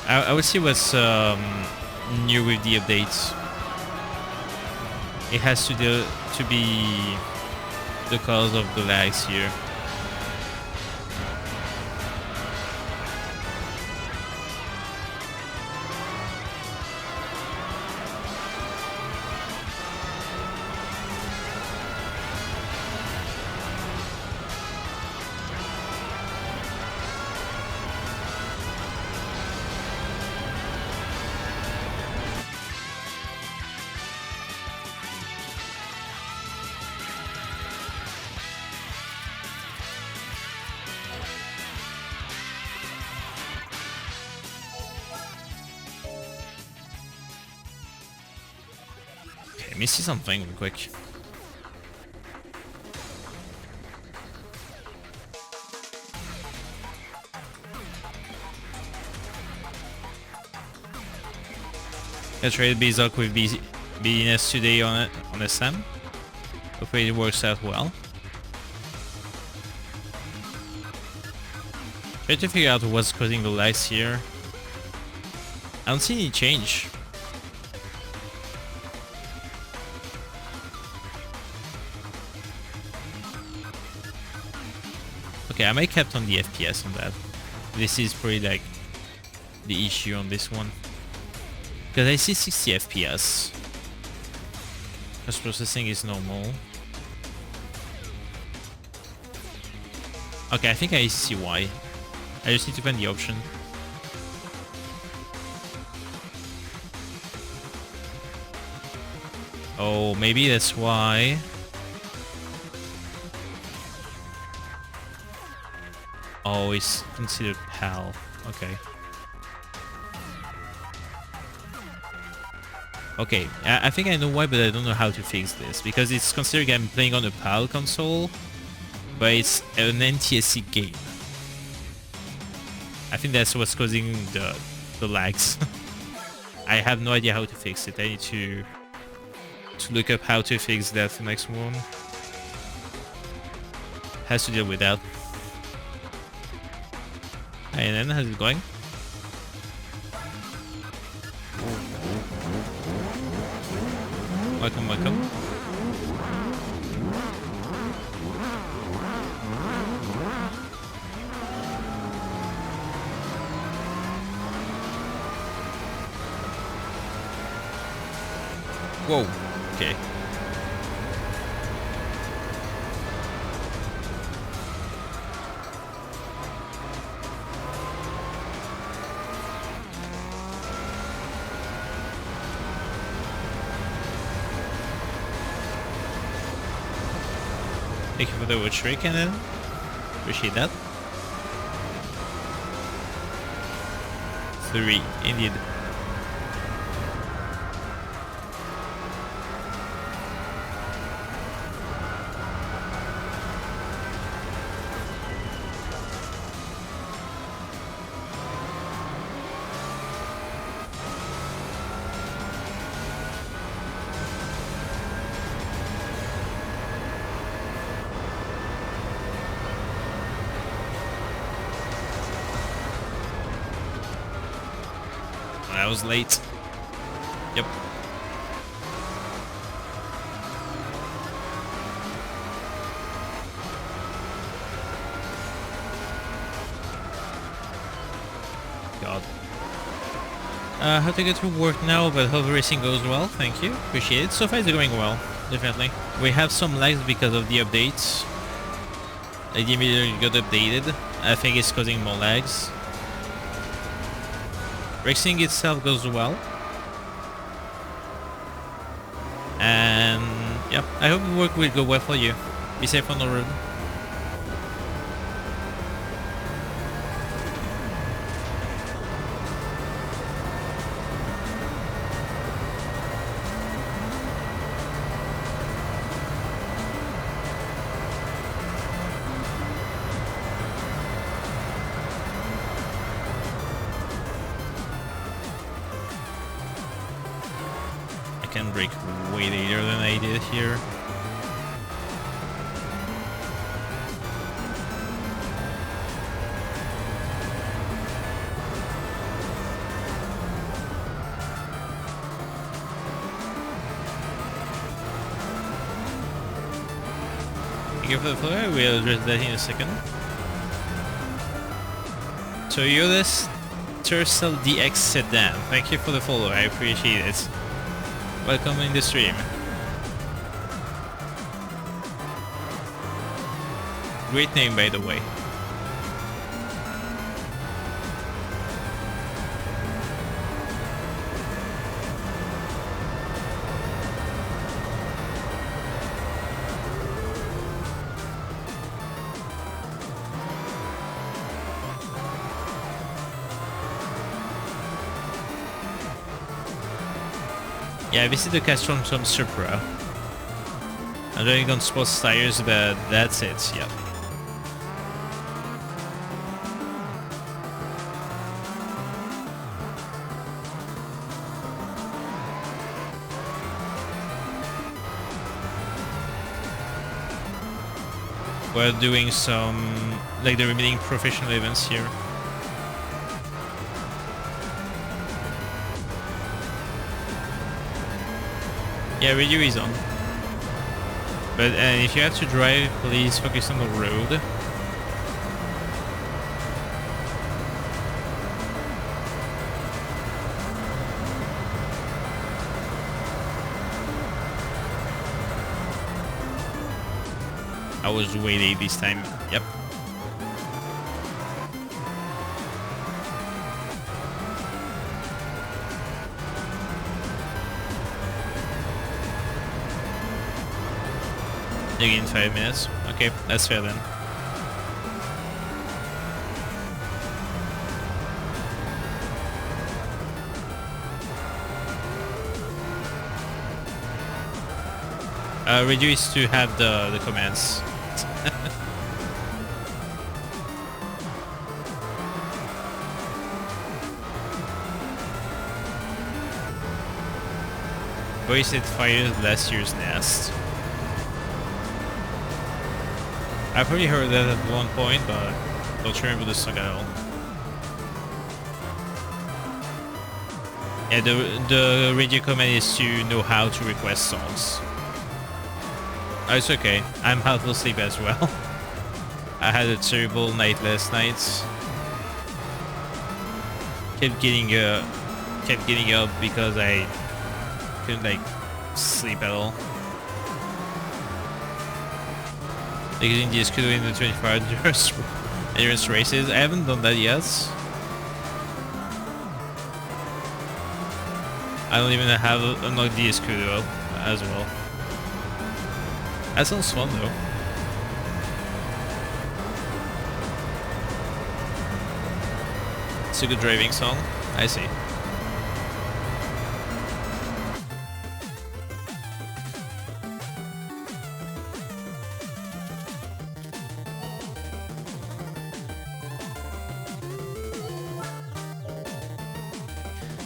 I will see what's new with the updates. It has to be the cause of the lags here. me see something real quick. I traded Bizarre with BNS today on SM. Hopefully it works out well. Try to figure out what's causing the lags here. I don't see any change. Okay, I might kept on the FPS on that. This is probably like the issue on this one. Because I see 60 FPS. Post processing is normal. Okay, I think I see why. I just need to find the option. Oh, maybe that's why. Oh, it's considered PAL. Okay. Okay, I think I know why, but I don't know how to fix this. Because it's considered I'm playing on a PAL console, but it's an NTSC game. I think that's what's causing the lags. I have no idea how to fix it. I need to look up how to fix that for next one. Has to deal with that. And then how's it going? Welcome, welcome. Whoa, okay. Thank you for the watch, Rick, and appreciate that. 3, indeed. I was late. Yep. God. Have to get to work now, but hope racing goes well. Thank you. Appreciate it. So far it's going well. Definitely. We have some lags because of the updates. The immediately got updated. I think it's causing more lags. Racing itself goes well. And yep, I hope the work will go well for you. Be safe on the road. I can brake way later than I did here. Thank you for the follow. I will address that in a second. Toyota's Tercel DX Sedan. Thank you for the follow. I appreciate it. Welcome in the stream. Great name, by the way. Yeah, this is the Castron from Supra. I'm driving on sports tires, but that's it, yeah. We're doing some, like, the remaining professional events here. Yeah, radio is on. But if you have to drive, please focus on the road. I was way late this time. Yep. You gain 5 minutes. Okay, that's fair then. Radio is to have the commands. Voice it fired last year's nest. I've probably heard that at one point, but don't remember the song at all. Yeah, the radio command is to know how to request songs. Oh, it's okay. I'm half asleep as well. I had a terrible night last night. Kept getting up because I couldn't like sleep at all. Like using the Escudo in the 24 hours endurance races. I haven't done that yet. I don't even have unlocked the Escudo as well. That sounds fun though. It's a good driving song. I see.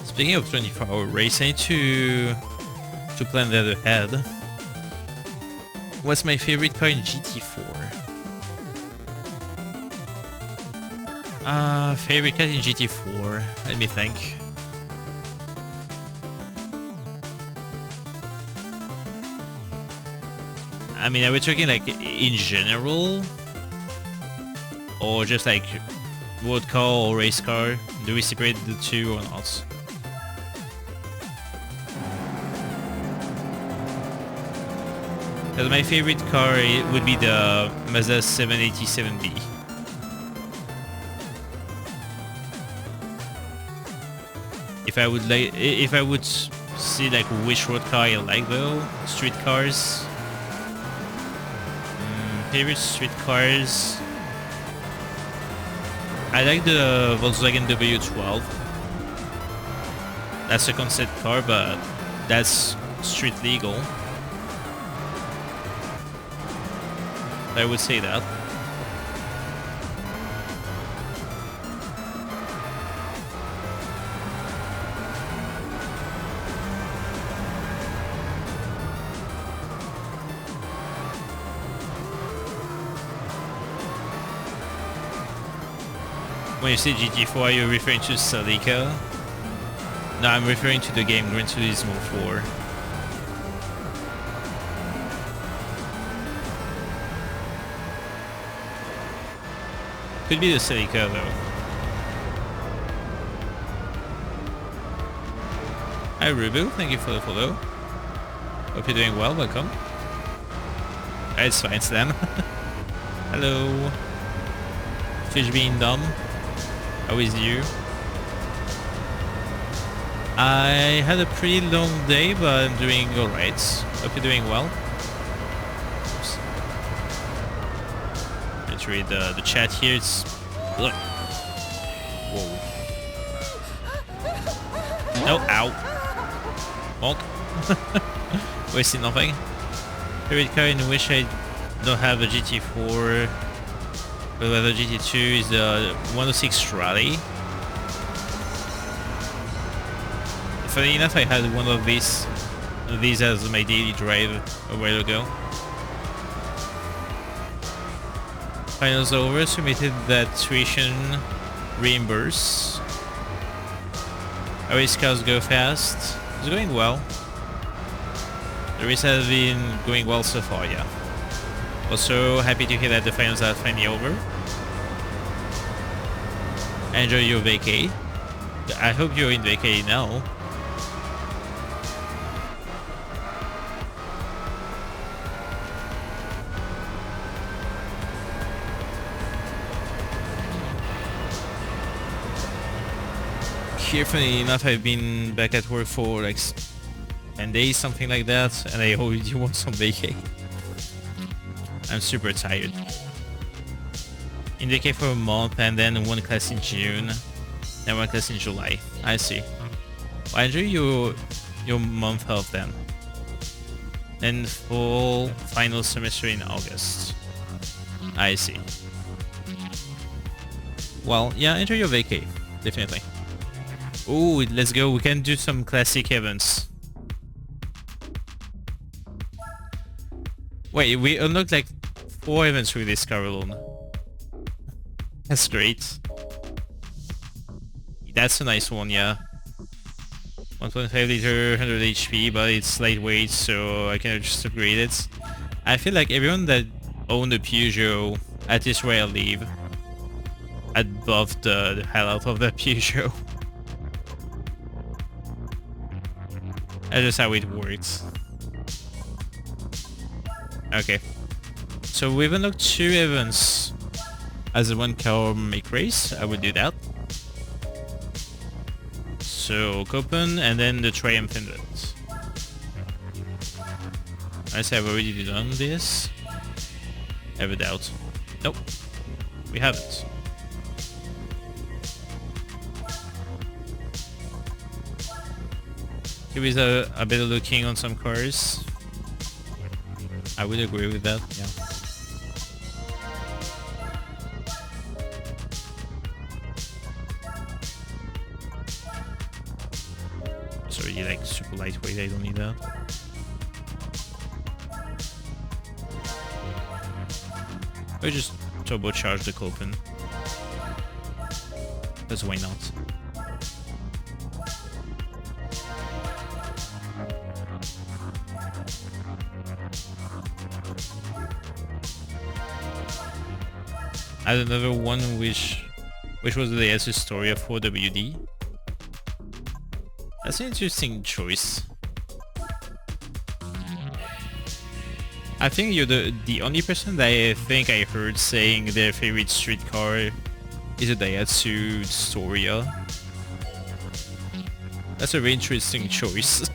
Speaking of 24-hour race, I need to plan that ahead. What's my favorite car in GT4? Favorite car in GT4? Let me think. I mean, are we talking like in general? Or just like road car or race car? Do we separate the two or not? Because my favorite car would be the Mazda 787B. If I would see like which road car I like though, street cars. Favorite street cars. I like the Volkswagen W12. That's a concept car, but that's street legal. I would say that. When you say GT4, are you referring to Celica? No, I'm referring to the game Gran Turismo 4. Could be the Celica though. Hi Rubu, thank you for the follow. Hope you're doing well, welcome. It's fine, Slam. Hello. Fish being dumb. How is you? I had a pretty long day, but I'm doing alright. Hope you're doing well. Let's read the chat here. It's... Look. Whoa. No, ow. Bonk. Wasting nothing. Favorite car in which I don't have a GT4, but the GT2 is the 106 Rally. Funny enough, I had one of these as my daily drive a while ago. Finals over, submitted that tuition reimburse. Our race cars go fast. It's going well. The race has been going well so far, yeah. Also happy to hear that the finals are finally over. Enjoy your vacay. I hope you're in vacay now. Here, funny enough, I've been back at work for like 10 days, something like that, and I already want some vacay. I'm super tired. In vacay for a month, and then one class in June, and one class in July. I see. Well, enjoy your month off then. Then full final semester in August. I see. Well, yeah, enjoy your vacay, definitely. Oh, let's go. We can do some classic events. Wait, we unlocked like 4 events with this car alone. That's great. That's a nice one, yeah. 1.5 liter, 100 HP, but it's lightweight, so I can just upgrade it. I feel like everyone that owned a Peugeot, at least where I live, above the hell out of the Peugeot. That's just how it works. Okay. So we've unlocked 2 events as a 1 car make race. I will do that. So Copen and then the Triumph event. I say I've already done this. I have a doubt. Nope. We haven't. Here is a better looking on some cars. I would agree with that, yeah. It's already like super lightweight, I don't need that. Or just turbocharge the Copen. Because why not? I had another one which was the Asus story of 4WD. That's an interesting choice. I think you're the only person that I think I heard saying their favorite street car is a Daihatsu Storia. That's a very interesting choice.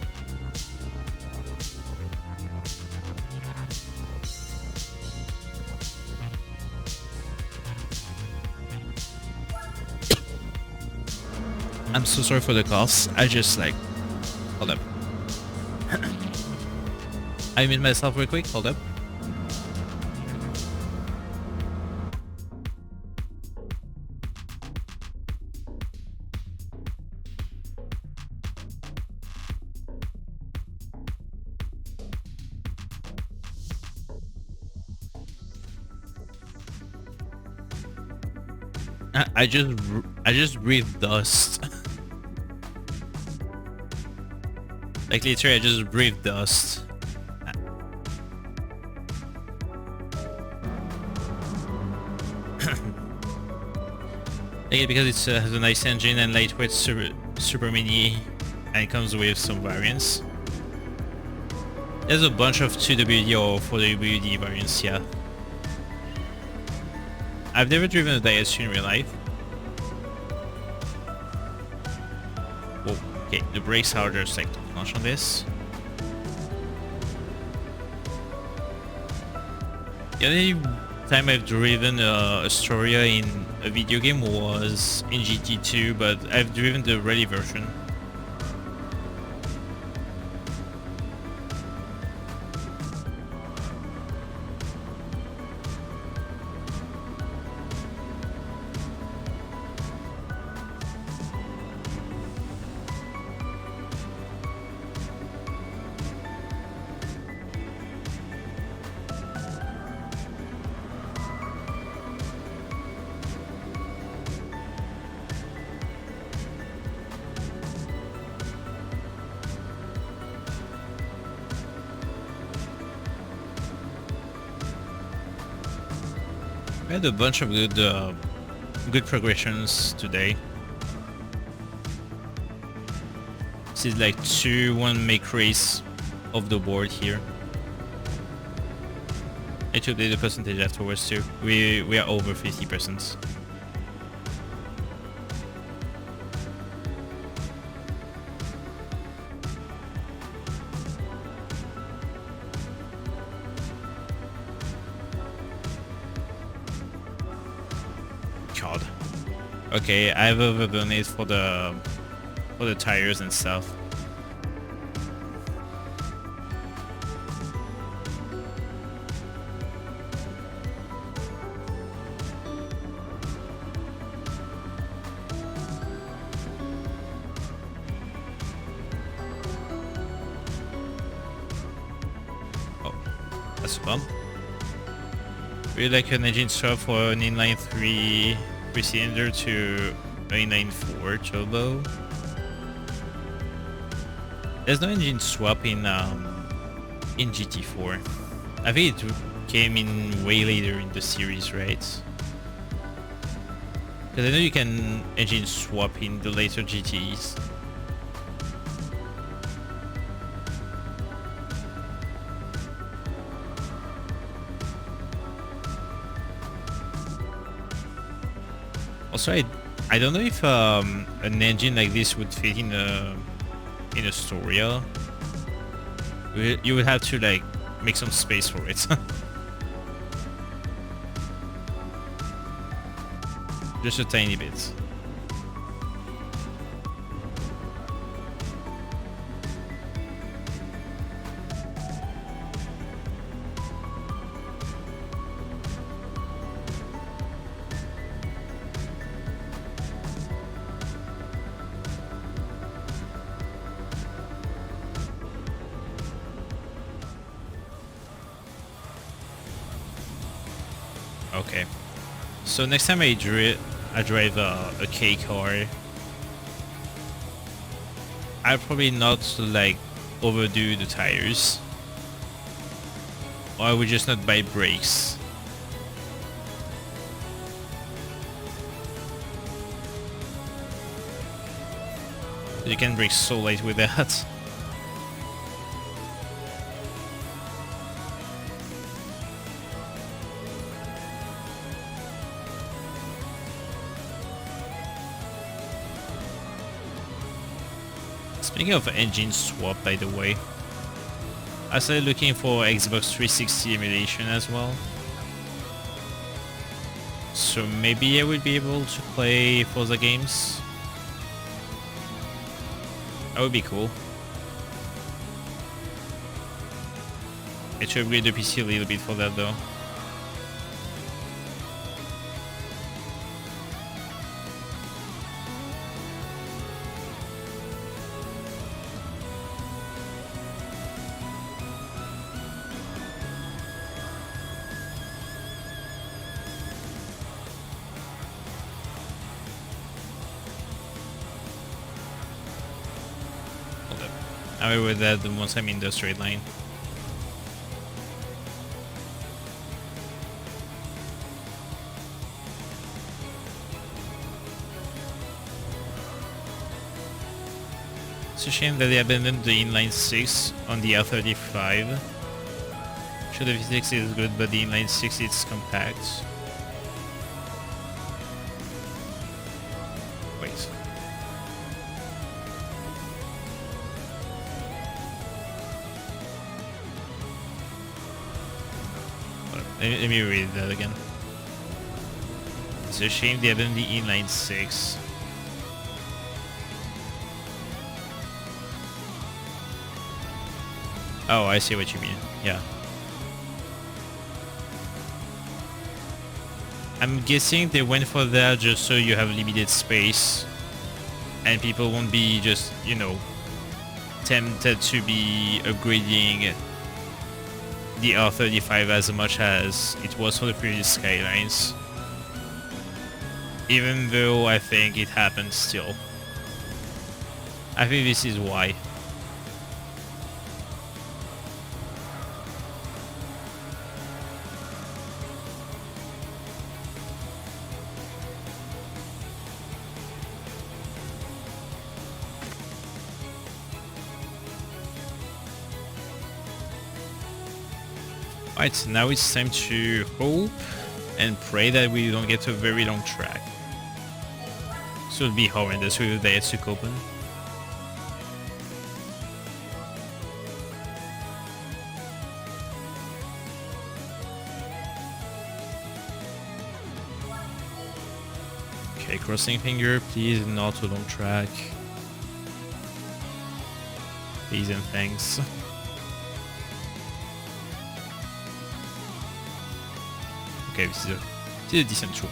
I'm so sorry for the coughs. I just like... Hold up. I mute myself real quick. Hold up. I just breathe dust. Like literally, I just breathe dust. Like because it has a nice engine and lightweight, super mini, and it comes with some variants. There's a bunch of 2WD or 4WD variants, yeah. I've never driven a Daihatsu in real life. Whoa, okay, the brakes are just like much on this. The only time I've driven a Storia in a video game was in GT2, but I've driven the rally version. We had a bunch of good progressions today. This is like 2-1 make race of the board here. I should update the percentage afterwards too. We are over 50%. God. Okay, I have overdone it for the tires and stuff. That's fun. Really like an engine swap for an inline 3-cylinder to an inline 4 turbo. There's no engine swap in GT4. I think it came in way later in the series, right? Because I know you can engine swap in the later GTs. Also, I don't know if an engine like this would fit in a Storia. You would have to like make some space for it. Just a tiny bit. Okay, so next time I drive a K car, I'll probably not like overdo the tires, or I would just not buy brakes. You can brake so light with that. Speaking of engine swap, by the way, I started looking for Xbox 360 emulation as well. So maybe I will be able to play Forza games. That would be cool. I should upgrade the PC a little bit for that though. I will do that once I'm in the straight line. It's a shame that they abandoned the inline 6 on the R35. Sure, the V6 is good, but the inline 6 is compact. Wait. Let me read that again. It's a shame they abandoned the inline 6. Oh, I see what you mean. Yeah. I'm guessing they went for that just so you have limited space and people won't be just, you know, tempted to be upgrading the R35 as much as it was for the previous Skylines. Even though I think it happens still. I think this is why. Alright, so now it's time to hope and pray that we don't get a very long track. So it'll be horrendous with the Etsuko open. Okay, crossing finger, please not a long track. Please and thanks. Okay, this is a decent tour.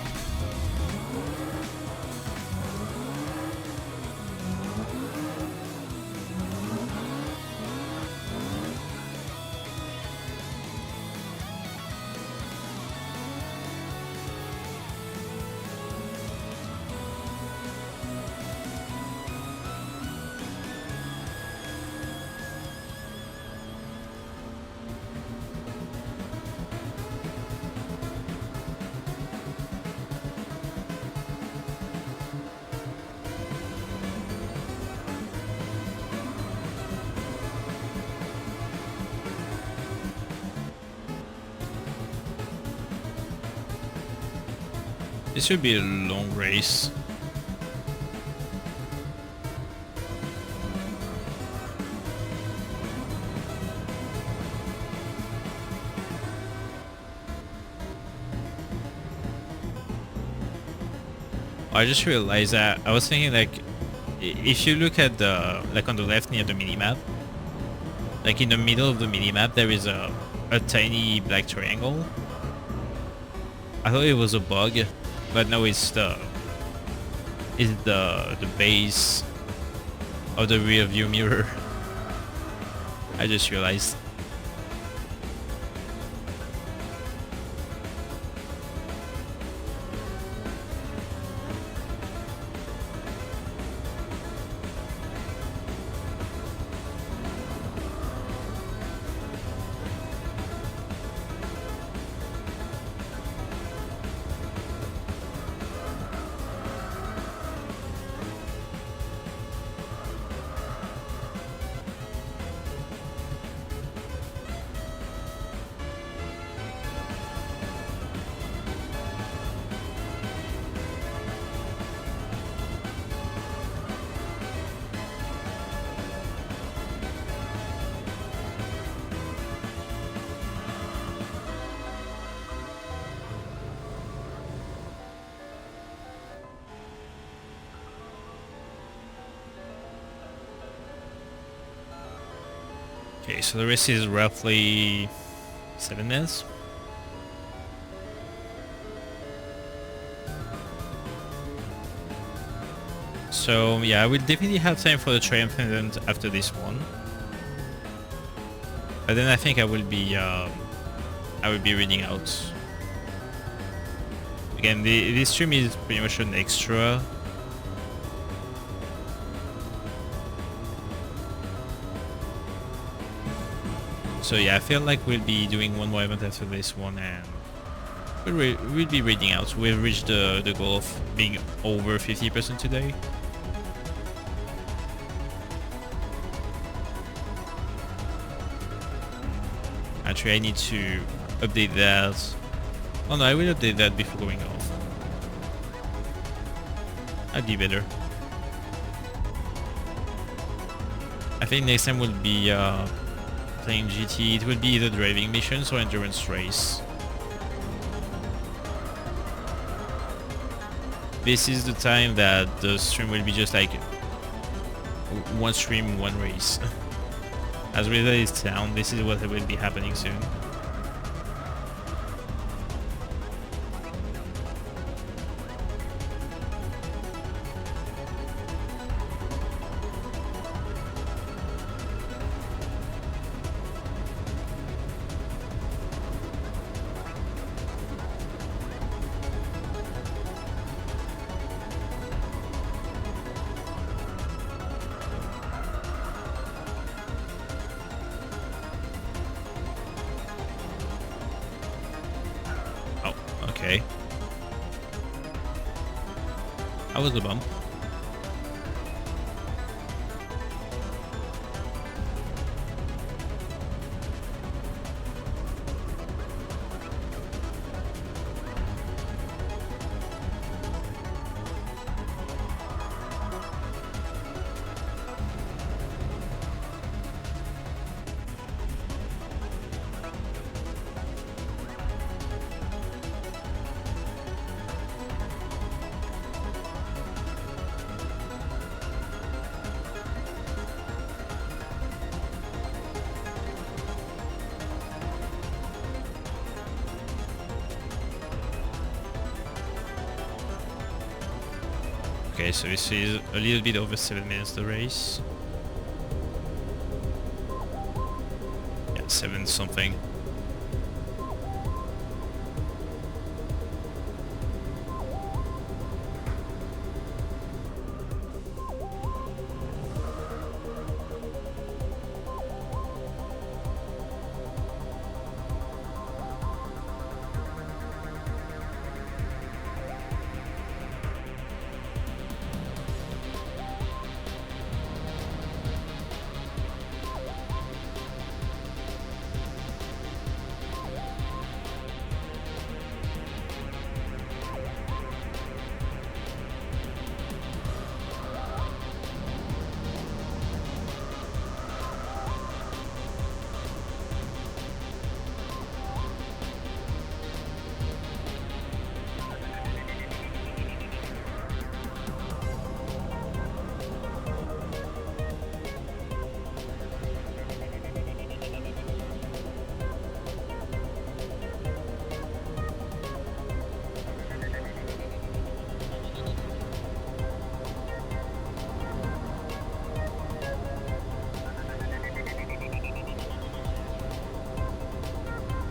This should be a long race. I just realized that I was thinking, like, if you look at the, like, on the left near the minimap, like in the middle of the minimap there is a tiny black triangle. I thought it was a bug, but no, it's the base of the rear view mirror. I just realized. Okay, so the race is roughly 7 minutes. So yeah, I will definitely have time for the triumphant after this one. But then I think I will be reading out. Again, this stream is pretty much an extra. So yeah, I feel like we'll be doing one more event after this one, and we'll be reading out. We've reached the goal of being over 50% today. Actually, I need to update that. Oh no, I will update that before going off. That'd be better. I think next time we'll be playing GT. It will be either driving missions or endurance race. This is the time that the stream will be just like one stream, one race. As weather is down, this is what will be happening soon. Okay. That was a bump. Okay, so this is a little bit over 7 minutes the race. Yeah, 7 something.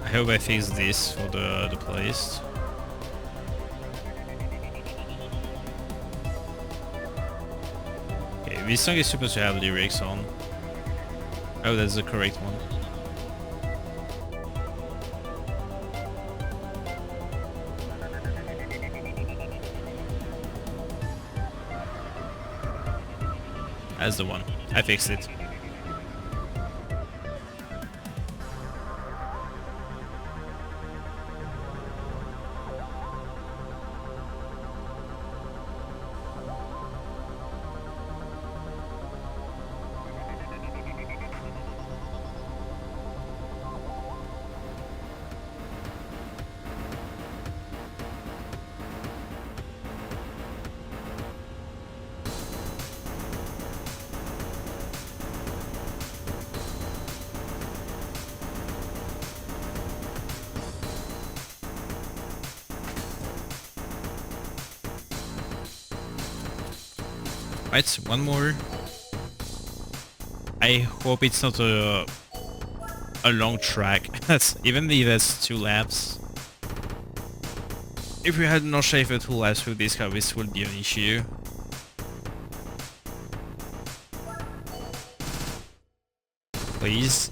I hope I fix this for the playlist. Okay, this song is supposed to have lyrics on. Oh, that's the correct one. That's the one. I fixed it. Right, one more. I hope it's not a long track. Even if that's 2 laps. If we had no safer 2 laps with this car, this would be an issue. Please.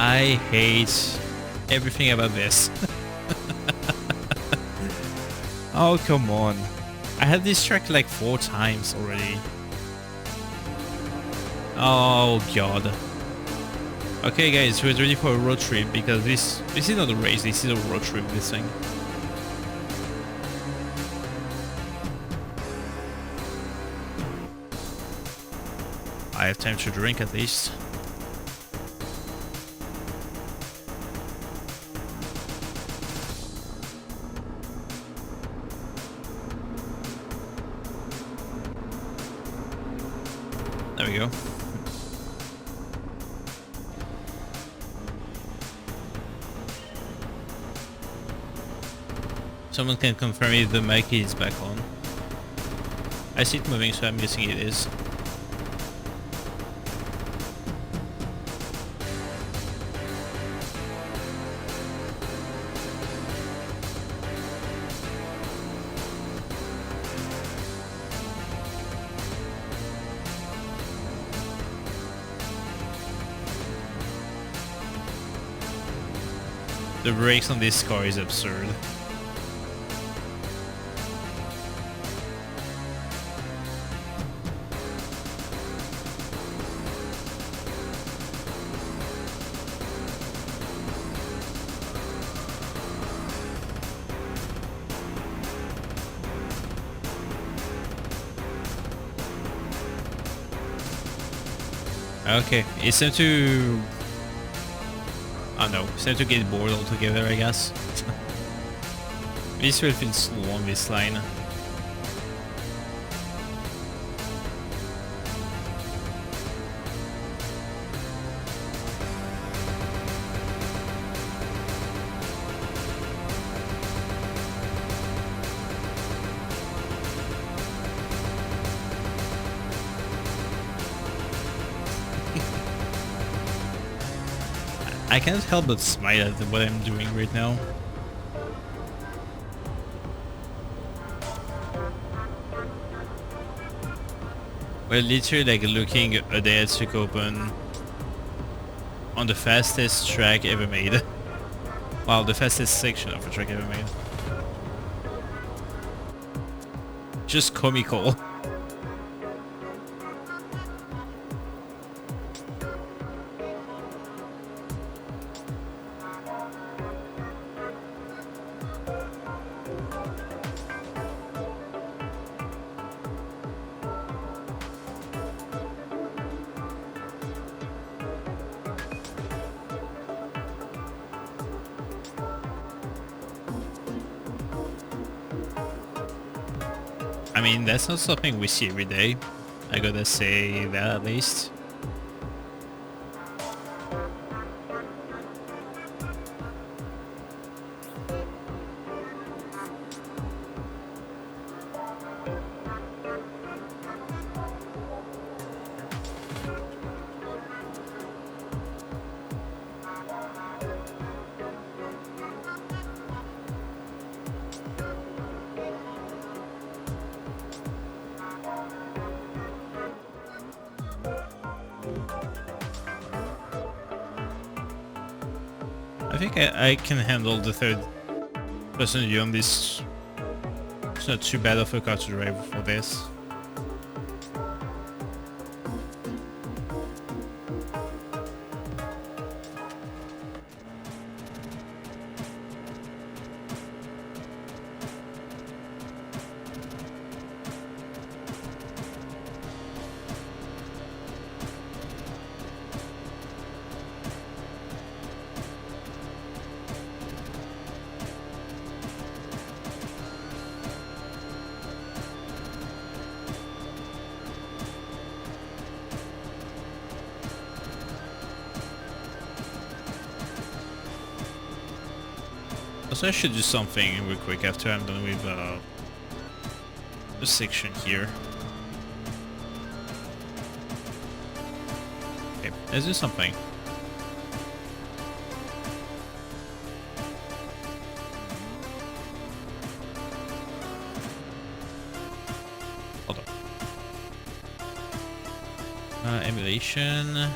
I hate everything about this. Oh, come on. I had this track like 4 times already. Oh god. Okay guys, we're ready for a road trip because this is not a race, this is a road trip, this thing. I have time to drink at least. There we go. Someone can confirm if the mic is back on. I see it moving, so I'm guessing it is. The brakes on this car is absurd. Okay, it's time to... Oh no, it's time to get bored altogether, I guess. This will feel slow on this line. I can't help but smile at what I'm doing right now. We're literally like looking at the Spec Open on the fastest track ever made. Well, the fastest section of a track ever made. Just comical. I mean, that's not something we see every day. I gotta say that at least. I think I can handle the third person view on this. It's not too bad of a car to drive for this. So I should do something real quick after I'm done with this section here. Okay, let's do something. Hold on. Emulation.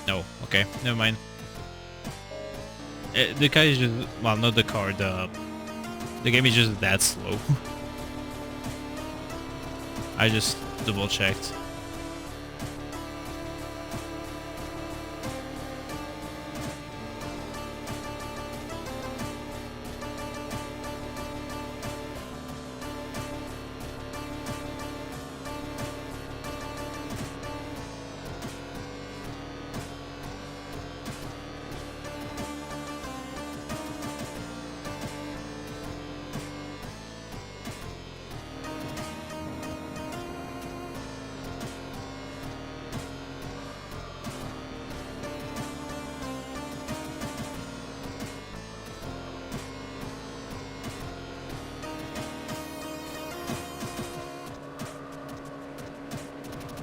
No, okay, never mind. The car is just, well, not the car, the game is just that slow. I just double checked.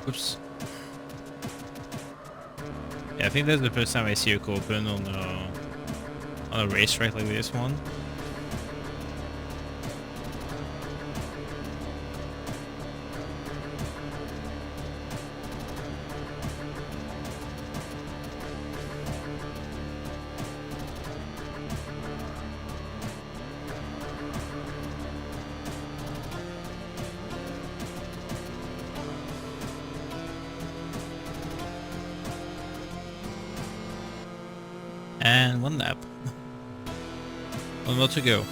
Oops. Yeah, I think that's the first time I see a open on a racetrack like this one. And one lap. One more to go.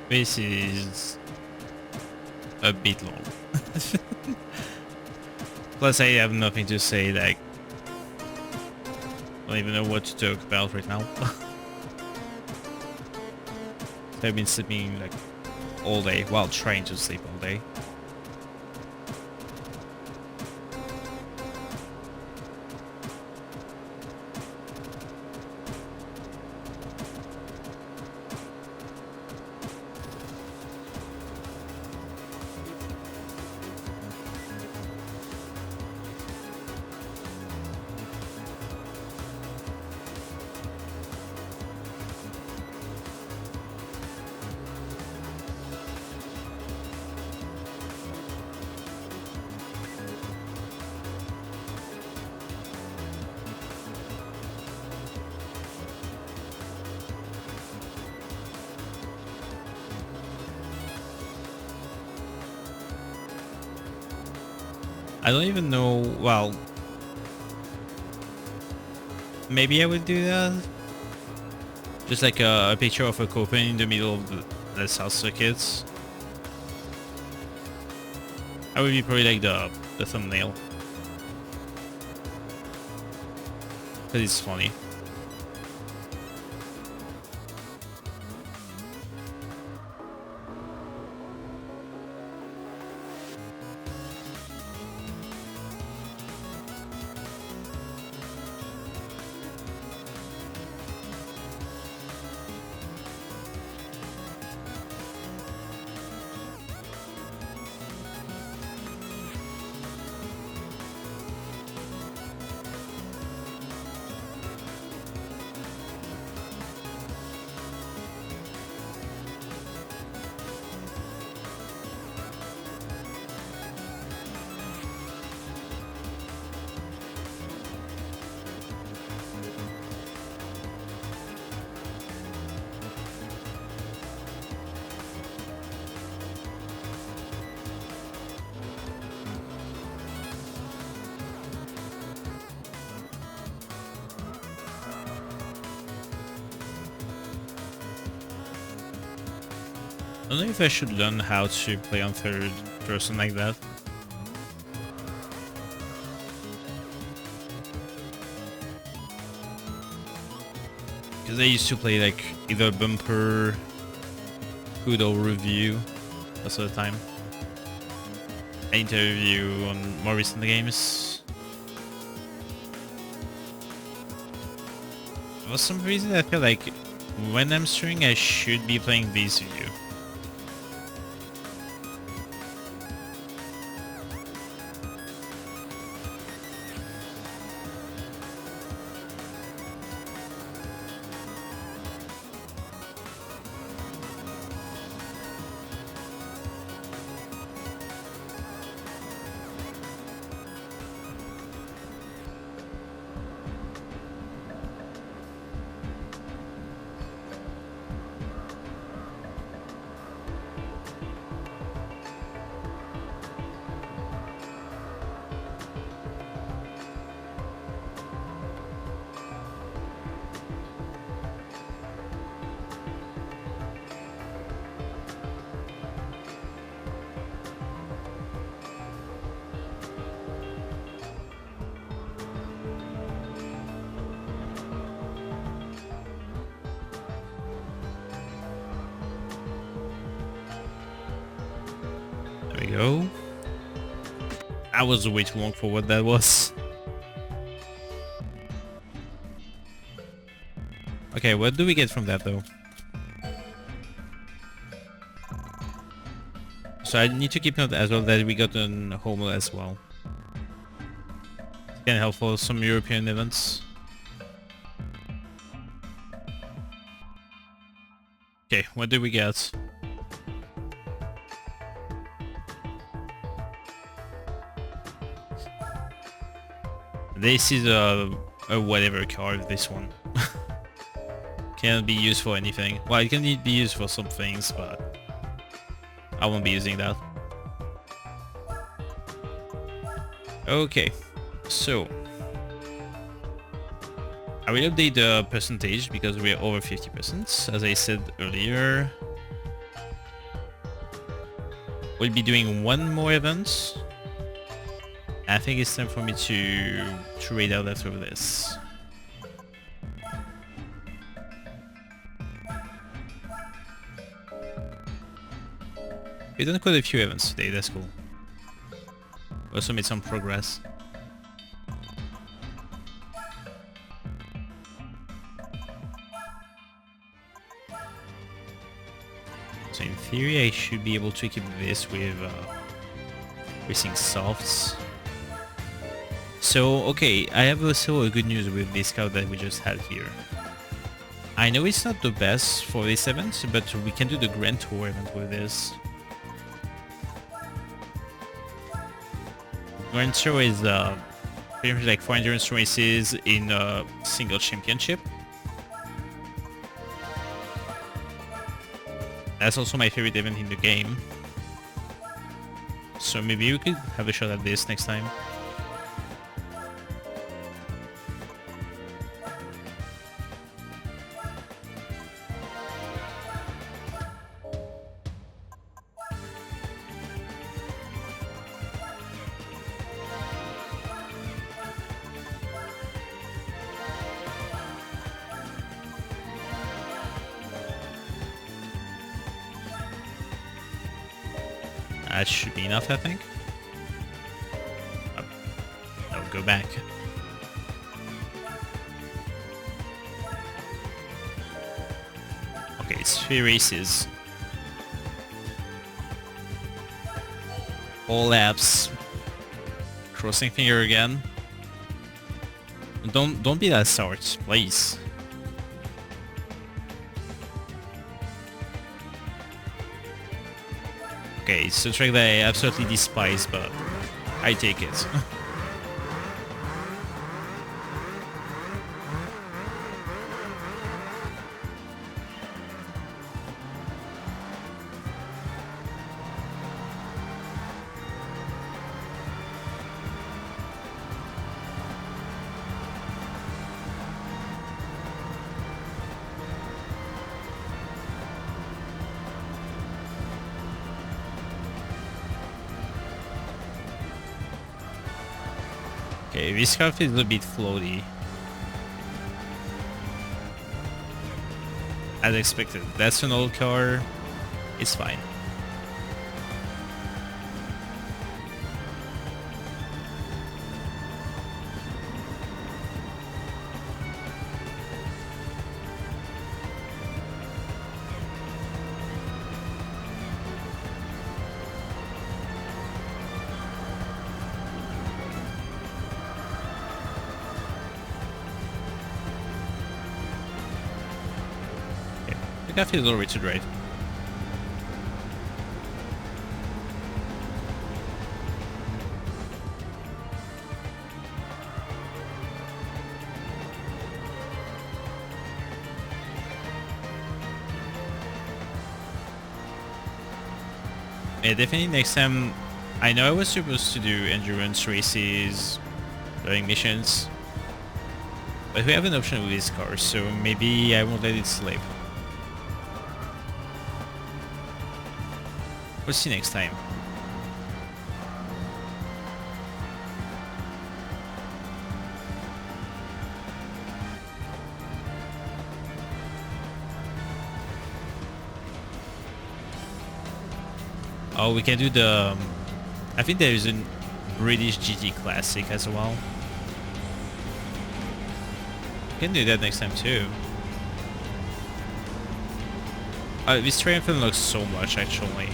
This is a bit long. Plus I have nothing to say, like, I don't even know what to talk about right now. I've been sleeping like all day, while trying to sleep all day. I don't even know, well, maybe I would do that. Just like a picture of a coffin in the middle of the South Circuits. That would be probably like the thumbnail. Because it's funny. I don't know if I should learn how to play on third person like that. Because I used to play like either bumper, hood or review most of the time. I interview on more recent games. For some reason I feel like when I'm streaming I should be playing this view. There we go. That was way too long for what that was. Okay, what do we get from that though? So I need to keep note as well that we got an Homo as well. Can help for some European events. Okay, what do we get? This is a whatever card, this one. Can't be used for anything. Well, it can be used for some things, but I won't be using that. Okay, so I will update the percentage because we're over 50%, as I said earlier. we'll be doing one more event. I think it's time for me to raid out after this. We've done quite a few events today, that's cool. Also made some progress. So in theory I should be able to equip this with racing softs. So okay, I have also a good news with this car that we just had here. I know it's not the best for this event, but we can do the Grand Tour event with this. Grand Tour is pretty much like 4 endurance races in a single championship. That's also my favorite event in the game. So maybe we could have a shot at this next time. That should be enough, I think. I'll go back. Okay, it's 3 races. All laps. Crossing finger again. Don't be that sort, please. Okay, it's a track that I absolutely despise, but I take it. Okay, this car feels a bit floaty. As expected. That's an old car. It's fine. The car feels a little bit to drive. Yeah, definitely next time. I know I was supposed to do endurance races, doing missions, but we have an option with this car, so maybe I won't let it slip. We'll see next time. Oh, we can do the... I think there is a British GT Classic as well. We can do that next time too. This Triumph looks so much actually.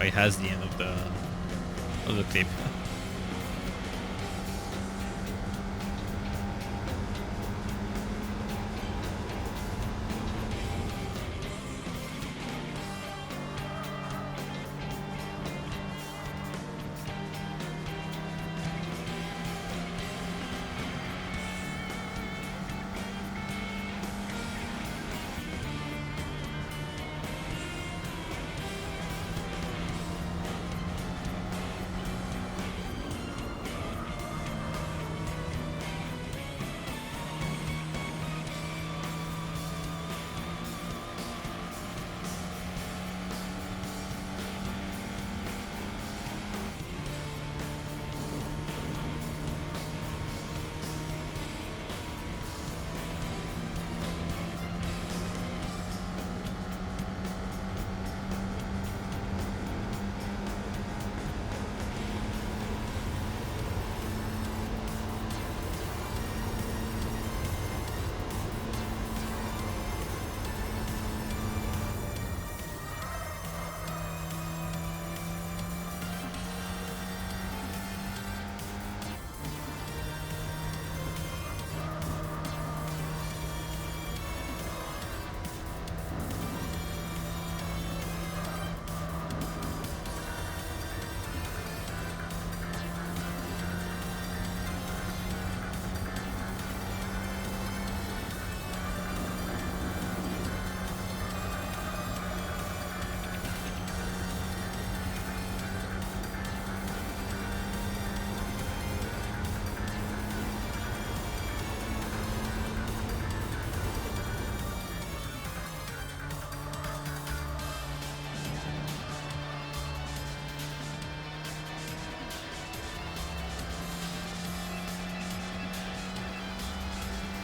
It has the end of the clip.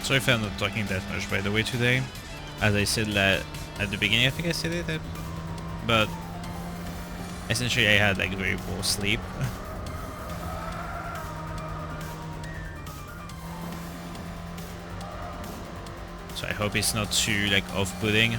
Sorry if I'm not talking that much, by the way, today. As I said at the beginning, I think I said it, but essentially I had like very poor sleep. So I hope it's not too like off-putting.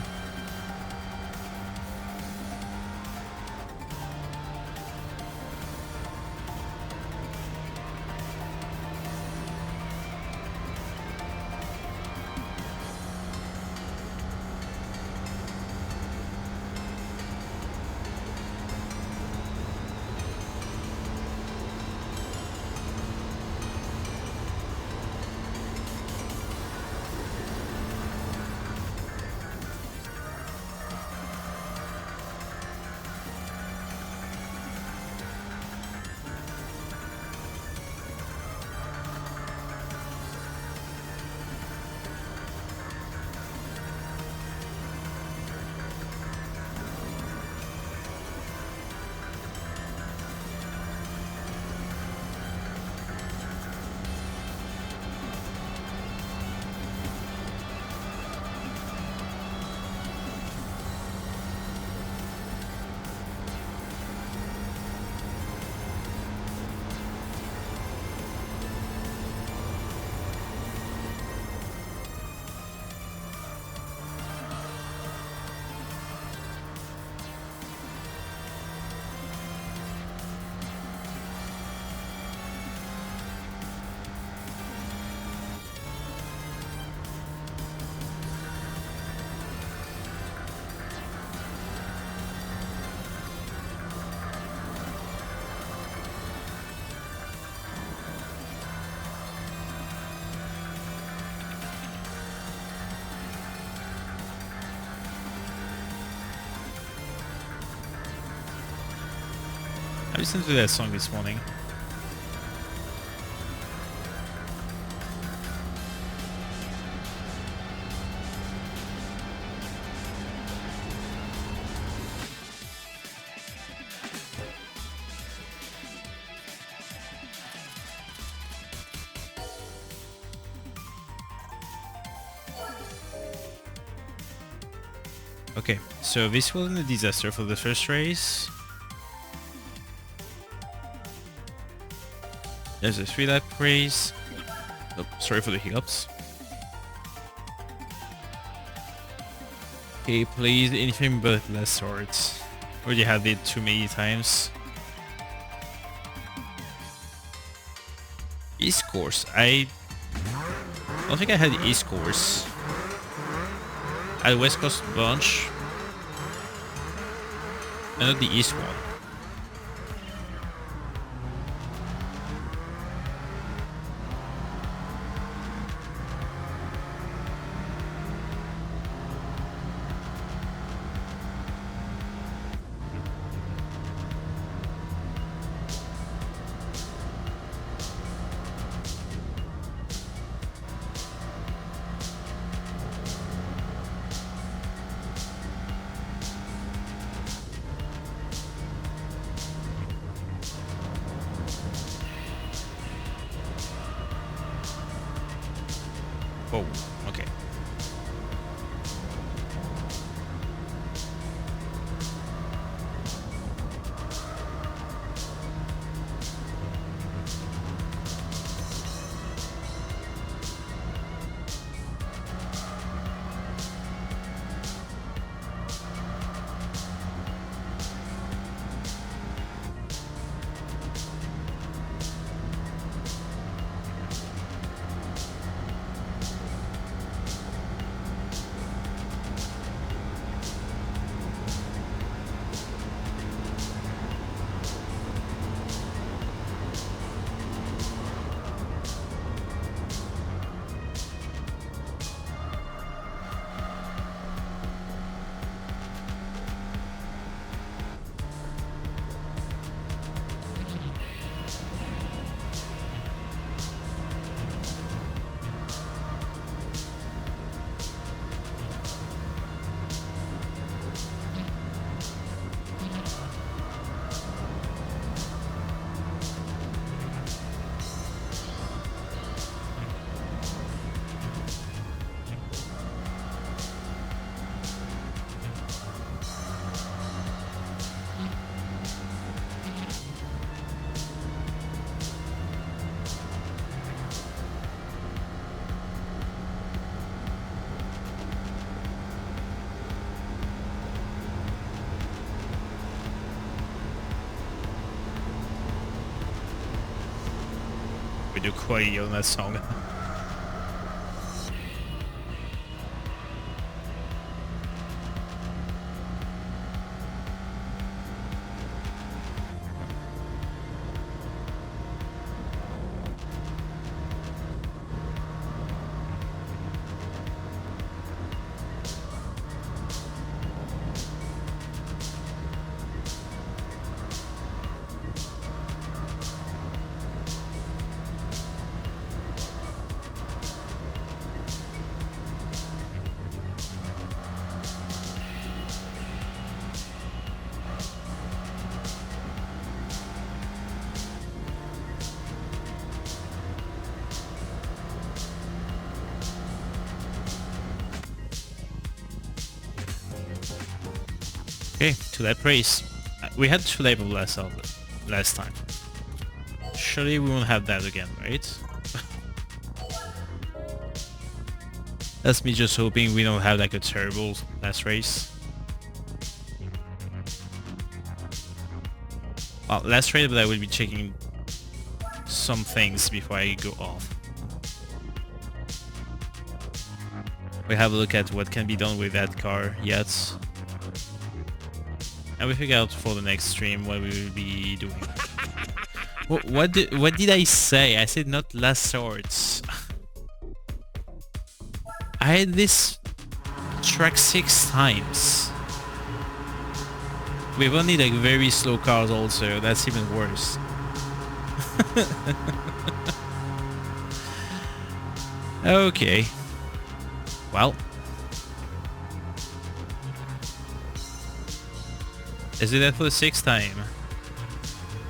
I listened to that song this morning. Okay, so this wasn't a disaster for the first race. There's a 3-lap race. Oh, sorry for the hiccups. Okay, please, anything but last start. Already had it too many times. East course. I don't think I had East course. I had West Coast bunch. And not the East one. with the quality on that song. Okay, to that praise. We had 2 levels last time. Surely we won't have that again, right? That's me just hoping we don't have like a terrible last race. Well, last race, but I will be checking some things before I go off. We have a look at what can be done with that car yet. And we figure out for the next stream what we will be doing. What did I say? I said not last swords. I had this track 6 times. We've only like very slow cars also. That's even worse. Okay. Well. Is it that for the 6th time?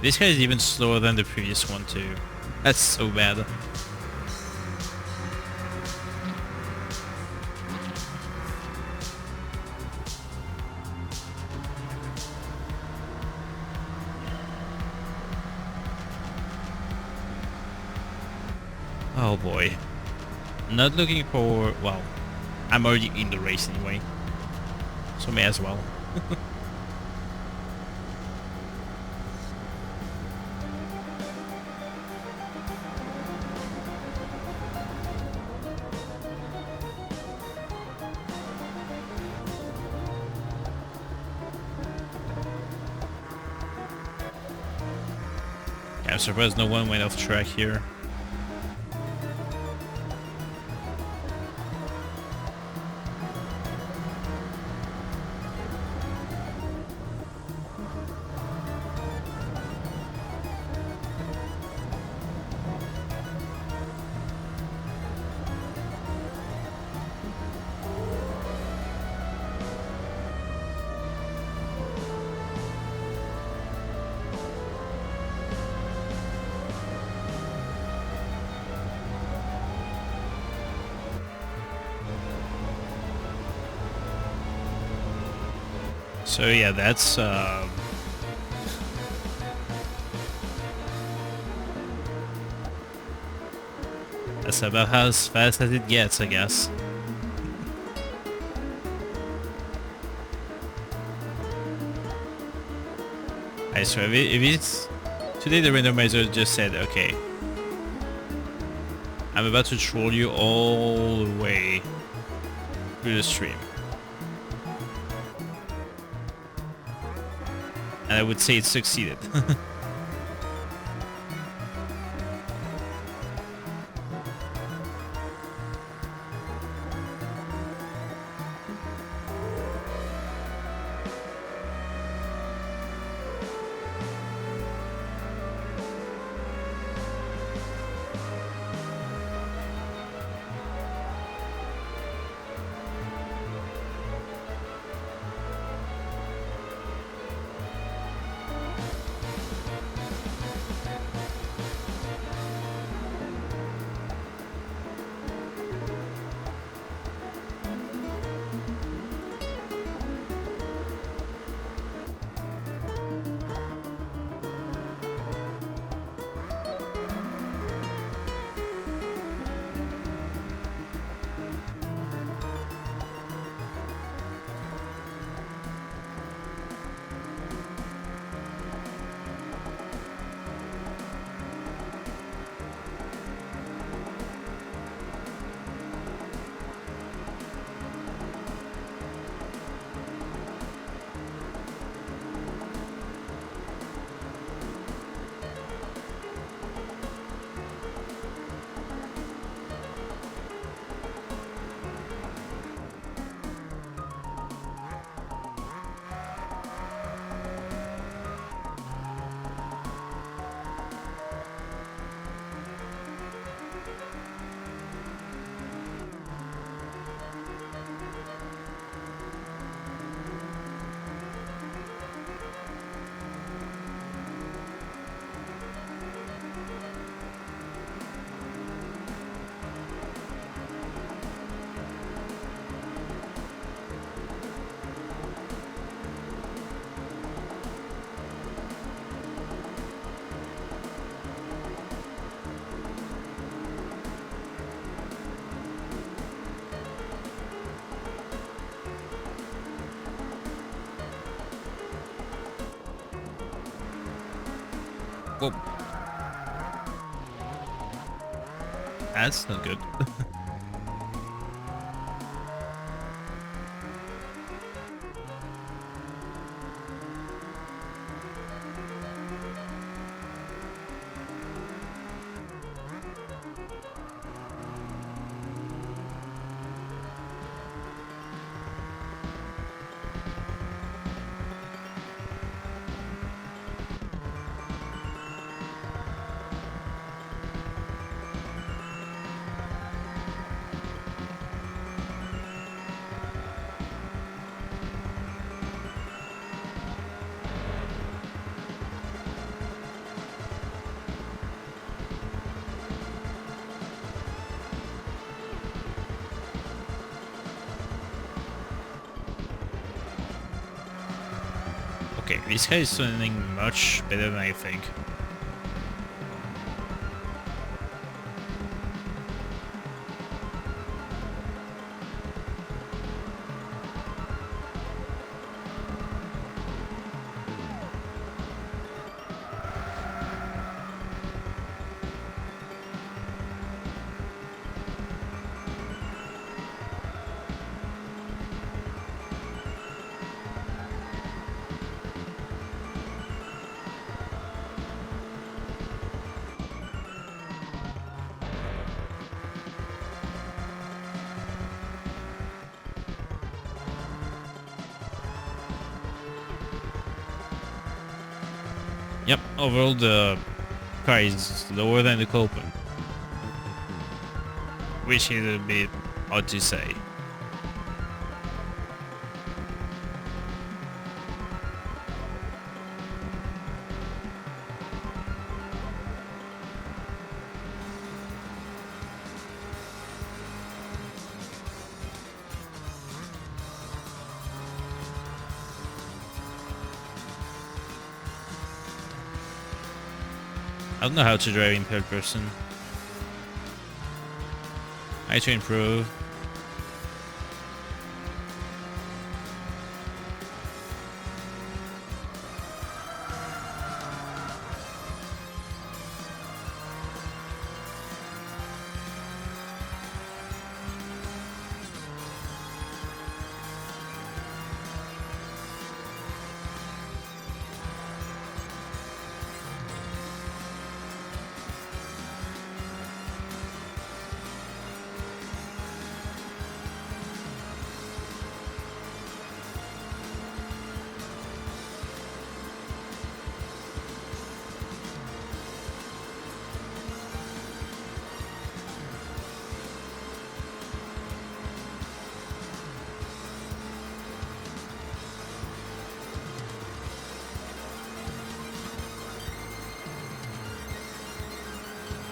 This guy is even slower than the previous one too. That's so bad. Oh boy. Not looking for... well, I'm already in the race anyway. So may as well. I'm surprised no one went off track here. So yeah, that's about how as fast as it gets, I guess. I swear, if it's today, the randomizer just said, okay, I'm about to troll you all the way through the stream. And I would say it succeeded. Whoa. That's not good. Okay, this guy is doing much better than I think. Yep, overall the car is lower than the Copen, which is a bit odd to say. I don't know how to drive in third person. I try to improve.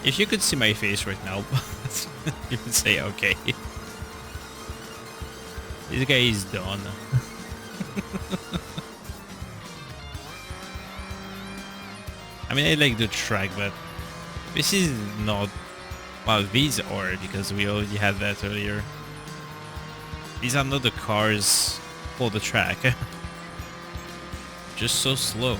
If you could see my face right now, you would say, okay. This guy is done. I mean, I like the track, but this is not... Well, these are, because we already had that earlier. These are not the cars for the track. Just so slow.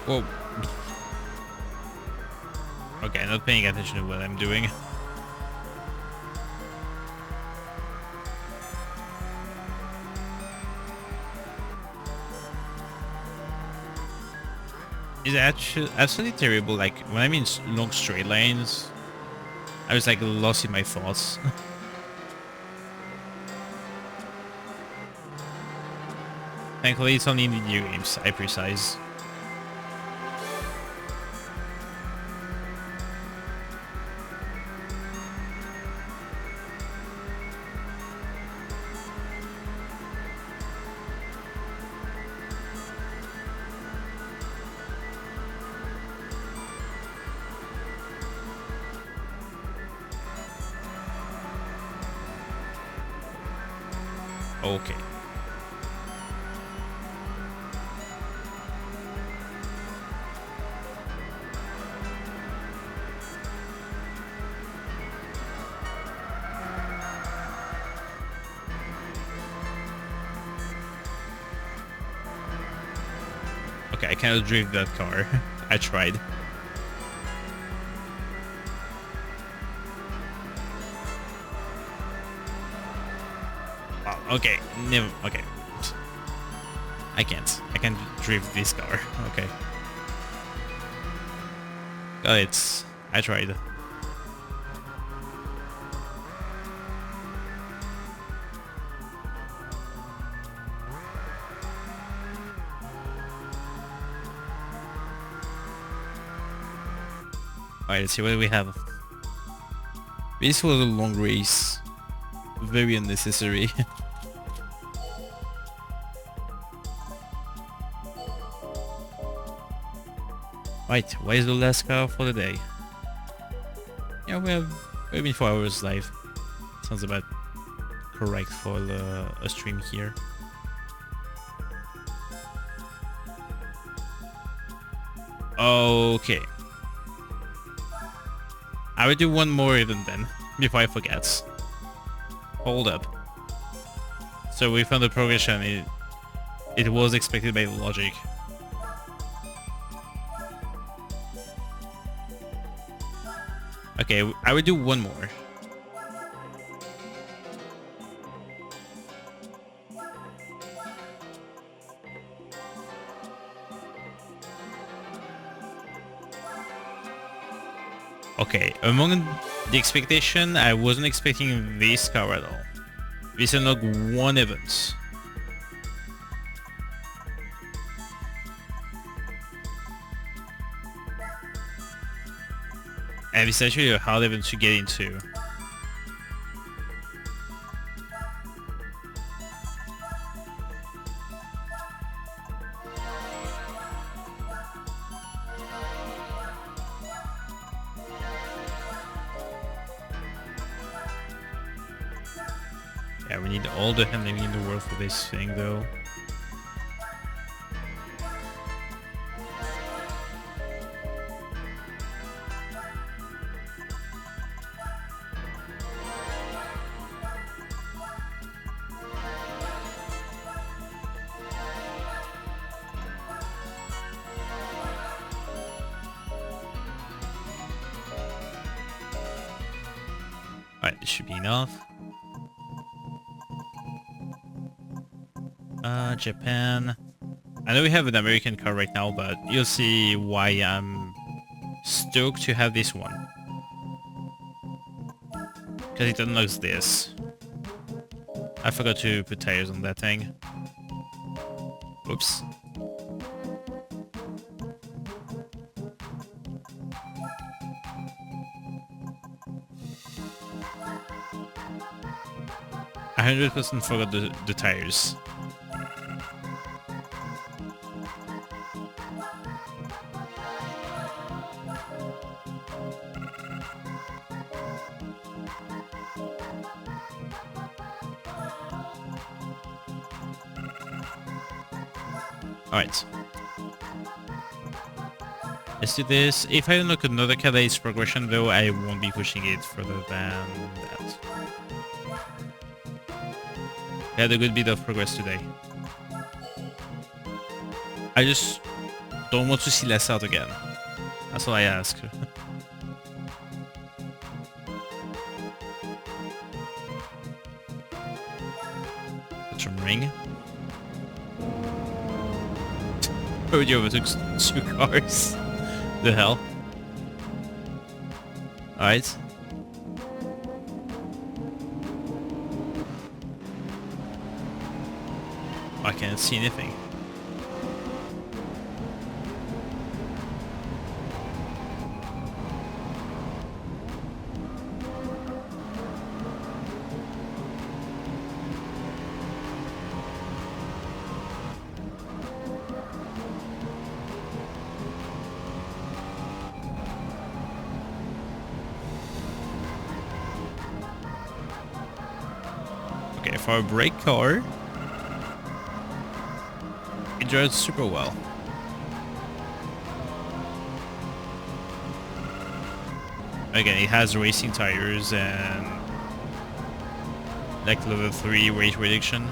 Whoa. Okay, not paying attention to what I'm doing. It's actually absolutely terrible. Like when I'm in long straight lines, I was like lost in my thoughts. Thankfully, it's only in video games, I precise. Okay. Okay, I cannot drift that car. I tried. Wow, okay, never, okay. I can't drift this car, okay. Got it, I tried. Alright, let's see what we have. This was a long race. Very unnecessary. Right, why is the last car for the day? Yeah, we've been 4 hours live. Sounds about correct for a stream here. Okay. I will do one more event then, before I forget. Hold up. So we found the progression. It was expected by the logic. Okay, I will do one more. Okay, among the expectation, I wasn't expecting this car at all. This unlocked one event. And it's actually a hard event to get into. Yeah, we need all the handling in the world for this thing though. Alright, this should be enough. Japan. I know we have an American car right now, but you'll see why I'm stoked to have this one. Because it unlocks this. I forgot to put tires on that thing. Oops. I 100% forgot the tires. Alright. Let's do this. If I unlock another car that is progression though, I won't be pushing it further than that. We had a good bit of progress today. I just don't want to see Lassard again. That's all I ask. Some ring. Oh, you overtook 2 cars. The hell? Alright. I can't see anything. Okay, for a brake car, it drives super well. Again, it has racing tires and like level 3 weight reduction.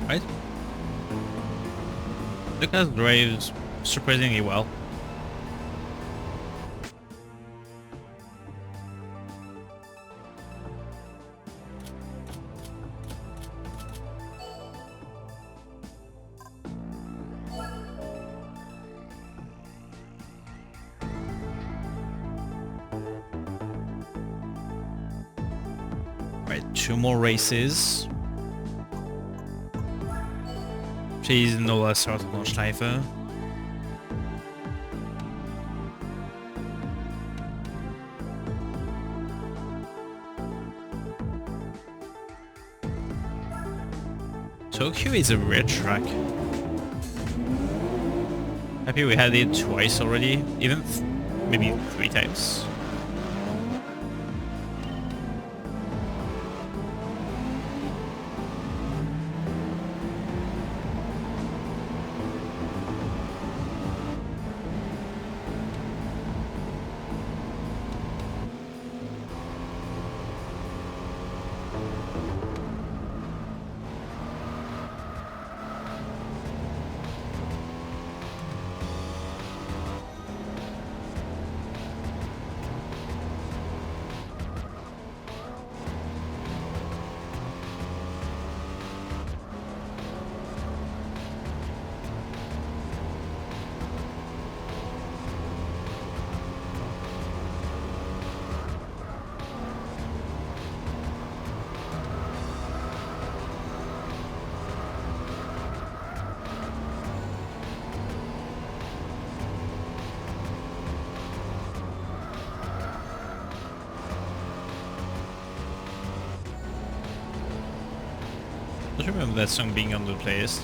Right? Lucas drives surprisingly well. 2 more races. Please no less Randomizer. Tokyo is a red track. Happy we had it twice already, even maybe 3 times. I don't remember that song being on the playlist.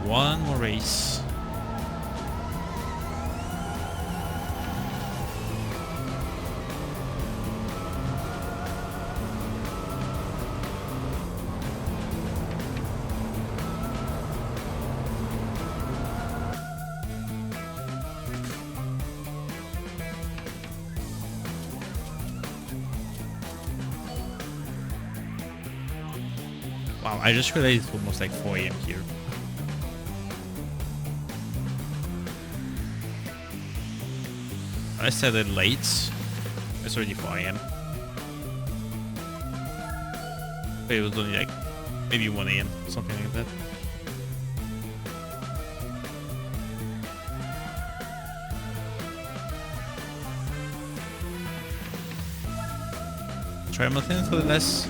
One more race. Wow, I just realized it's almost like 4 AM here. I started late. It's already 4 AM. But it was only like Maybe 1 AM, something like that. Try Martin for the less.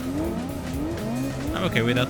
I'm okay with that.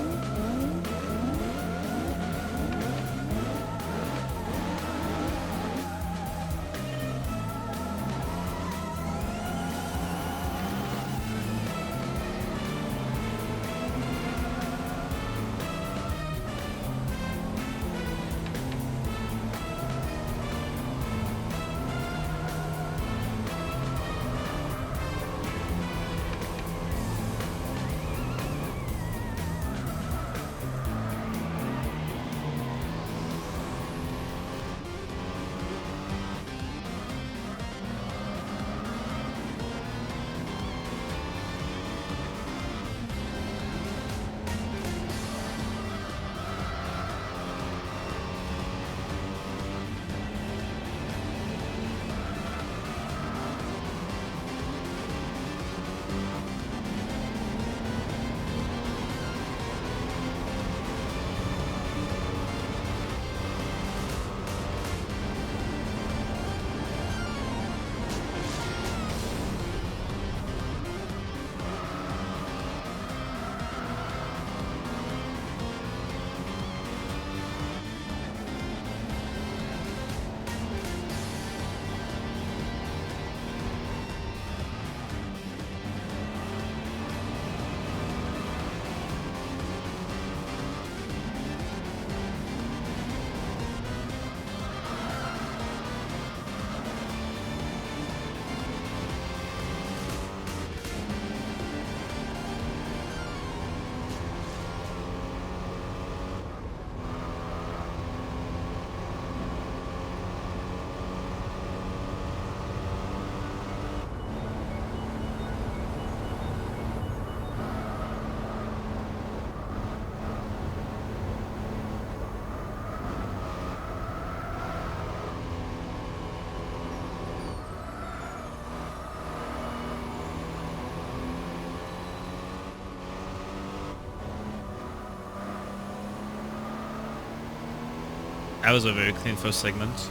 That was a very clean first segment.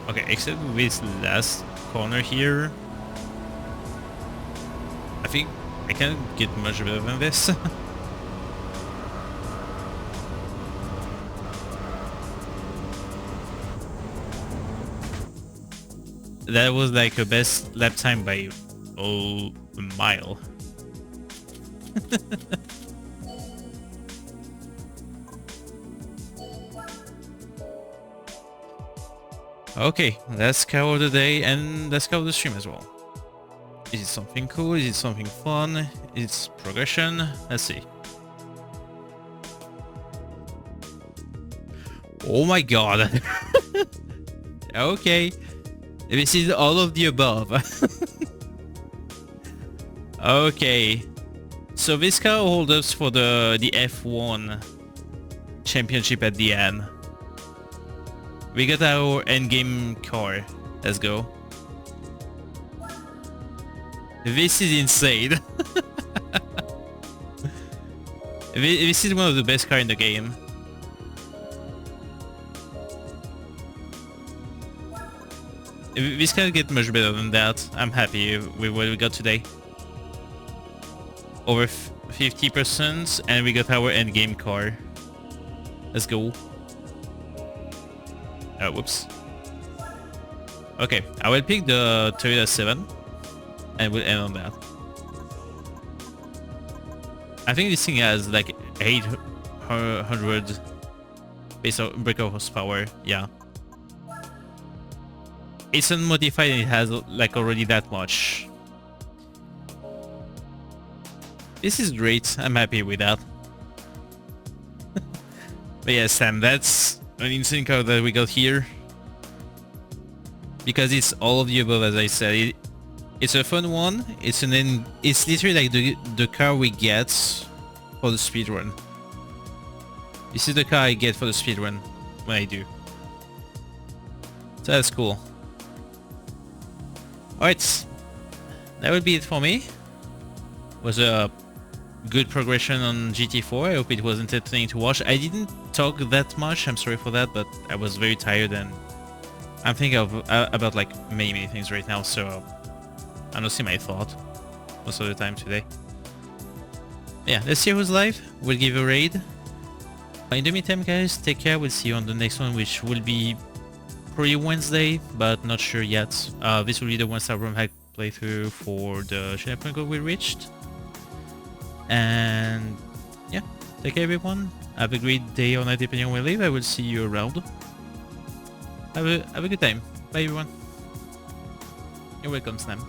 Okay, except with this last corner here, I think I can't get much better than this. That was like a best lap time by a mile. Okay, let's cover the day and let's cover the stream as well. Is it something cool? Is it something fun? Is it progression? Let's see. Oh my god. Okay. This is all of the above. Okay. So this car holds us for the F1 championship at the end. We got our endgame car. Let's go. This is insane. This is one of the best cars in the game. This can't get much better than that. I'm happy with what we got today. Over 50%, and we got our endgame car. Let's go. Oh, whoops. Okay, I will pick the Toyota 7 and we'll end on that. I think this thing has like 800 base of breaker horsepower. Yeah. It's unmodified and it has like already that much. This is great. I'm happy with that. But yeah, Sam, that's an insane car that we got here. Because it's all of the above, as I said. It's a fun one. It's literally like the car we get for the speedrun. This is the car I get for the speedrun when I do. So that's cool. Alright, that would be it for me. Was a good progression on GT4. I hope it was entertaining to watch. I didn't talk that much, I'm sorry for that, but I was very tired and I'm thinking about like many things right now, so I'm not seeing my thought most of the time today. Yeah, let's see who's live. We'll give a raid. In the meantime, guys, take care. We'll see you on the next one, which will be probably Wednesday, but not sure yet. This will be the one-star ROM hack playthrough for the checkpoint goal we reached. And yeah, take care everyone. Have a great day or night depending on where you live. I will see you around. Have a good time. Bye everyone. You're welcome, Sam.